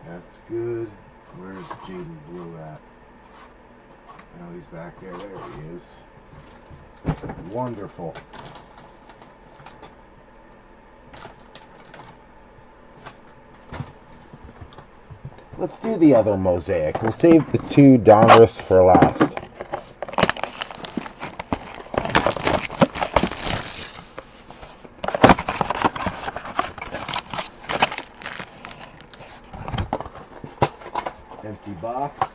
That's good. Where's Jaden Blue at? Oh, he's back there. There he is. Wonderful. Let's do the other Mosaic. We'll save the two Donruss for last. Empty box.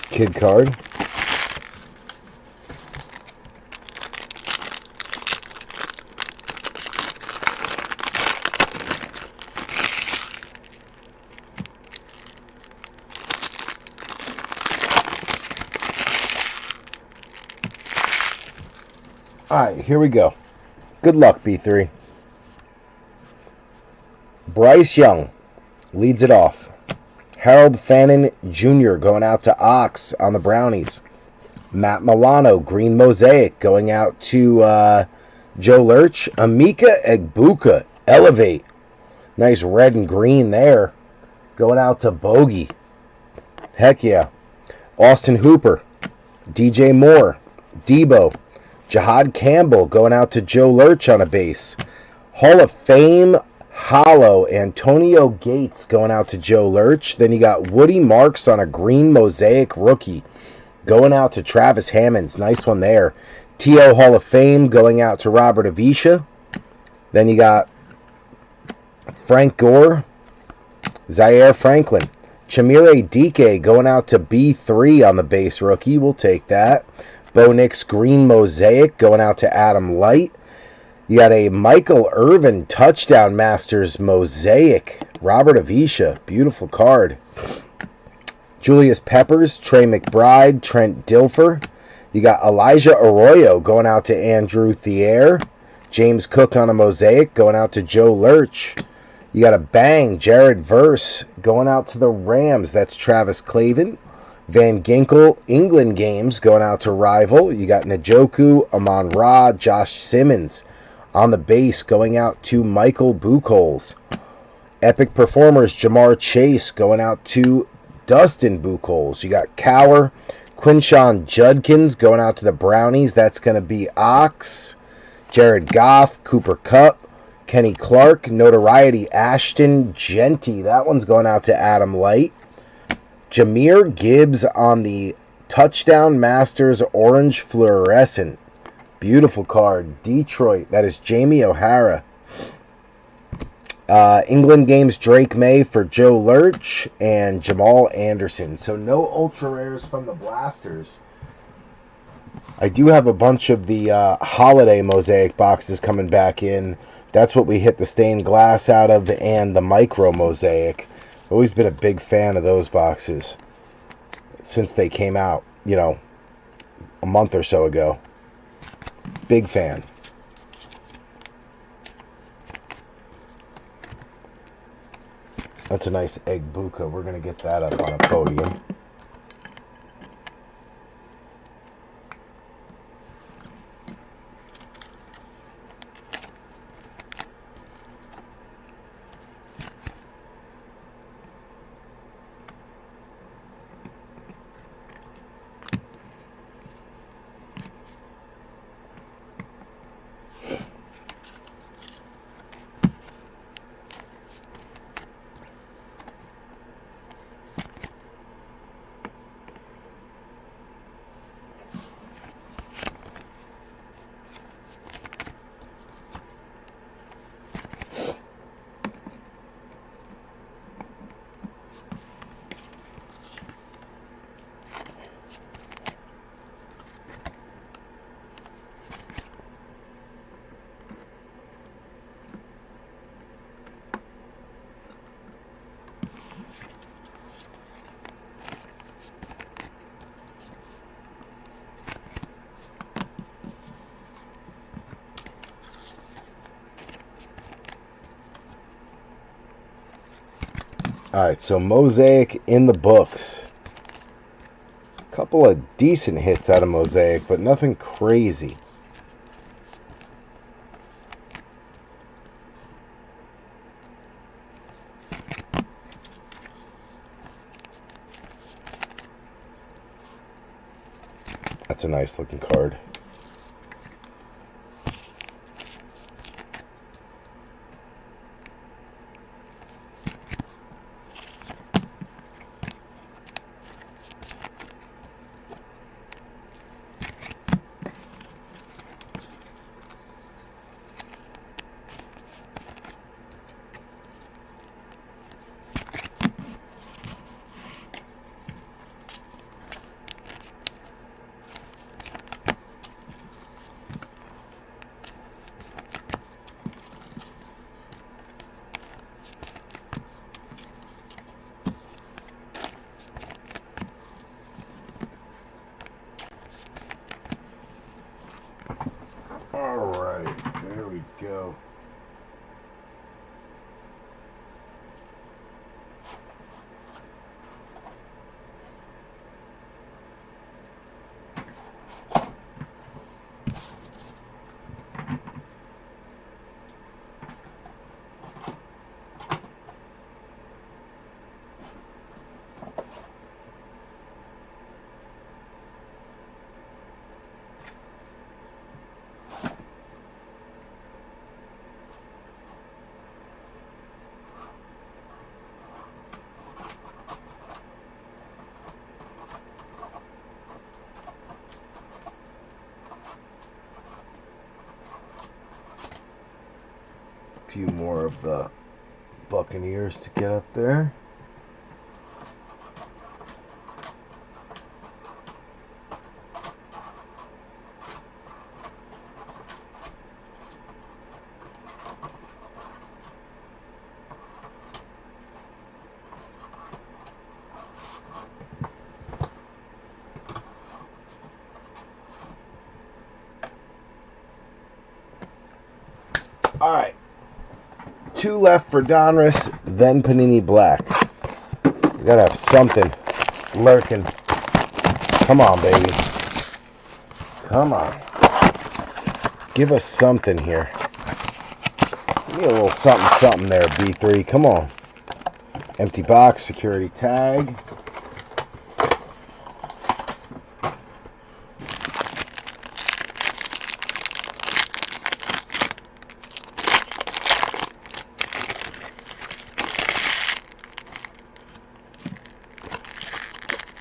Kid card. Alright, here we go. Good luck, B3. Bryce Young leads it off. Harold Fannin Jr. going out to Ox on the Brownies. Matt Milano, Green Mosaic, going out to Joe Lurch. Amika Egbuka, Elevate. Nice red and green there. Going out to Bogey. Heck yeah. Austin Hooper. DJ Moore. Debo. Jahad Campbell going out to Joe Lurch on a base. Hall of Fame Hollow Antonio Gates going out to Joe Lurch. Then you got Woody Marks on a Green Mosaic rookie going out to Travis Hammonds. Nice one there. T.O. Hall of Fame going out to Robert Avisha. Then you got Frank Gore, Zaire Franklin. Chamire Dike going out to B3 on the base rookie. We'll take that. Bo Nix Green Mosaic going out to Adam Light. You got a Michael Irvin Touchdown Masters Mosaic. Robert Avisha. Beautiful card. Julius Peppers, Trey McBride, Trent Dilfer. You got Elijah Arroyo going out to Andrew Thier. James Cook on a Mosaic going out to Joe Lurch. You got a bang, Jared Verse going out to the Rams. That's Travis Clavin. Van Ginkel, England games going out to Rival. You got Njoku, Amon-Ra, Josh Simmons. On the base going out to Michael Buchholz. Epic Performers, Jamar Chase going out to Dustin Buchholz. You got Cower, Quinshon Judkins going out to the Brownies. That's going to be Ox. Jared Goff, Cooper Kupp, Kenny Clark, Notoriety, Ashton Genty. That one's going out to Adam Light. Jahmyr Gibbs on the Touchdown Masters Orange Fluorescent. Beautiful card. Detroit. That is Jamie O'Hara. England games, Drake May for Joe Lurch and Jamal Anderson. So no ultra rares from the Blasters. I do have a bunch of the holiday Mosaic boxes coming back in. That's what we hit the stained glass out of, and the micro Mosaic. Always been a big fan of those boxes since they came out, you know, a month or so ago. Big fan. That's a nice egg buka. We're going to get that up on a podium. Alright, so Mosaic in the books. A couple of decent hits out of Mosaic, but nothing crazy. That's a nice looking card. There we go. Few more of the Buccaneers to get up there. All right. 2 left for Donruss, then Panini Black. We gotta have something lurking Come on, baby. Come on. Give us something here. Give me a little something there, B3. Come on. Empty box, security tag.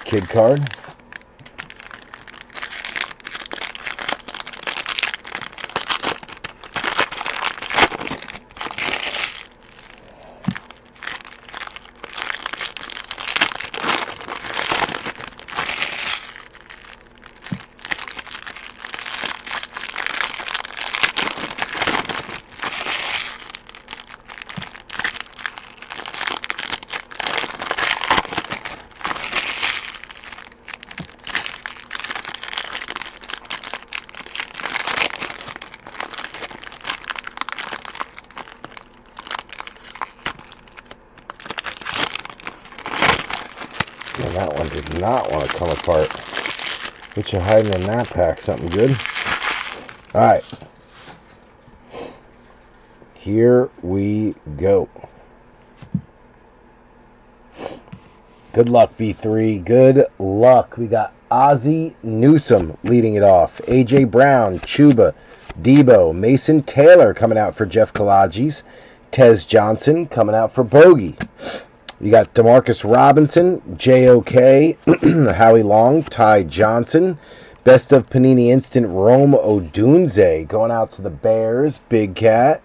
Kid card. And that one did not want to come apart. What you hiding in that pack? Something good? Alright. Here we go. Good luck, B3. Good luck. We got Ozzie Newsome leading it off. A.J. Brown, Chuba, Debo, Mason Taylor coming out for Jeff Kalages. Tez Johnson coming out for Bogey. You got DeMarcus Robinson, J.O.K., Howie Long, Ty Johnson. Best of Panini Instant, Rome Odunze going out to the Bears, Big Cat.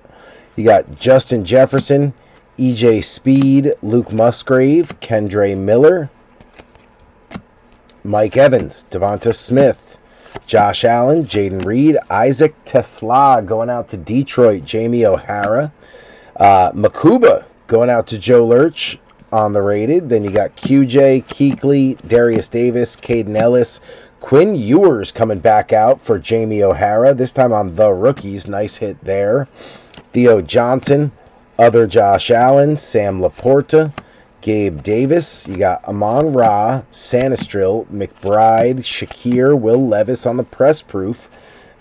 You got Justin Jefferson, E.J. Speed, Luke Musgrave, Kendre Miller. Mike Evans, Devonta Smith, Josh Allen, Jaden Reed, Isaac Tesla going out to Detroit, Jamie O'Hara. Makuba going out to Joe Lurch on the rated. Then you got QJ, Keekly, Darius Davis, Caden Ellis, Quinn Ewers coming back out for Jamie O'Hara, this time on the rookies. Nice hit there. Theo Johnson, other Josh Allen, Sam Laporta, Gabe Davis. You got Amon Ra, Sanistril, McBride, Shakir, Will Levis on the press proof.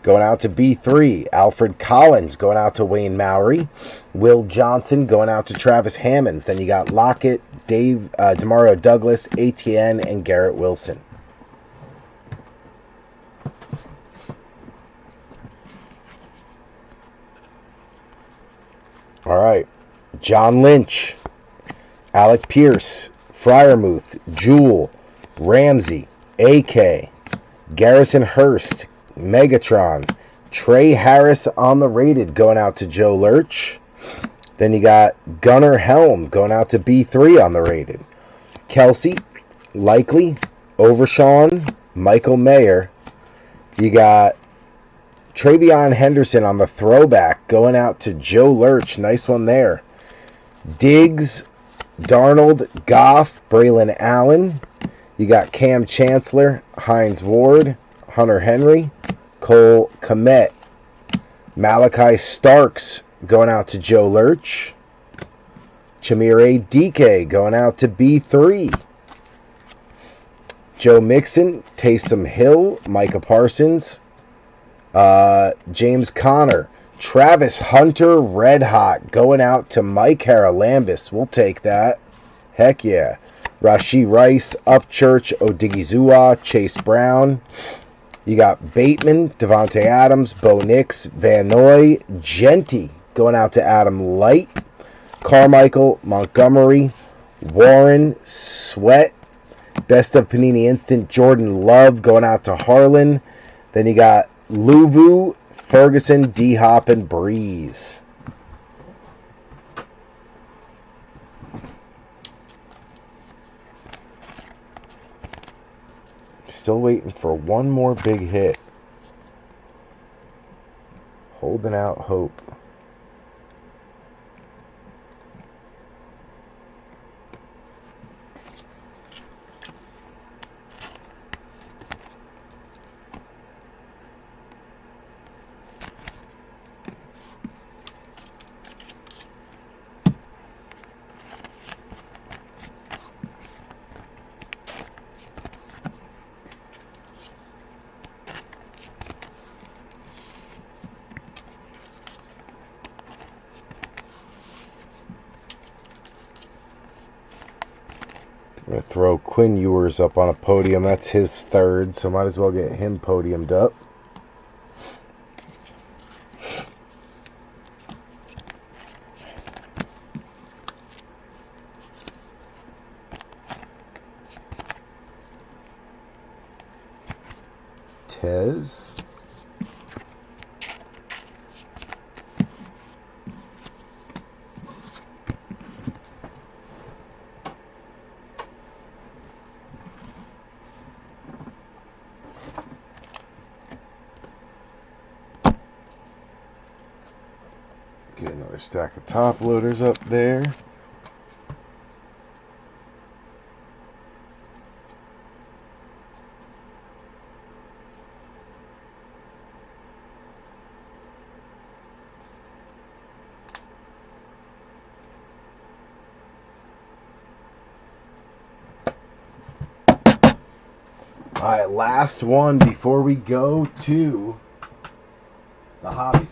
Going out to B3. Alfred Collins going out to Wayne Mowry. Will Johnson going out to Travis Hammonds. Then you got Lockett, Demario Douglas, ATN, and Garrett Wilson. All right. John Lynch, Alec Pierce, Fryermuth, Jewel, Ramsey, AK, Garrison Hurst, Megatron, Trey Harris on the rated going out to Joe Lurch. Then you got Gunnar Helm going out to B3 on the rated. Kelsey, Likely, Overshawn, Michael Mayer. You got Travion Henderson on the throwback going out to Joe Lurch. Nice one there. Diggs, Darnold, Goff, Braylon Allen. You got Cam Chancellor, Hines Ward, Hunter Henry, Cole Kmet. Malachi Starks going out to Joe Lurch. Chamire DK going out to B3. Joe Mixon, Taysom Hill, Micah Parsons, James Conner, Travis Hunter, Red Hot going out to Mike Haralambis. We'll take that. Heck yeah. Rashee Rice, Upchurch, Odigizua, Chase Brown. You got Bateman, Devontae Adams, Bo Nix, Van Noy, Genty going out to Adam Light, Carmichael, Montgomery, Warren, Sweat. Best of Panini Instant, Jordan Love going out to Harlan. Then you got Luvu, Ferguson, D-Hop, and Breeze. Still waiting for one more big hit. Holding out hope. I'm going to throw Quinn Ewers up on a podium. That's his third, so might as well get him podiumed up. Tez. Get another stack of top loaders up there. Alright, last one before we go to the hobby.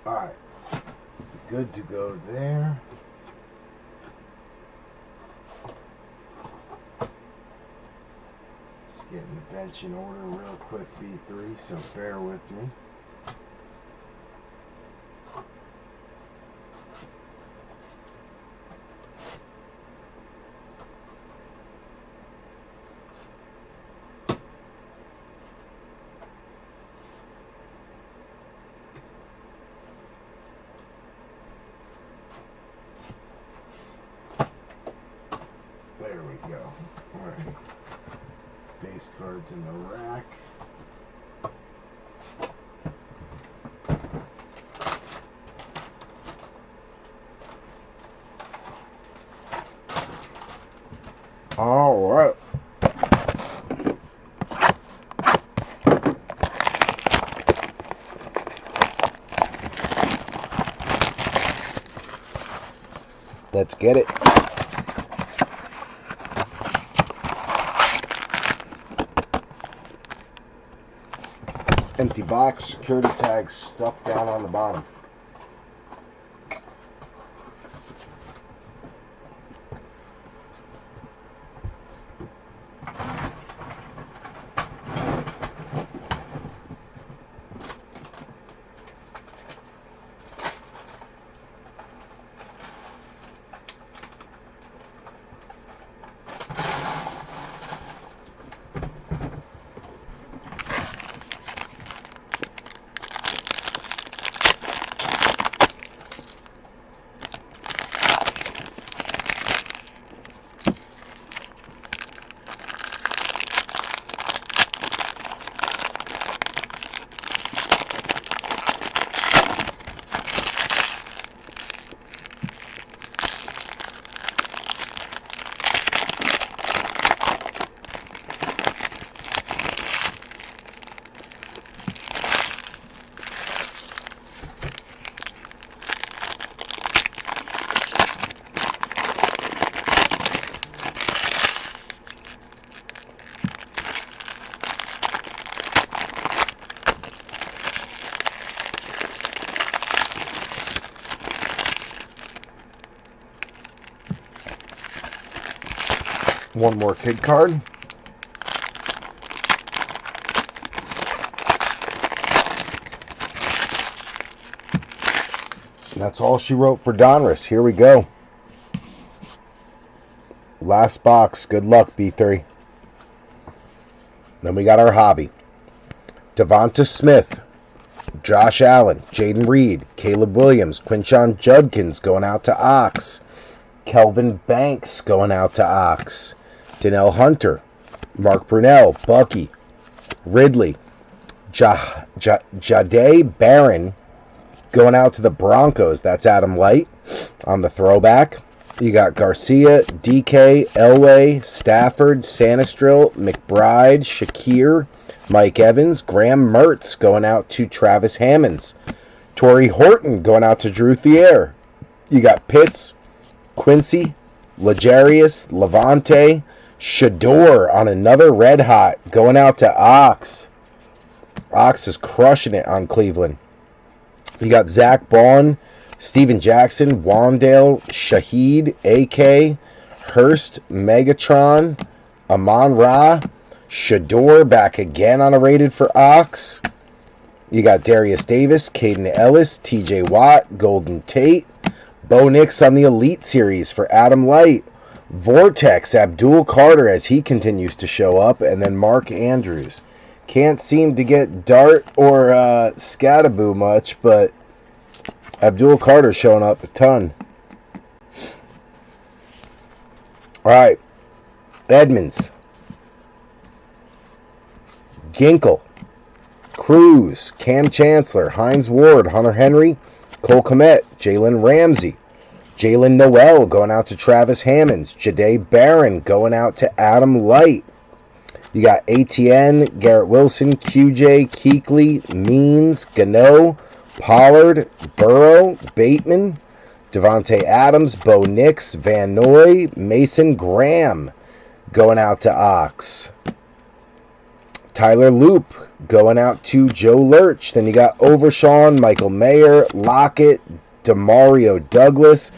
Alright, good to go there. Just getting the bench in order real quick, B3, so bear with me. There we go. Alright. Base cards in the rack. Alright. Let's get it. Empty box, security tag stuffed down on the bottom. One more kid card. That's all she wrote for Donruss. Here we go. Last box. Good luck, B3. Then we got our hobby. Devonta Smith, Josh Allen, Jaden Reed, Caleb Williams, Quinshon Judkins going out to Ox. Kelvin Banks going out to Ox. Danielle Hunter, Mark Brunell, Bucky, Ridley, Jahdae Barron going out to the Broncos. That's Adam Light on the throwback. You got Garcia, DK, Elway, Stafford, Sanistril, McBride, Shakir, Mike Evans, Graham Mertz going out to Travis Hammonds. Torrey Horton going out to Drew Thier. You got Pitts, Quincy, L'Jarius, Levante, Shador on another red hot going out to Ox. Ox is crushing it on Cleveland. You got Zach Bond, Steven Jackson, Wandale, Shaheed, AK, Hurst, Megatron, Amon-Ra, Shador back again on a rated for Ox. You got Darius Davis, Caden Ellis, TJ Watt, Golden Tate, Bo Nix on the Elite Series for Adam Light, Vortex, Abdul Carter as he continues to show up, and then Mark Andrews. Can't seem to get Dart or Scattaboo much, but Abdul Carter showing up a ton. All right. Edmonds. Ginkle. Cruz. Cam Chancellor. Hines Ward. Hunter Henry. Cole Kmet. Jalen Ramsey. Jalen Noel going out to Travis Hammonds. Jahdae Barron going out to Adam Light. You got ATN, Garrett Wilson, QJ, Keekly, Means, Gano, Pollard, Burrow, Bateman, Devontae Adams, Bo Nix, Van Noy, Mason Graham going out to Ox. Tyler Loop going out to Joe Lurch. Then you got Overshawn, Michael Mayer, Lockett, Demario Douglas.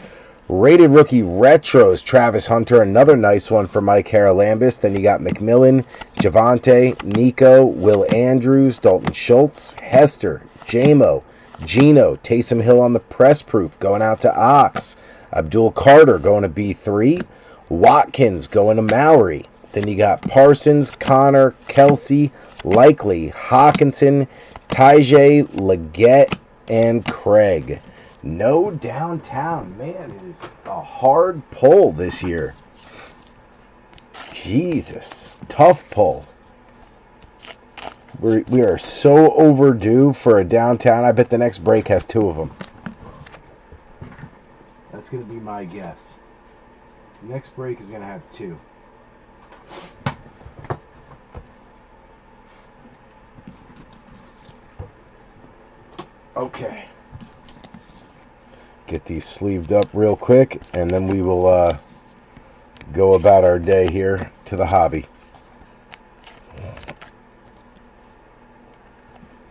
Rated rookie retros, Travis Hunter, another nice one for Mike Haralambis. Then you got McMillan, Javante, Nico, Will Andrews, Dalton Schultz, Hester, Jamo, Gino, Taysom Hill on the press proof going out to Ox. Abdul Carter going to B3. Watkins going to Mowry. Then you got Parsons, Connor, Kelsey, Likely, Hawkinson, Tajay, Leggett, and Craig. No downtown. Man, it is a hard pull this year. Jesus. Tough pull. We are so overdue for a downtown. I bet the next break has 2 of them. That's going to be my guess. The next break is going to have 2. Okay. Get these sleeved up real quick, and then we will go about our day here to the hobby.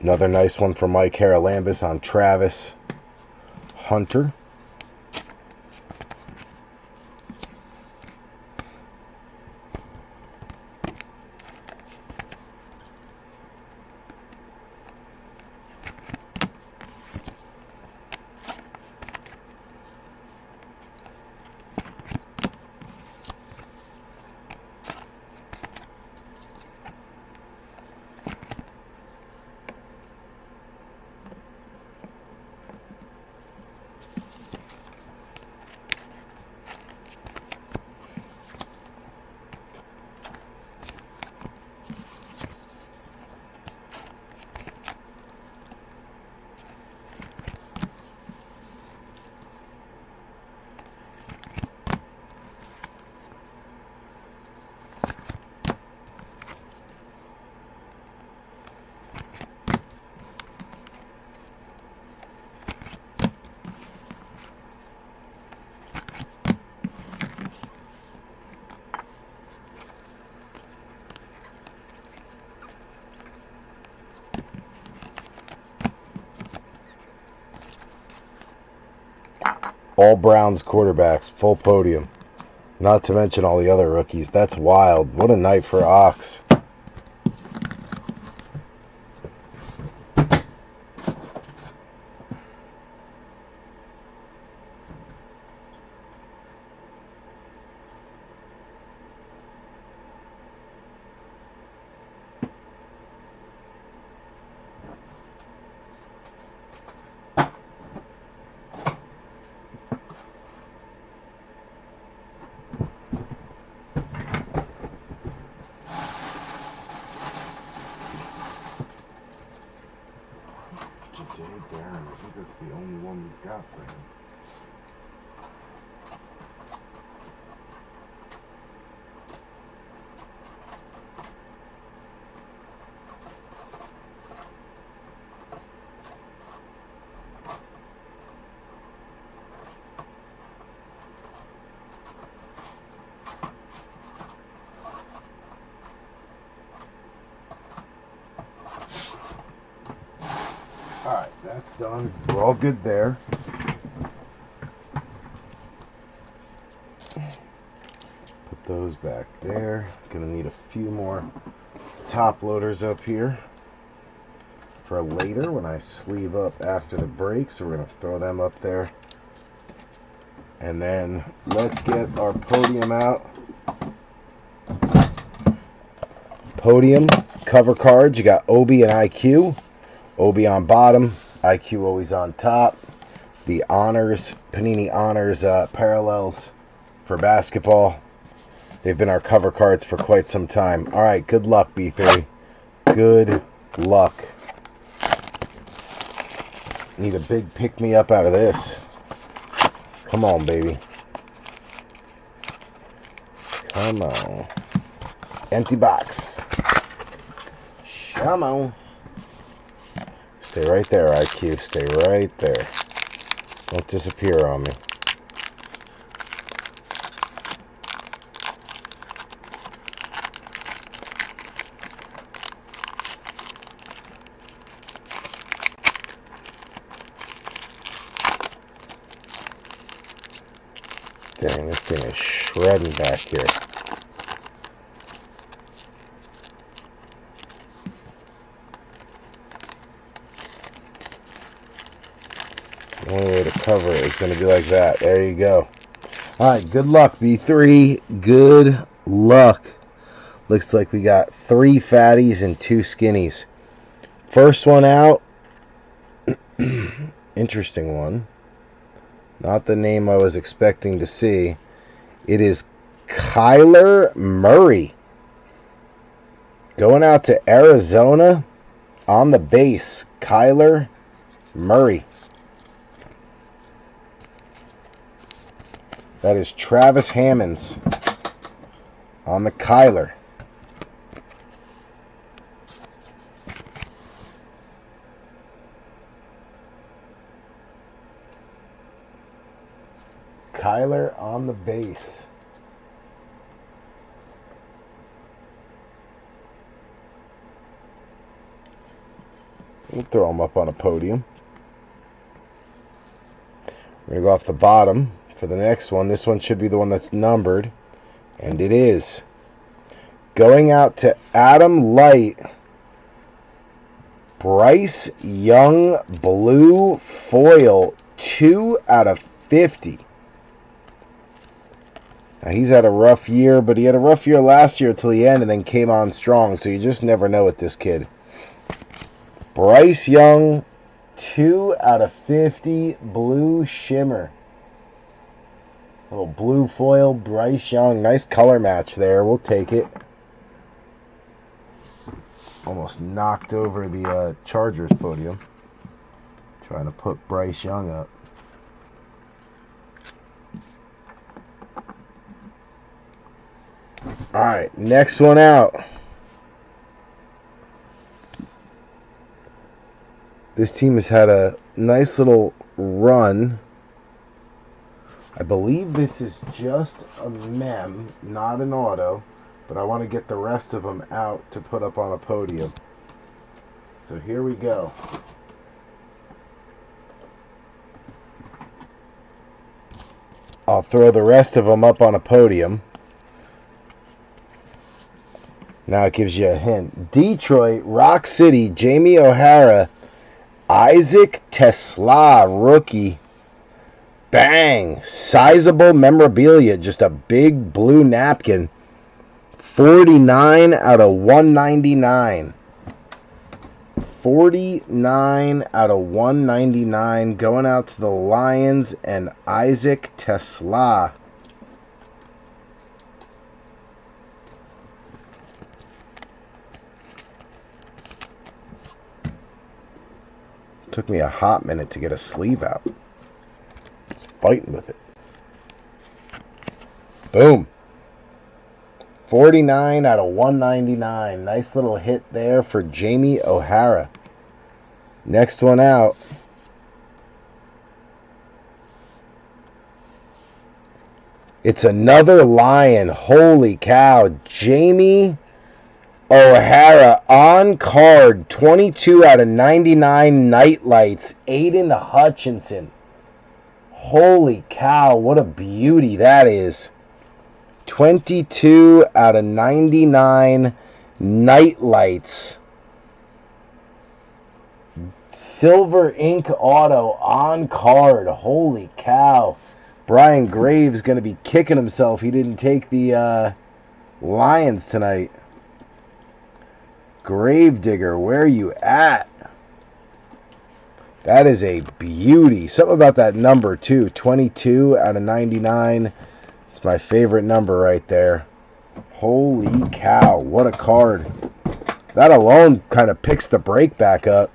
Another nice one from Mike Haralambis on Travis Hunter. All Browns quarterbacks, full podium. Not to mention all the other rookies. That's wild. What a night for Ox. Jay Darren. I think that's the only one we've got for him. Alright, that's done. We're all good there. Put those back there. Gonna need a few more top loaders up here for later when I sleeve up after the break. So we're gonna throw them up there. And then let's get our podium out. Podium cover cards. You got Obi and IQ. Obi on bottom, IQ always on top. The Honors, Panini Honors parallels for basketball. They've been our cover cards for quite some time. All right, good luck, B3. Good luck. Need a big pick-me-up out of this. Come on, baby. Come on. Empty box. Come on. Stay right there, IQ. Stay right there. Don't disappear on me. Dang, this thing is shredding back here. The only way to cover it is going to be like that. There you go. Alright, good luck, B3. Good luck. Looks like we got 3 fatties and 2 skinnies. First one out. Interesting one. Not the name I was expecting to see. It is Kyler Murray. Going out to Arizona on the base. Kyler Murray. That is Travis Hammonds on the Kyler. Kyler on the base. We'll throw him up on a podium. We're going to go off the bottom for the next one. This one should be the one that's numbered. And it is. Going out to Adam Light. Bryce Young blue foil. 2 out of 50. Now, he's had a rough year, but he had a rough year last year till the end and then came on strong. So you just never know with this kid. Bryce Young, 2 out of 50, blue shimmer. Little blue foil, Bryce Young. Nice color match there. We'll take it. Almost knocked over the Chargers podium. Trying to put Bryce Young up. Alright, next one out. This team has had a nice little run. I believe this is just a mem, not an auto, but I want to get the rest of them out to put up on a podium. So here we go. I'll throw the rest of them up on a podium. Now it gives you a hint. Detroit, Rock City, Jamie O'Hara, Isaac Tesla, rookie. Bang! Sizable memorabilia. Just a big blue napkin. 49 out of 199. 49 out of 199. Going out to the Lions and Isaac Tesla. Took me a hot minute to get a sleeve out. Fighting with it. Boom. 49 out of 199. Nice little hit there for Jamie O'Hara. Next one out. It's another Lion. Holy cow. Jamie O'Hara on card. 22 out of 99 night lights. Aiden Hutchinson. Holy cow. What a beauty that is. 22 out of 99 night lights. Silver ink auto on card. Holy cow. Brian Graves going to be kicking himself he didn't take the Lions tonight. Gravedigger, where are you at? That is a beauty. Something about that number, too. 22 out of 99. It's my favorite number right there. Holy cow, what a card. That alone kind of picks the break back up.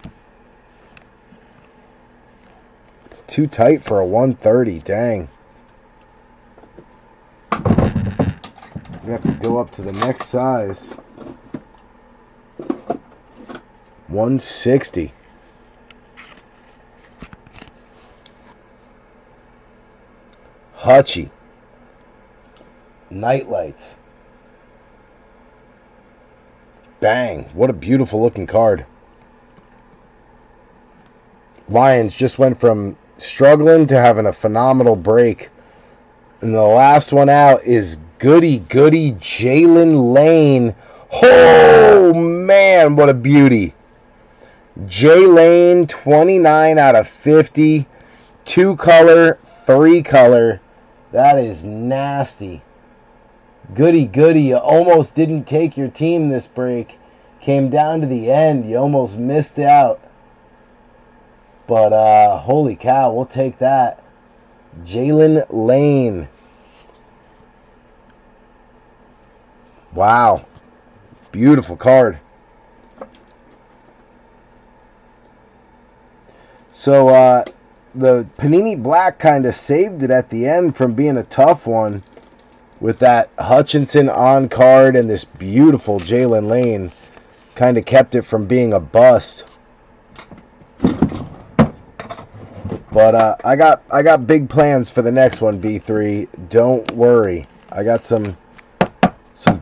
It's too tight for a 130, dang. We have to go up to the next size. 160. Hutchie. Night lights. Bang. What a beautiful looking card. Lions just went from struggling to having a phenomenal break. And the last one out is goody Jalen Lane. Oh, man, what a beauty. J Lane, 29 out of 50. 2 color, 3 color. That is nasty. Goody. You almost didn't take your team this break. Came down to the end. You almost missed out. But, holy cow, we'll take that. Jalen Lane. Wow. Beautiful card. So, the Panini Black kind of saved it at the end from being a tough one with that Hutchinson on card and this beautiful Jalen Lane. Kind of kept it from being a bust. But I got big plans for the next one, B3. Don't worry. I got some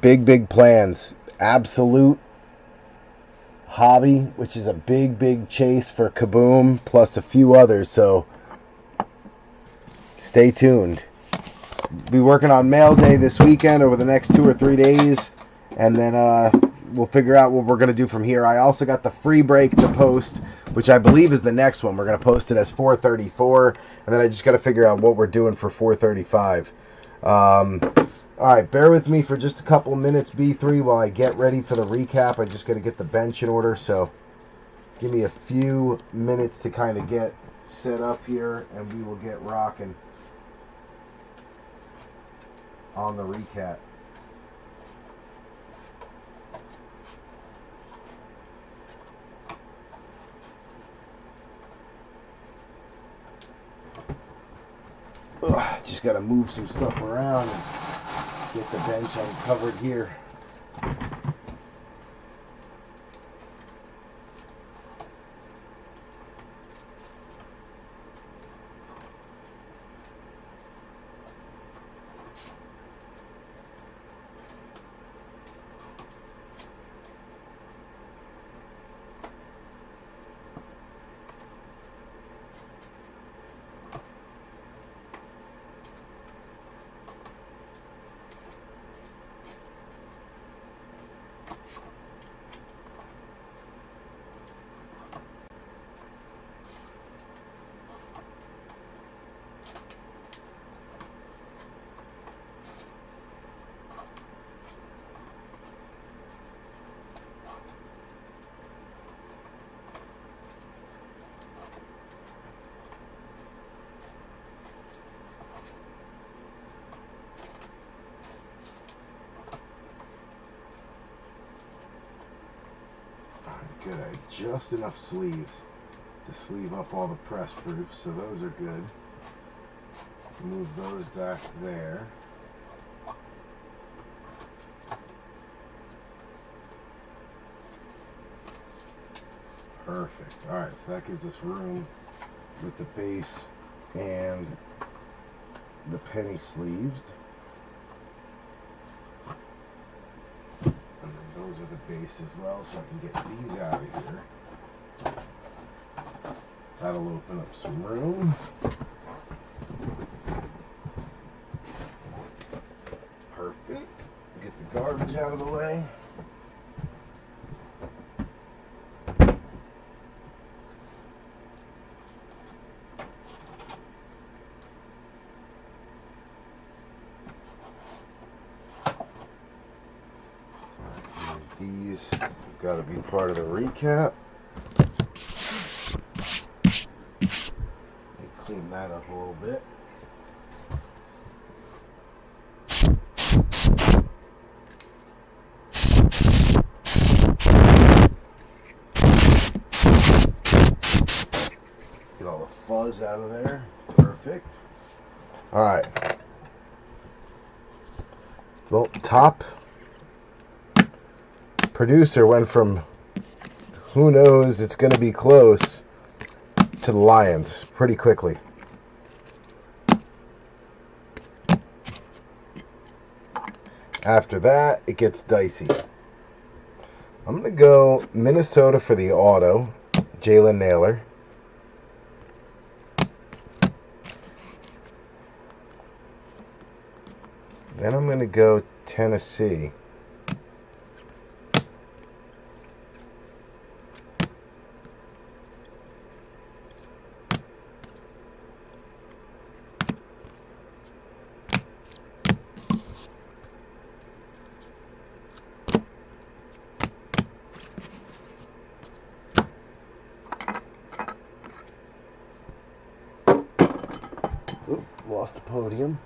big plans. Absolute Hobby, which is a big chase for Kaboom, plus a few others, so stay tuned. Be working on mail day this weekend over the next 2 or 3 days, and then we'll figure out what we're going to do from here. I also got the free break to post, which I believe is the next one. We're going to post it as 434, and then I just got to figure out what we're doing for 435. All right, bear with me for just a couple minutes, B3, while I get ready for the recap. I just got to get the bench in order, so give me a few minutes to kind of get set up here, and we will get rocking on the recap. Just got to move some stuff around and get the bench uncovered here. Good, just enough sleeves. to sleeve up all the press proofs, so those are good. Move those back there. Perfect. Alright, so that gives us room with the base and the penny sleeved. And then those are the base as well, so I can get these out of here. That'll open up some room. Perfect. Get the garbage out of the way. These have got to be part of the recap. Let me clean that up a little bit. Get all the fuzz out of there. Perfect. Alright. Well, top producer went from who knows it's going to be close to the Lions pretty quickly. After that, it gets dicey. I'm going to go Minnesota for the auto, Jalen Naylor. Then I'm going to go Tennessee. Oop, lost the podium.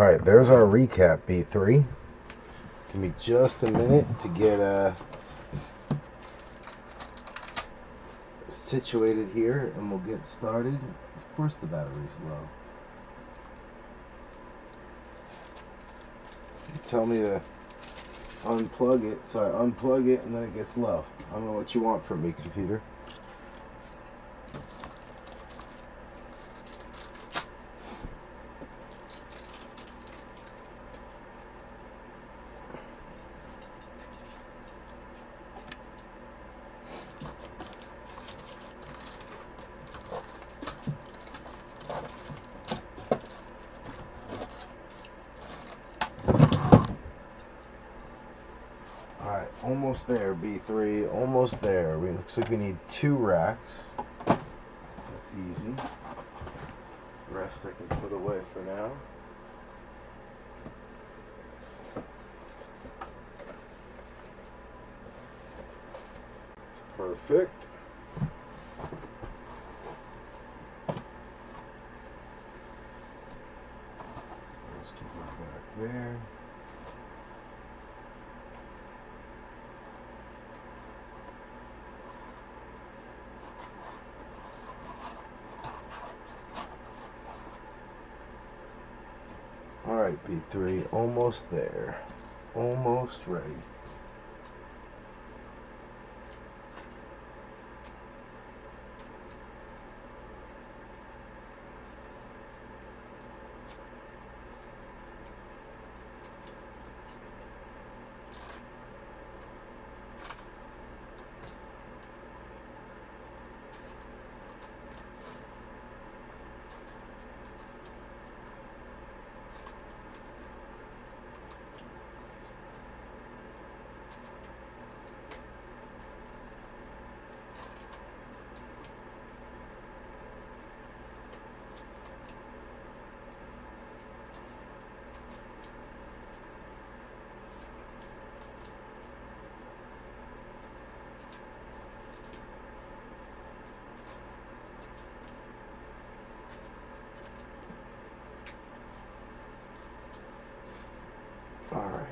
Alright, there's our recap, B3. Give me just a minute to get situated here, and we'll get started. Of course the battery's low. You tell me to unplug it, so I unplug it, and then it gets low. I don't know what you want from me, computer. Alright, almost there, B3. Almost there. Looks like we need 2 racks. That's easy. The rest I can put away for now. Perfect. Let's keep it back there. Alright, B3, almost there. Almost ready. Alright,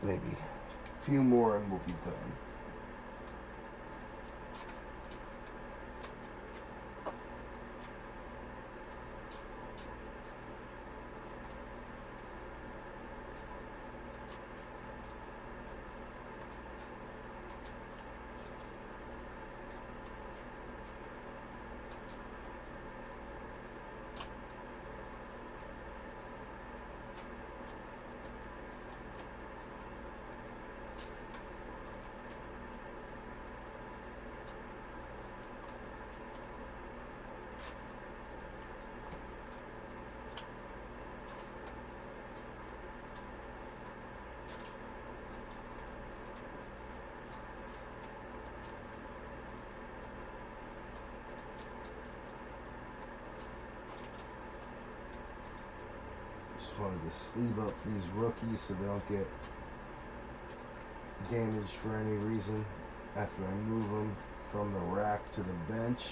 maybe a few more and we'll be done. Just wanted to sleeve up these rookies so they don't get damaged for any reason after I move them from the rack to the bench.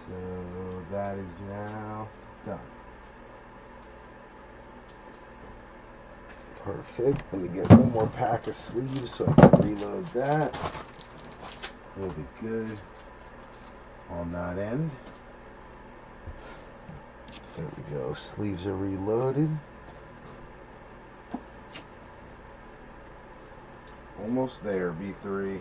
So that is now done. Perfect. Let me get one more pack of sleeves so I can reload that. We'll be good on that end. There we go. Sleeves are reloaded. Almost there, B3.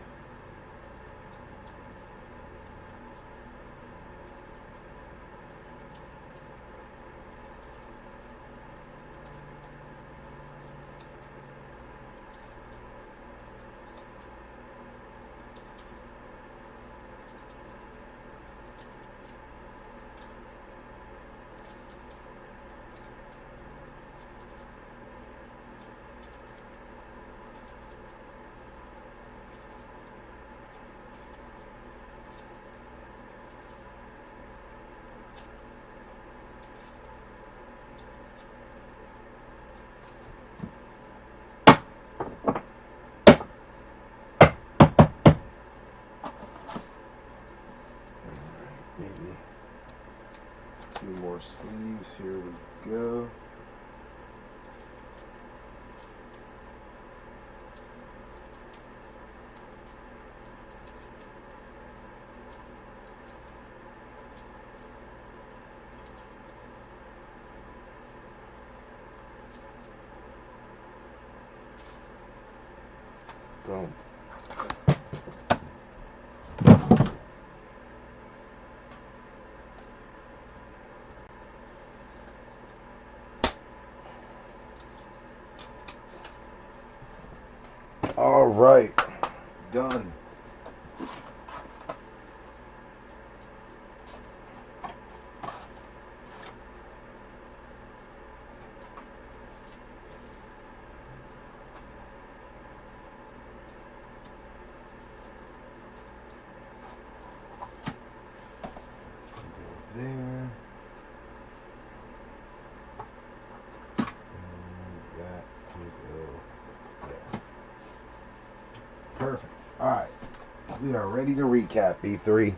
juice. Here we go. Boom. All right, done. There. And that can go there. Perfect. All right. We are ready to recap, B3.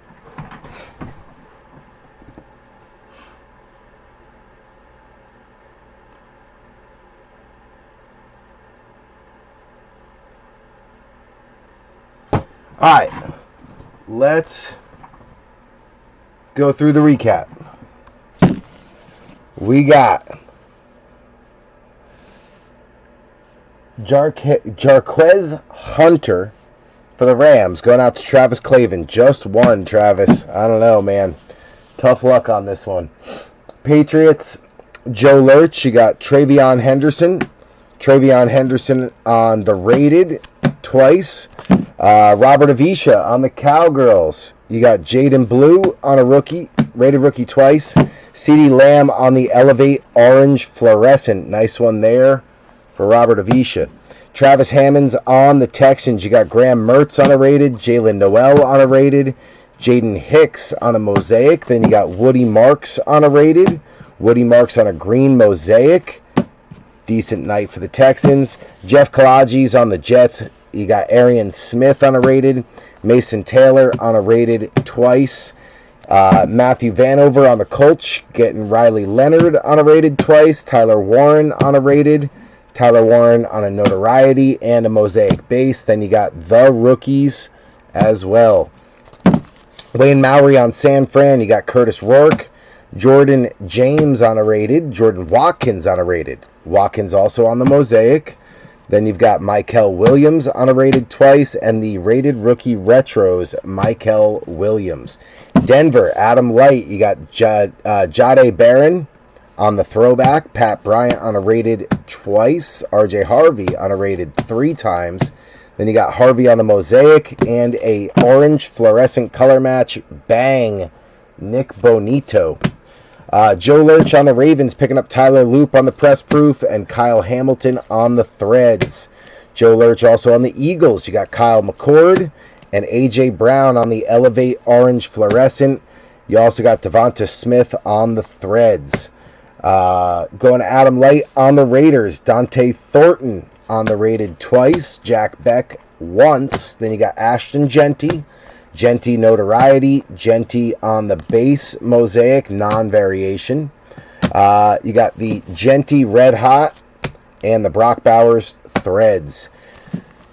All right. Let's go through the recap. We got Jarquez Hunter for the Rams going out to Travis Clavin. Just one, Travis. I don't know, man. Tough luck on this one. Patriots, Joe Lurch. You got Travion Henderson. Travion Henderson on the rated twice. Robert Avisha on the Cowgirls. You got Jaden Blue on a rookie, rated rookie twice. CeeDee Lamb on the Elevate Orange Fluorescent. Nice one there for Robert Avisha. Travis Hammonds on the Texans. You got Graham Mertz on a rated, Jalen Noel on a rated, Jaden Hicks on a Mosaic. Then you got Woody Marks on a rated, Woody Marks on a green Mosaic. Decent night for the Texans. Jeff Kalaji's on the Jets. You got Arian Smith on a rated, Mason Taylor on a rated twice. Matthew Vanover on the Colts, getting Riley Leonard on a rated twice. Tyler Warren on a rated. Tyler Warren on a notoriety and a Mosaic base. Then you got the rookies as well. Wayne Mowry on San Fran. You got Curtis Rourke. Jordan James on a rated. Jordan Watkins on a rated. Watkins also on the Mosaic. Then you've got Mykel Williams on a rated twice, and the rated rookie retros, Mykel Williams. Denver, Adam Light. You got Jade Barron on the throwback. Pat Bryant on a rated twice. RJ Harvey on a rated 3 times. Then you got Harvey on the Mosaic and a orange fluorescent color match. Bang, Nick Bonito. Joe Lurch on the Ravens, picking up Tyler Loop on the press proof and Kyle Hamilton on the threads. Joe Lurch also on the Eagles. You got Kyle McCord and A.J. Brown on the Elevate Orange Fluorescent. You also got Devonta Smith on the threads. Going to Adam Light on the Raiders. Dante Thornton on the rated twice. Jack Beck once. Then you got Ashton Genty. Genty notoriety. Genty on the base Mosaic non-variation. You got the Genty Red Hot and the Brock Bowers threads.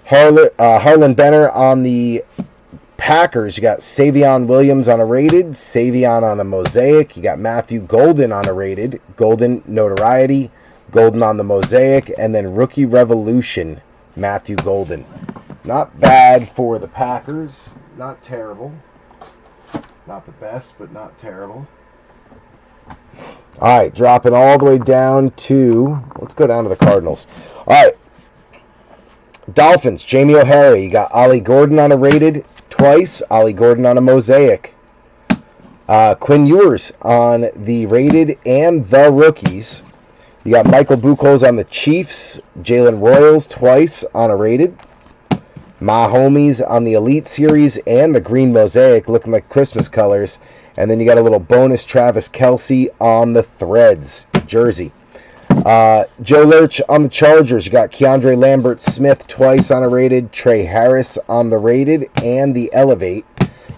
Harlan Benner on the Packers. You got Savion Williams on a rated. Savion on a Mosaic. You got Matthew Golden on a rated. Golden notoriety. Golden on the Mosaic. And then Rookie Revolution, Matthew Golden. Not bad for the Packers. Not terrible. Not the best, but not terrible. All right, dropping all the way down to... Let's go down to the Cardinals. All right. Dolphins, Jamie O'Hara. You got Ollie Gordon on a rated twice. Ollie Gordon on a Mosaic. Quinn Ewers on the rated and the rookies. You got Michael Buchholz on the Chiefs. Jalen Royals twice on a rated. Mahomes on the Elite Series and the green Mosaic, looking like Christmas colors. And then you got a little bonus Travis Kelce on the threads jersey. Joe Lurch on the Chargers. You got Keandre Lambert-Smith twice on a rated. Trey Harris on the rated and the Elevate.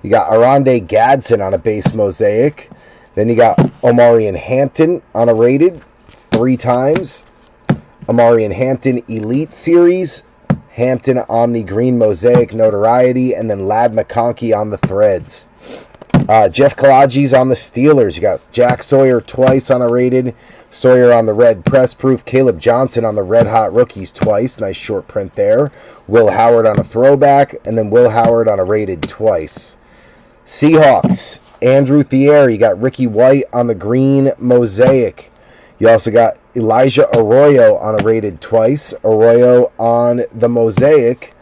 You got Aronde Gadsden on a base Mosaic. Then you got Omari and Hampton on a rated 3 times. Omari and Hampton Elite Series. Hampton on the green Mosaic Notoriety. And then Ladd McConkey on the Threads. Jeff Kalaji's on the Steelers. You got Jack Sawyer twice on a rated. Sawyer on the red press proof. Caleb Johnson on the red hot rookies twice. Nice short print there. Will Howard on a throwback. And then Will Howard on a rated twice. Seahawks. Andrew Thier. You got Ricky White on the green Mosaic. You also got Elijah Arroyo on a rated twice. Arroyo on the Mosaic.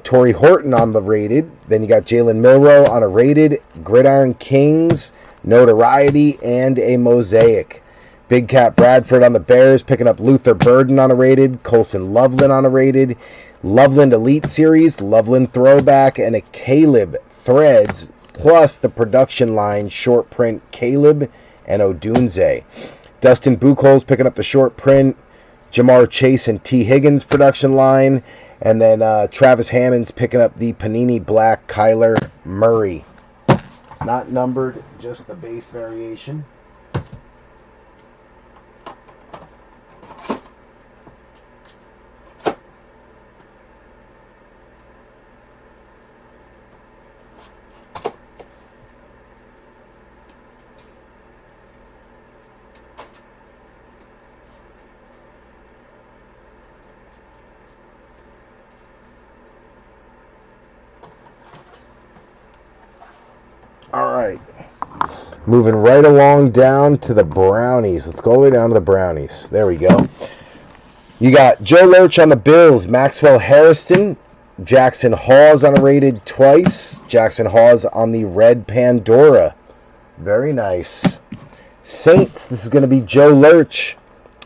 Torrey Horton on the rated. Then you got Jalen Milroe on a rated. Gridiron Kings, Notoriety, and a Mosaic. Big Cat Bradford on the Bears, picking up Luther Burden on a rated. Colson Loveland on a rated. Loveland Elite Series, Loveland Throwback, and a Caleb Threads, plus the production line short print Caleb and Odunze. Dustin Buchholz picking up the short print. Jamar Chase and T. Higgins production line. And then Travis Hammond's picking up the Panini Black Kyler Murray. Not numbered, just the base variation. All right, moving right along down to the Brownies. Let's go all the way down to the Brownies. There we go. You got Joe Lurch on the Bills, Maxwell Harrison, Jackson Hawes on a rated twice, Jackson Hawes on the red Pandora. Very nice. Saints, this is going to be Joe Lurch.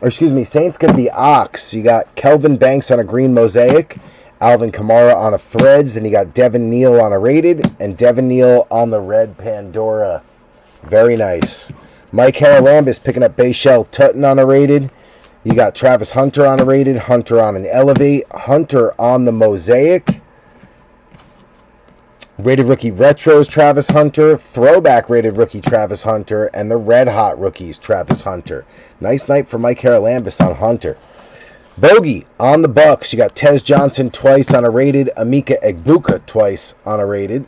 Or excuse me, Saints going to be Ox. You got Kelvin Banks on a green Mosaic. Alvin Kamara on a Threads, and you got Devin Neal on a rated, and Devin Neal on the red Pandora. Very nice. Mike Haralambis picking up Bayshell Tutton on a rated. You got Travis Hunter on a rated, Hunter on an Elevate, Hunter on the Mosaic. Rated Rookie Retros, Travis Hunter. Throwback Rated Rookie, Travis Hunter. And the Red Hot Rookies, Travis Hunter. Nice night for Mike Haralambis on Hunter. Bogey on the Bucks. You got Tez Johnson twice on a rated. Emeka Egbuka twice on a rated.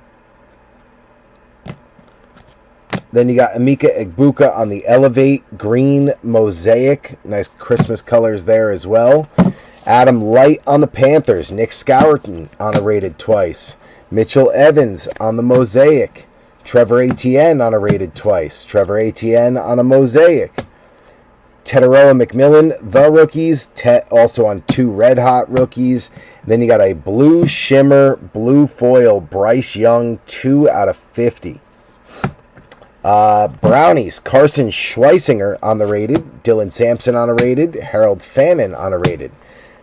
Then you got Emeka Egbuka on the Elevate green Mosaic. Nice Christmas colors there as well. Adam Light on the Panthers. Nick Scourton on a rated twice. Mitchell Evans on the Mosaic. Trevor Etienne on a rated twice. Trevor Etienne on a Mosaic. Teteroa McMillan, the rookies, also on 2 red hot rookies. Then you got a blue shimmer, blue foil, Bryce Young, 2 out of 50. Brownies, Carson Schweisinger on the rated, Dylan Sampson on a rated, Harold Fannin on a rated.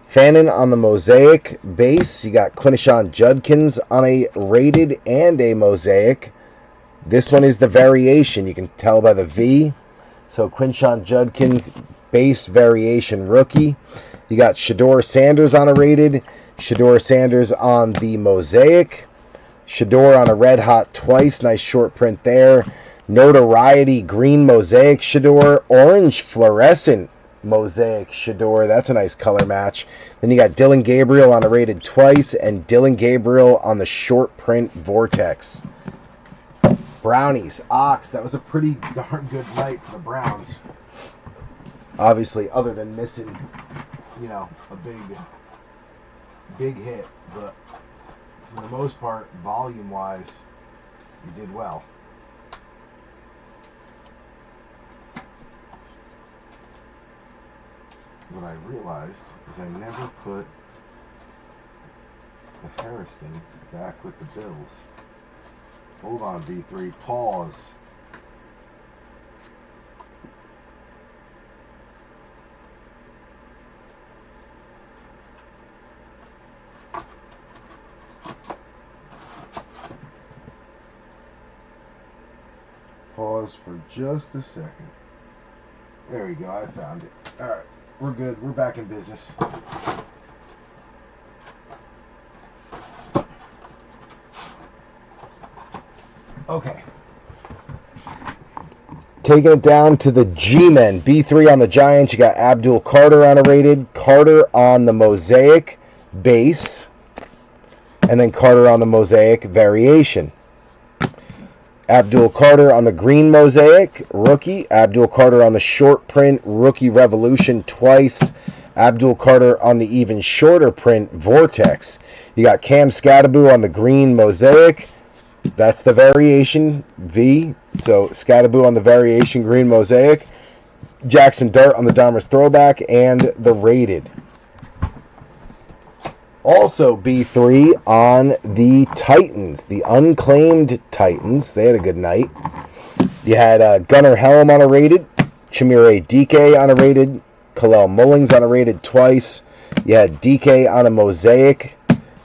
Fannin on the Mosaic base. You got Quinishon Judkins on a rated and a Mosaic. This one is the variation. You can tell by the V. So Quinshon Judkins, base variation rookie. You got Shador Sanders on a rated. Shador Sanders on the Mosaic. Shador on a red hot twice. Nice short print there. Notoriety green Mosaic Shador. Orange fluorescent Mosaic Shador. That's a nice color match. Then you got Dylan Gabriel on a rated twice. And Dylan Gabriel on the short print Vortex. Brownies, Ox, that was a pretty darn good night for the Browns. Obviously, other than missing, a big hit. But for the most part, volume-wise, you did well. What I realized is I never put the Harrison back with the Bills. Hold on, V3. Pause. Pause for just a second. There we go. I found it. All right. We're good. We're back in business. Okay. Taking it down to the G-Men. B3 on the Giants. You got Abdul Carter on a rated. Carter on the Mosaic base. And then Carter on the Mosaic variation. Abdul Carter on the green Mosaic, rookie. Abdul Carter on the short print, rookie Revolution twice. Abdul Carter on the even shorter print, Vortex. You got Cam Scattaboo on the green Mosaic. That's the variation, V. So Scattaboo on the variation green Mosaic. Jackson Dart on the Donruss throwback and the rated. Also B3 on the Titans, the unclaimed Titans. They had a good night. You had Gunnar Helm on a rated, Chimere DK on a rated, Kalel Mullings on a rated twice. You had DK on a Mosaic.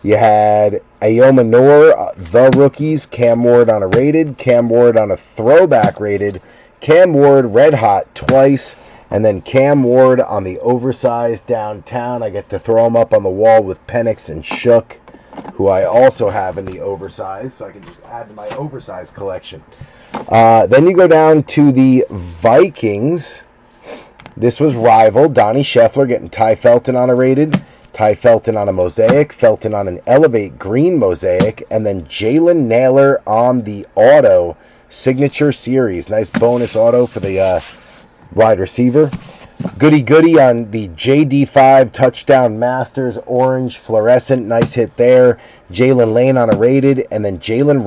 You had Ayoma Noor, the rookies, Cam Ward on a rated, Cam Ward on a throwback rated, Cam Ward red hot twice, and then Cam Ward on the oversized downtown. I get to throw him up on the wall with Penix and Shook, who I also have in the oversized, so I can just add to my oversized collection. Then you go down to the Vikings. This was rival. Donnie Scheffler getting Ty Felton on a rated, Ty Felton on a Mosaic, Felton on an Elevate green Mosaic, and then Jalen Naylor on the auto signature series. Nice bonus auto for the wide receiver. Goody on the JD5 touchdown Masters orange fluorescent. Nice hit there. Jalen Lane on a rated, and then Jalen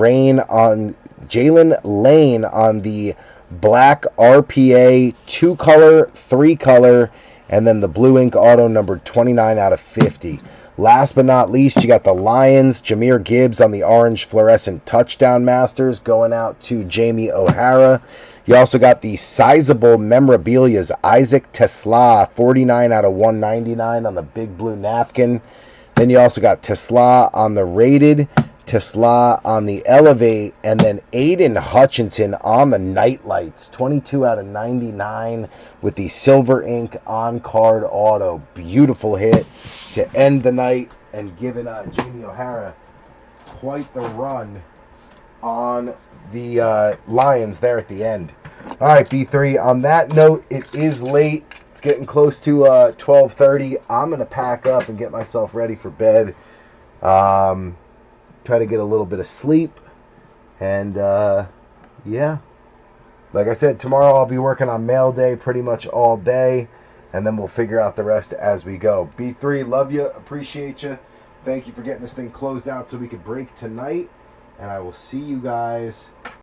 Lane on the black RPA 2-color, 3-color, and then the blue ink auto numbered 29 out of 50. Last but not least, you got the Lions. Jahmyr Gibbs on the orange fluorescent touchdown Masters going out to Jamie O'Hara. You also got the sizable memorabilia's Isaac Tesla, 49 out of 199 on the big blue napkin. Then you also got Tesla on the rated, Tesla on the Elevate, and then Aiden Hutchinson on the Nightlights, 22 out of 99 with the silver ink on-card auto. Beautiful hit to end the night and giving Jamie O'Hara quite the run on the Lions there at the end. All right, B3, on that note, it is late. It's getting close to 12:30. I'm going to pack up and get myself ready for bed. Try to get a little bit of sleep. And, yeah. Like I said, tomorrow I'll be working on mail day pretty much all day. And then we'll figure out the rest as we go. B3, love you. Appreciate you. Thank you for getting this thing closed out so we could break tonight. And I will see you guys